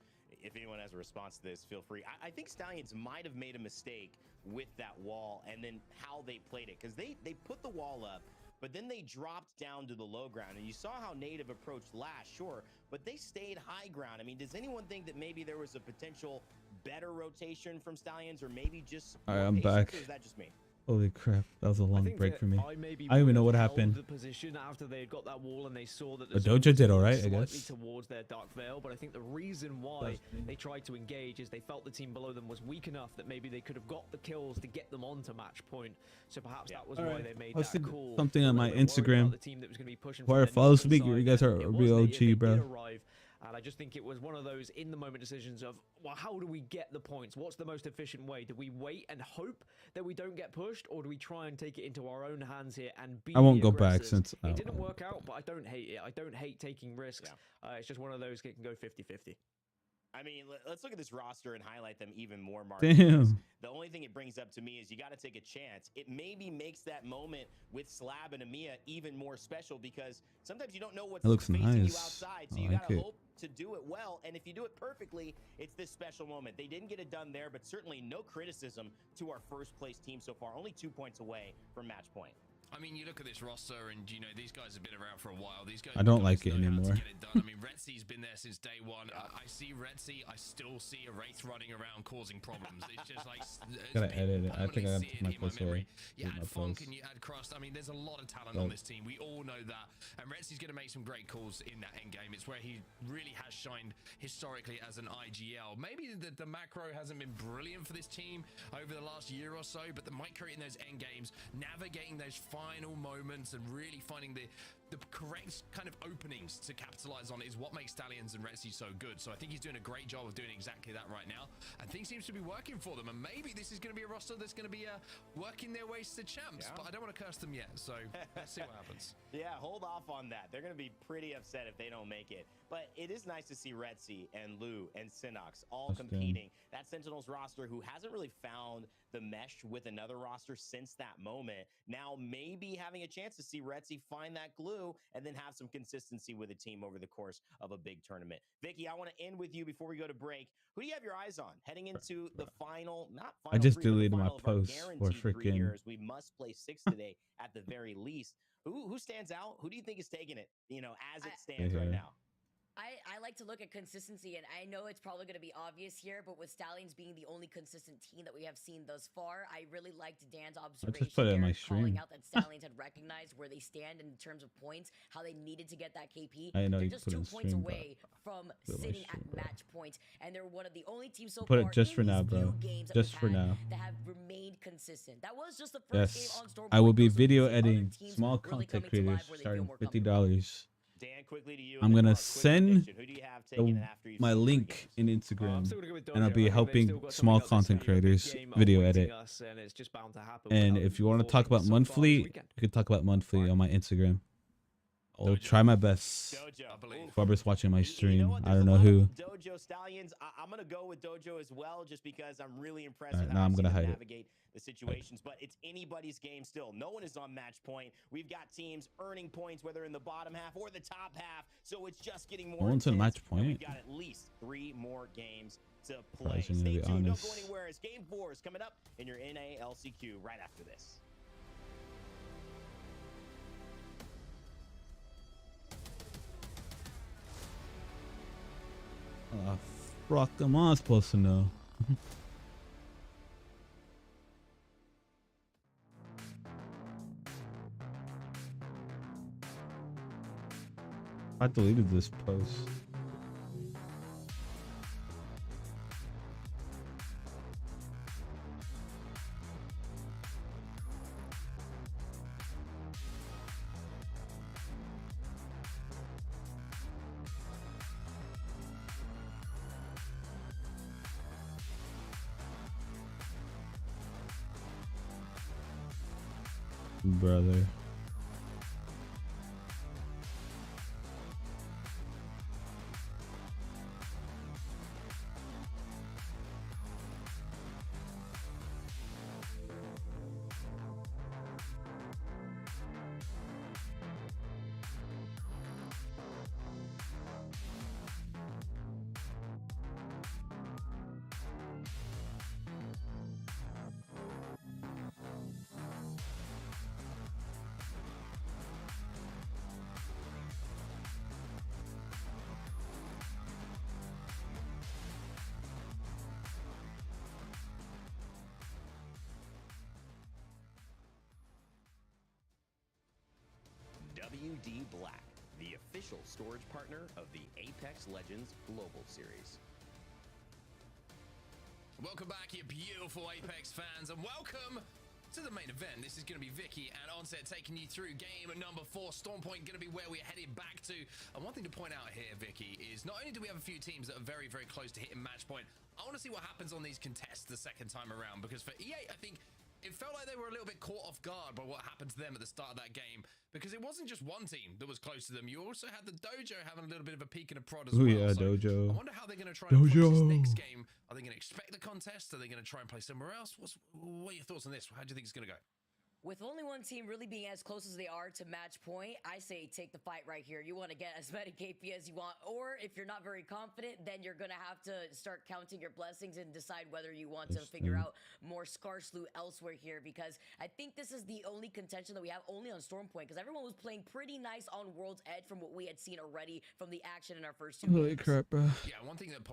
if anyone has a response to this, feel free. I think Stallions might have made a mistake with that wall and then how they played it, because they put the wall up but then they dropped down to the low ground. And you saw how Native approached last, sure, but they stayed high ground. I mean, does anyone think that maybe there was a potential better rotation from Stallions, or maybe just All right, more I'm patience, back. or is that just me? Holy crap, that was a long think break that for me. I maybe I don't even would know have what held happened. The position after they had got that wall and they saw that But the zone Dojo was did all moving right, I slightly guess. towards their dark veil. But I think the reason why they tried to engage is they felt the team below them was weak enough that maybe they could have got the kills to get them onto match point. So perhaps that was why they made that call. Something on my They were worried about Instagram. the team that was going to be pushing Whoever from their follows me, neutral you guys side, are and a it was real they OG, did bro. arrive. And I just think it was one of those in the moment decisions of, well, how do we get the points? What's the most efficient way? Do we wait and hope that we don't get pushed, or do we try and take it into our own hands here and be I won't the go back aggressors? since It didn't work out, but I don't hate it. I don't hate taking risks. It's just one of those that can go 50-50. I mean, let's look at this roster and highlight them even more, Mark. Damn. The only thing it brings up to me is you got to take a chance. It maybe makes that moment with Slab and Amia even more special, because sometimes you don't know what's It looks facing you nice. outside. I So you like got to it. hope to do it well. And if you do it perfectly, it's this special moment. They didn't get it done there, but certainly no criticism to our first place team so far. Only 2 points away from match point. I mean, you look at this roster, and you know these guys have been around for a while. These guys, I don't like it know how to anymore. get it done. I mean, Retsy's been there since day one. I see Retsy. I still see a Wraith running around causing problems. It's just like Gotta edit it. I think I gotta see put my it in my post memory. away. You With my add Funk post. and you add Crust. I mean, there's a lot of talent But- on this team. We all know that. And Retsy's going to make some great calls in that end game. It's where he really has shined historically as an IGL. Maybe the macro hasn't been brilliant for this team over the last year or so, but the micro in those end games, navigating those final moments and really finding the correct kind of openings to capitalize on is what makes Stallions and Retsy so good. So I think he's doing a great job of doing exactly that right now, and things seems to be working for them. And maybe this is going to be a roster that's going to be working their ways to champs, but I don't want to curse them yet. So let's see what happens. Yeah, hold off on that. They're going to be pretty upset if they don't make it. But it is nice to see Retsy and Lou and Sinox all competing. That Sentinels roster, who hasn't really found the mesh with another roster since that moment, now maybe having a chance to see Retsy find that glue and then have some consistency with a team over the course of a big tournament. Vicky, I want to end with you before we go to break. Who do you have your eyes on heading into the final, not final I just three, but the deleted my final of our post for guaranteed 3 freaking. years. We must play 6 today at the very least. Who stands out? Who do you think is taking it, as it stands right now? I like to look at consistency, and I know it's probably going to be obvious here, but with Stallions being the only consistent team that we have seen thus far, I really liked Dan's observation put it in here, my calling stream. out that Stallions had recognized where they stand in terms of points, how they needed to get that KP. I know They're you just put it 2 in points stream, away from put it in my sitting stream, at match point, and they're one of the only teams so Put far it just in for now, these bro. few games that Just we've for had now. that have remained consistent. That was just the first game Yes, on Storm I will be Point, though, so video we've seen other editing teams small really content coming to life creators where they feel starting more $50. Dan, quickly to you. I'm and then gonna Mark, quick send prediction. Who do you have taking it after you've my seen the link in Instagram, still gonna go with and I'll Dojo. be I think they've helping still got small something up their content sleeve, a big creators game video awaiting edit. us, and it's just bound to happen And without if you want to talk performing about so far this monthly, weekend. you can talk about monthly on my Instagram. I'll try my best. Whoever's watching my stream, I don't know who. Dojo Stallions. I'm gonna go with Dojo as well, just because I'm really impressed Alright, with now how I'm I've seen gonna them hide it. navigate the situations. But it's anybody's game still. No one is on match point. We've got teams earning points, whether in the bottom half or the top half. So it's just getting more. No one's on intense, match and we've point? got at least 3 more games to Guys, play. I'm gonna Stay be tuned. Don't honest. go anywhere. As Game 4 is coming up in your NA LCQ right after this. Fuck, am I supposed to know? I deleted this post. Brother. MD Black, the official storage partner of the Apex Legends Global Series. Welcome back, you beautiful Apex fans, and welcome to the main event. This is going to be Vicky and Onset taking you through game number 4. Stormpoint going to be where we're headed back to. And one thing to point out here, Vicky, is not only do we have a few teams that are very, very close to hitting match point, I want to see what happens on these contests the second time around, because for EA, I think it felt like they were a little bit caught off guard by what happened to them at the start of that game, because it wasn't just one team that was close to them. You also had the Dojo having a little bit of a peek and a prod as well. Yeah, so Dojo. I wonder how they're going to try and approach this next game. Are they going to expect the contest? Are they going to try and play somewhere else? What are your thoughts on this? How do you think it's going to go? With only one team really being as close as they are to match point, I say take the fight right here. You want to get as many KP as you want, or if you're not very confident, then you're going to have to start counting your blessings and decide whether you want to figure out more scarce loot elsewhere here, because I think this is the only contention that we have only on Stormpoint, because everyone was playing pretty nice on World's Edge from what we had seen already from the action in our first 2 Holy games. crap, bro. Yeah, one thing that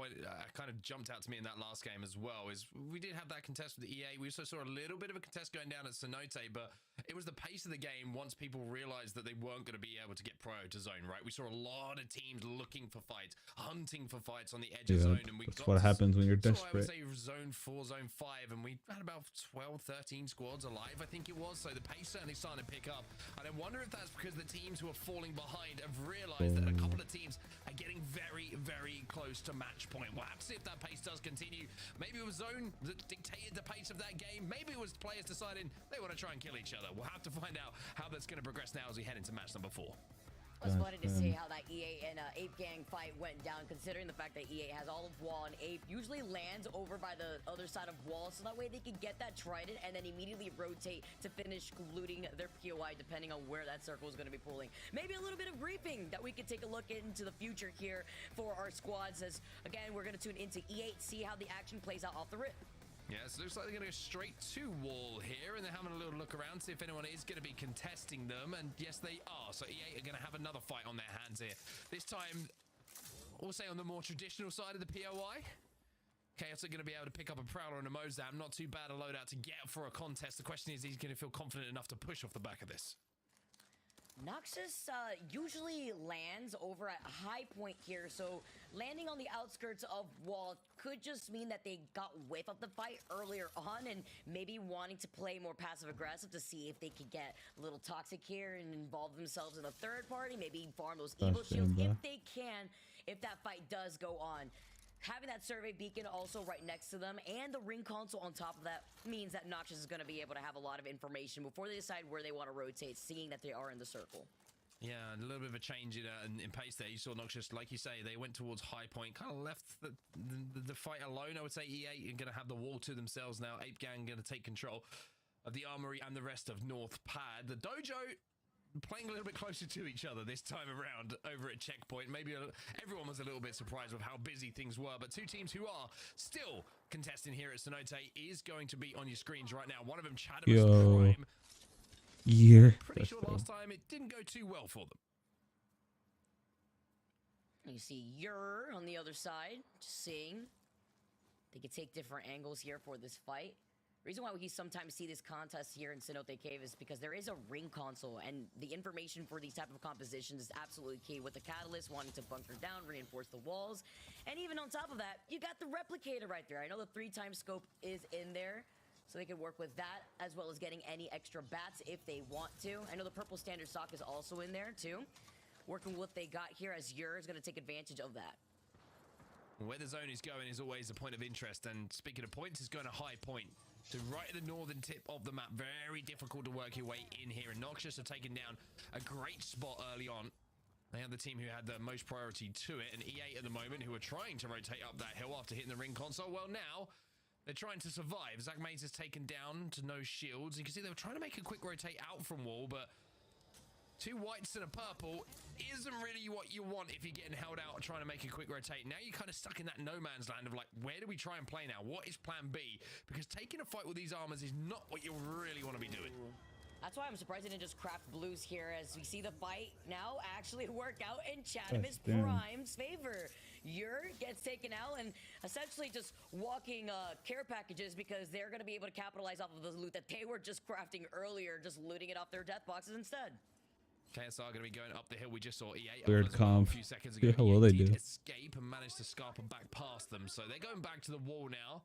kind of jumped out to me in that last game as well is we did have that contest with the EA. We also saw a little bit of a contest going down at Cenote, but it was the pace of the game once people realized that they weren't going to be able to get pro to zone, right? We saw a lot of teams looking for fights, hunting for fights on the edge of zone, and we that's got what happens when you're desperate. I would say zone 4, zone 5, and we had about 12, 13 squads alive, I think it was. So the pace certainly starting to pick up. And I wonder if that's because the teams who are falling behind have realized that a couple of teams are getting very, very close to match point. We'll have to see if that pace does continue. Maybe it was zone that dictated the pace of that game. Maybe it was players deciding they want to try and kill each other. We'll have to find out how that's going to progress now as we head into match number 4. I was funny to see how that EA and Ape Gang fight went down, considering the fact that EA has all of Wall, and Ape usually lands over by the other side of Wall, so that way they can get that Trident and then immediately rotate to finish looting their POI, depending on where that circle is going to be pulling. Maybe a little bit of griefing that we could take a look into the future here for our squads, as again, we're going to tune into E8, see how the action plays out off the rip. Yeah, so it looks like they're going to go straight to Wall here, and they're having a little look around, see if anyone is going to be contesting them, and yes, they are. So EA are going to have another fight on their hands here. This time, we'll say on the more traditional side of the POI. Chaos are going to be able to pick up a Prowler and a Mozam. Not too bad a loadout to get for a contest. The question is, he's going to feel confident enough to push off the back of this. Noxus usually lands over at high point here, so landing on the outskirts of Wall could just mean that they got whiff of the fight earlier on and maybe wanting to play more passive-aggressive to see if they could get a little toxic here and involve themselves in a third party, maybe farm those evil shields if they can, if that fight does go on. Having that survey beacon also right next to them and the ring console on top of that means that Noxus is going to be able to have a lot of information before they decide where they want to rotate, seeing that they are in the circle. Yeah, and a little bit of a change in pace there. You saw Noxus, like you say, they went towards high point, kind of left the fight alone. I would say EA are going to have the Wall to themselves now. Ape Gang going to take control of the armory and the rest of North Pad. The Dojo playing a little bit closer to each other this time around over at checkpoint. Maybe everyone was a little bit surprised with how busy things were, but two teams who are still contesting here at Cenote is going to be on your screens right now. One of them, Chadamus Prime. Pretty sure last time it didn't go too well for them. You see Yer on the other side, just seeing. They could take different angles here for this fight. Reason why we sometimes see this contest here in Cenote Cave is because there is a ring console, and the information for these type of compositions is absolutely key, with the Catalyst wanting to bunker down, reinforce the walls, and even on top of that, you got the Replicator right there. I know the 3x scope is in there, so they can work with that, as well as getting any extra bats if they want to. I know the purple standard stock is also in there too. Working with what they got here, as Yer is going to take advantage of that. Where the zone is going is always a point of interest, and speaking of points, it's going to high point. So right at the northern tip of the map, very difficult to work your way in here, and Noxus have taken down a great spot early on. They had the team who had the most priority to it, and E8 at the moment, who are trying to rotate up that hill after hitting the ring console. Well, now they're trying to survive. Zach Mays is taken down to no shields. You can see they were trying to make a quick rotate out from Wall, but two whites and a purple isn't really what you want if you're getting held out trying to make a quick rotate. Now you're kind of stuck in that no man's land of like, where do we try and play now? What is plan B? Because taking a fight with these armors is not what you really want to be doing. That's why I'm surprised they didn't just craft blues here, as we see the fight now actually work out in Chadamus Prime's favor. Yer gets taken out and essentially just walking care packages, because they're going to be able to capitalize off of the loot that they were just crafting earlier, just looting it off their death boxes instead. KSR going to be going up the hill. We just saw E8 Weird a comp. few seconds ago. Yeah, how will they do? Escape and manage to scarper back past them. So they're going back to the wall now.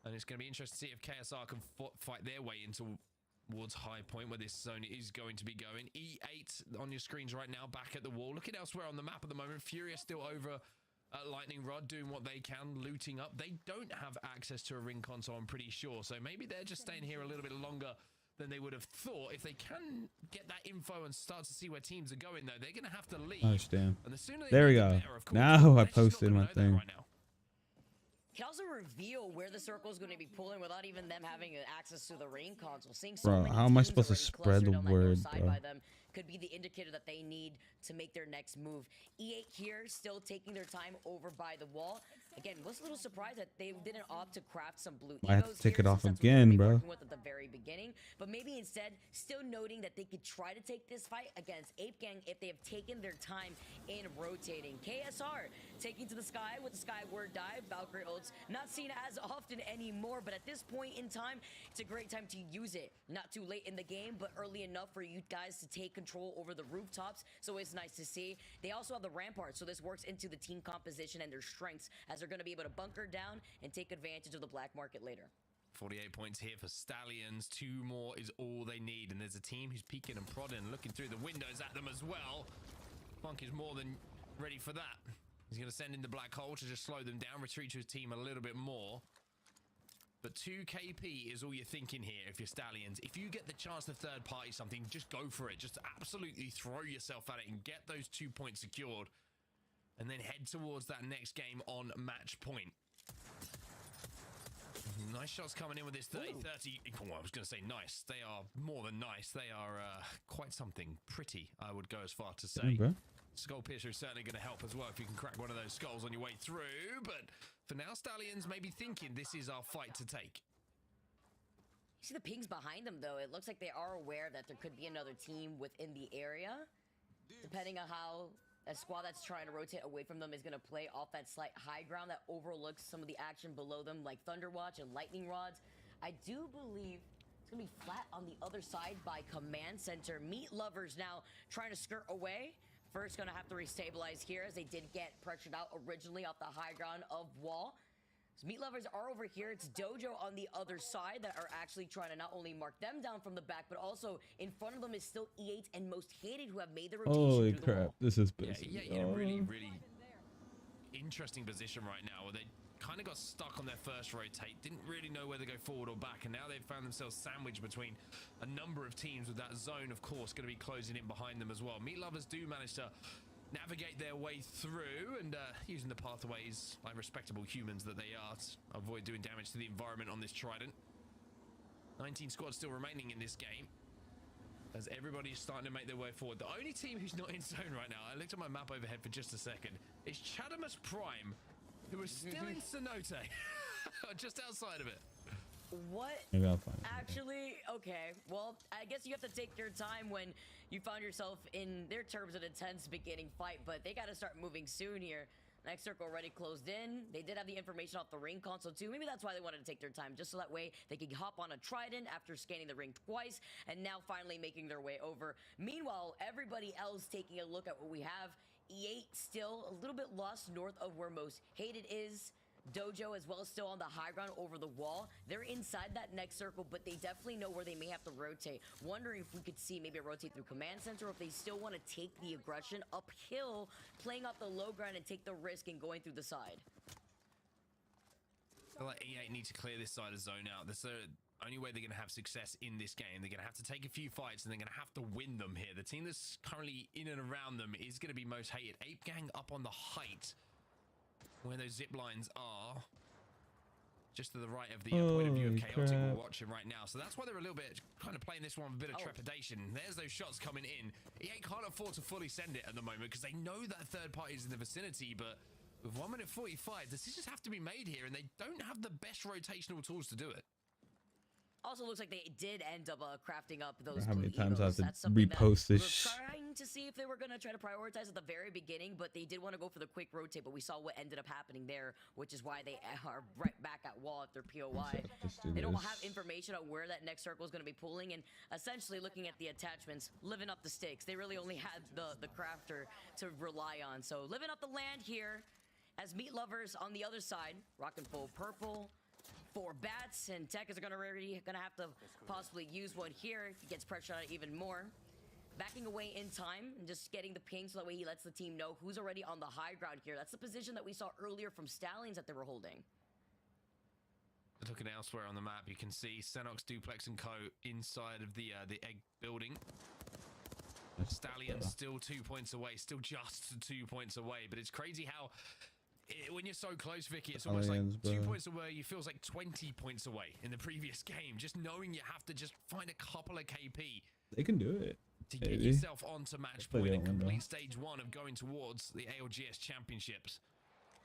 And it's going to be interesting to see if KSR can fight their way towards high point where this zone is going to be going. E8 on your screens right now, back at the wall. Looking elsewhere on the map at the moment. Furious still over Lightning Rod, doing what they can, looting up. They don't have access to a ring console, I'm pretty sure. So maybe they're just staying here a little bit longer than they would have thought. If they can get that info and start to see where teams are going, though, they're going to have to leave. Gosh, damn. And the sooner they There we leave, go. the better, of course. Now I They're just not posted gonna my know that thing. right now. Can also reveal where the circle is going to be pulling without even them having access to the ring console. Seeing so Bro, many how am I teams supposed to already spread the clustered on that word, north side bro? by them could be the indicator that they need to make their next move. E8 here still taking their time over by the wall. Again, was a little surprised that they didn't opt to craft some blue I have egos to take here, it off since that's what they were again, gonna be bro. working with at the very beginning, but maybe instead still noting that they could try to take this fight against Ape Gang if they have taken their time in rotating. KSR taking to the sky with the skyward dive. Valkyrie ults not seen as often anymore, but at this point in time, it's a great time to use it. Not too late in the game, but early enough for you guys to take control over the rooftops, so it's nice to see. They also have the rampart, so this works into the team composition and their strengths, as they're going to be able to bunker down and take advantage of the black market later. 48 points here for Stallions. 2 more is all they need. And there's a team who's peeking and prodding, looking through the windows at them as well. Funk is more than ready for that. He's going to send in the black hole to just slow them down, retreat to his team a little bit more. But 2 KP is all you're thinking here if you're Stallions. If you get the chance to third party something, just go for it. Just absolutely throw yourself at it and get those 2 points secured. And then head towards that next game on match point. Nice shots coming in with this 30-30. Oh, I was going to say nice. They are more than nice. They are quite something. Pretty, I would go as far to say. Okay. Skull Piercer is certainly going to help as well if you can crack one of those skulls on your way through. But for now, Stallions may be thinking this is our fight to take. You see the pings behind them, though. It looks like they are aware that there could be another team within the area. Depending on how a squad that's trying to rotate away from them is going to play off that slight high ground that overlooks some of the action below them, like Thunderwatch and Lightning Rods. I do believe it's going to be flat on the other side by Command Center. Meat Lovers now trying to skirt away. First, going to have to restabilize here, as they did get pressured out originally off the high ground of wall. So Meat Lovers are over here. It's Dojo on the other side that are actually trying to not only mark them down from the back, but also in front of them is still E8 and Most Hated, who have made the rotation. Holy through the crap, wall. this is busy. Yeah, in a really, really interesting position right now where they kind of got stuck on their first rotate, didn't really know whether to go forward or back, and now they've found themselves sandwiched between a number of teams, with that zone, of course, going to be closing in behind them as well. Meat Lovers do manage to navigate their way through and using the pathways like respectable humans that they are to avoid doing damage to the environment on this Trident. 19 squads still remaining in this game as everybody is starting to make their way forward. The only team who's not in zone right now, I looked at my map overhead for just a second, is Chadamus Prime, who is still in Cenote, just outside of it. What? Maybe I'll find it. Actually, okay. Well, I guess you have to take your time when you found yourself in their terms an intense beginning fight, but they got to start moving soon here. Next circle already closed in. They did have the information off the ring console too. Maybe that's why they wanted to take their time, just so that way they could hop on a Trident after scanning the ring twice, and now finally making their way over. Meanwhile, everybody else taking a look at what we have. E8 still a little bit lost north of where Most Hated is. Dojo as well, still on the high ground over the wall. They're inside that next circle, but they definitely know where they may have to rotate. Wondering if we could see maybe a rotate through Command Center, or if they still want to take the aggression uphill, playing off the low ground and take the risk and going through the side. I feel like E8 need to clear this side of zone out. That's the only way they're going to have success in this game. They're going to have to take a few fights, and they're going to have to win them here. The team that's currently in and around them is going to be Most Hated. Ape Gang up on the height, where those zip lines are, just to the right of the point of view of Chaotic we're watching right now. So that's why they're a little bit kind of playing this one with a bit of trepidation. There's those shots coming in. E8 can't afford to fully send it at the moment because they know that third party is in the vicinity, but with 1 minute 45, decisions have to be made here, and they don't have the best rotational tools to do it. Also, looks like they did end up crafting up those. How many blue times I have evos. to That's something that repost we this? were trying to see if they were gonna try to prioritize at the very beginning, but they did want to go for the quick rotate. But we saw what ended up happening there, which is why they are right back at wall at their POI. They don't have information on where that next circle is going to be pulling, and essentially looking at the attachments, living up the stakes. They really only had the crafter to rely on. So living up the land here, as meat lovers on the other side, rocking full purple. 4 bats, and Tech is gonna have to possibly use one here if he gets pressure on it even more. Backing away in time and just getting the ping so that way he lets the team know who's already on the high ground here. That's the position that we saw earlier from Stallions that they were holding. Looking elsewhere on the map, you can see Senox, Duplex, and Co. inside of the egg building. Stallions still 2 points away, still just 2 points away, but it's crazy how when you're so close, Vicky, it's almost like 2 points away. You feels like 20 points away in the previous game. Just knowing you have to just find a couple of KP. They can do it. To get yourself onto match point and complete stage 1 of going towards the ALGS championships.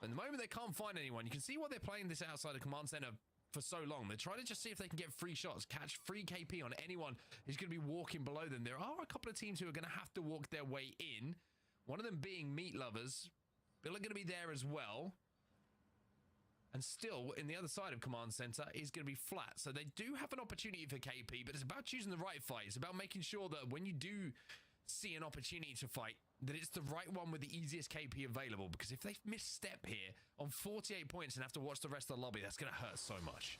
At the moment, they can't find anyone. You can see why they're playing this outside of command center for so long. They're trying to just see if they can get free shots, catch free KP on anyone who's going to be walking below them. There are a couple of teams who are going to have to walk their way in. One of them being Meat Lovers. Bill are going to be there as well. And still, in the other side of command center is going to be flat. So they do have an opportunity for KP, but it's about choosing the right fight. It's about making sure that when you do see an opportunity to fight, that it's the right one with the easiest KP available. Because if they misstep here on 48 points and have to watch the rest of the lobby, that's going to hurt so much.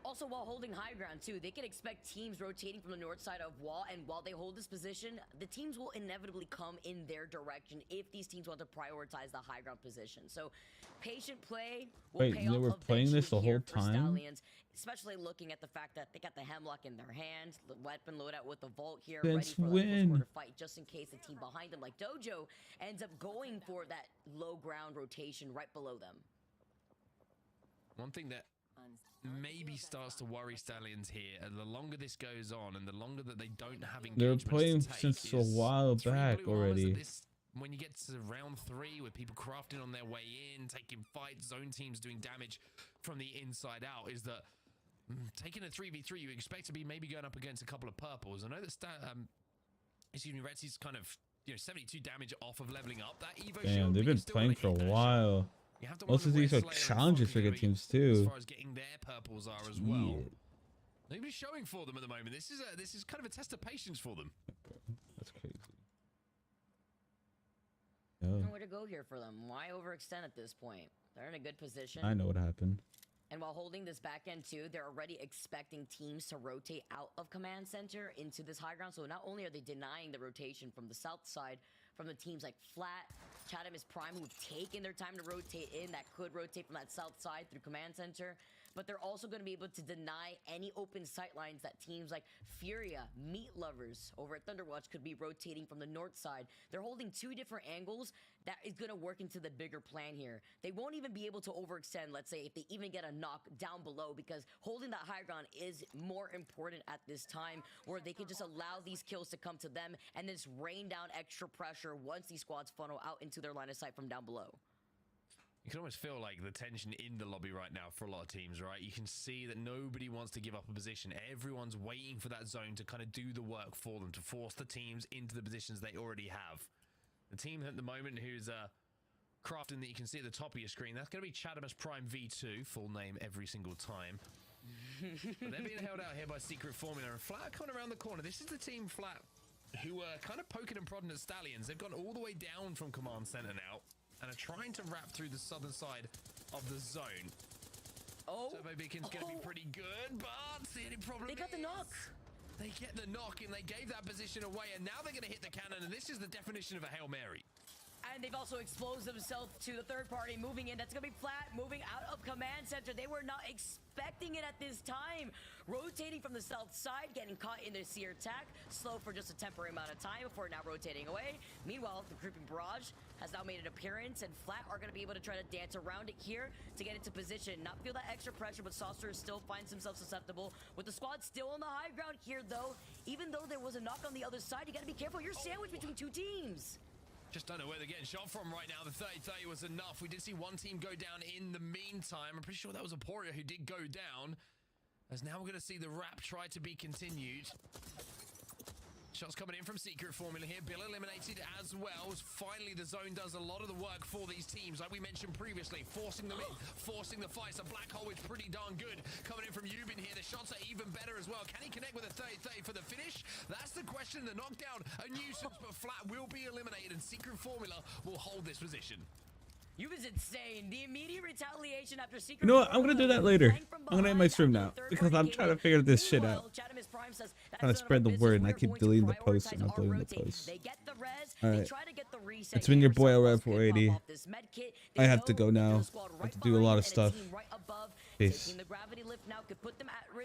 Also, while holding high ground, too, they can expect teams rotating from the north side of wall, and while they hold this position, the teams will inevitably come in their direction if these teams want to prioritize the high ground position. So, patient play will pay off. They were playing this the whole time? Stallions, especially looking at the fact that they got the Hemlock in their hand, the weapon loadout with the Vault here, ready for the close-quarter fight, just in case the team behind them, like Dojo, ends up going for that low ground rotation right below them. One thing that maybe starts to worry Stallions here, and the longer this goes on and the longer that they don't have engagement, they're playing since a while back already. When you get to round 3 with people crafting on their way in, taking fights, zone teams doing damage from the inside out, is that taking a 3v3 you expect to be maybe going up against a couple of purples. I know that Retsy's kind of 72 damage off of leveling up that Evo shield. They've been playing for a while. Most of these are challenges for good teams too. As far as getting their purples are as well. Nobody's showing for them at the moment. This is kind of a test of patience for them. That's crazy. Nowhere to go here for them. Why overextend at this point? They're in a good position. I know what happened. And while holding this back end too, they're already expecting teams to rotate out of command center into this high ground. So not only are they denying the rotation from the south side, from the teams like Flat, Chatham is Prime, who've taken their time to rotate in, that could rotate from that south side through command center, but they're also going to be able to deny any open sight lines that teams like Furia, Meat Lovers over at Thunderwatch could be rotating from the north side. They're holding 2 different angles that is going to work into the bigger plan here. They won't even be able to overextend, let's say, if they even get a knock down below, because holding that high ground is more important at this time, where they can just allow these kills to come to them and then just rain down extra pressure once these squads funnel out into their line of sight from down below. You can almost feel like the tension in the lobby right now for a lot of teams, right? You can see that nobody wants to give up a position. Everyone's waiting for that zone to kind of do the work for them, to force the teams into the positions they already have. The team at the moment who's crafting that you can see at the top of your screen, that's going to be Chadamus Prime V2, full name every single time. But they're being held out here by Secret Formula, and Flat coming around the corner. This is the team Flat who are kind of poking and prodding at Stallions. They've gone all the way down from command center now and are trying to wrap through the southern side of the zone. Turbo Beacon's going to be pretty good, but the only problem they got the knock. They get the knock and they gave that position away, and now they're going to hit the cannon, and this is the definition of a Hail Mary. And they've also exposed themselves to the third party moving in. That's going to be Flat moving out of command center. They were not expecting it at this time. Rotating from the south side, getting caught in their seer attack. Slow for just a temporary amount of time before now rotating away. Meanwhile, the creeping barrage has now made an appearance, and Flat are going to be able to try to dance around it here to get into position. Not feel that extra pressure, but Saucer still finds himself susceptible. With the squad still on the high ground here, though, even though there was a knock on the other side, you got to be careful. You're sandwiched between 2 teams. Just don't know where they're getting shot from right now. The 30-30 was enough. We did see one team go down in the meantime. I'm pretty sure that was Aporia who did go down. As now we're going to see the wrap try to be continued. Shots coming in from Secret Formula here. Bill eliminated as well. Finally, the zone does a lot of the work for these teams, like we mentioned previously, forcing them in, forcing the fights. A black hole is pretty darn good. Coming in from Yubin here. The shots are even better as well. Can he connect with a 30-30 for the finish? That's the question. The knockdown, a nuisance, but Flat will be eliminated, and Secret Formula will hold this position. You was insane. The immediate retaliation after Secret. You know what? I'm gonna do that later. I'm gonna end my stream now because I'm trying to figure this shit out. Trying to spread the word, and I keep deleting the posts and not deleting the posts. All right. It's been your boy LRF480. I have to go now. I have to do a lot of stuff. Peace.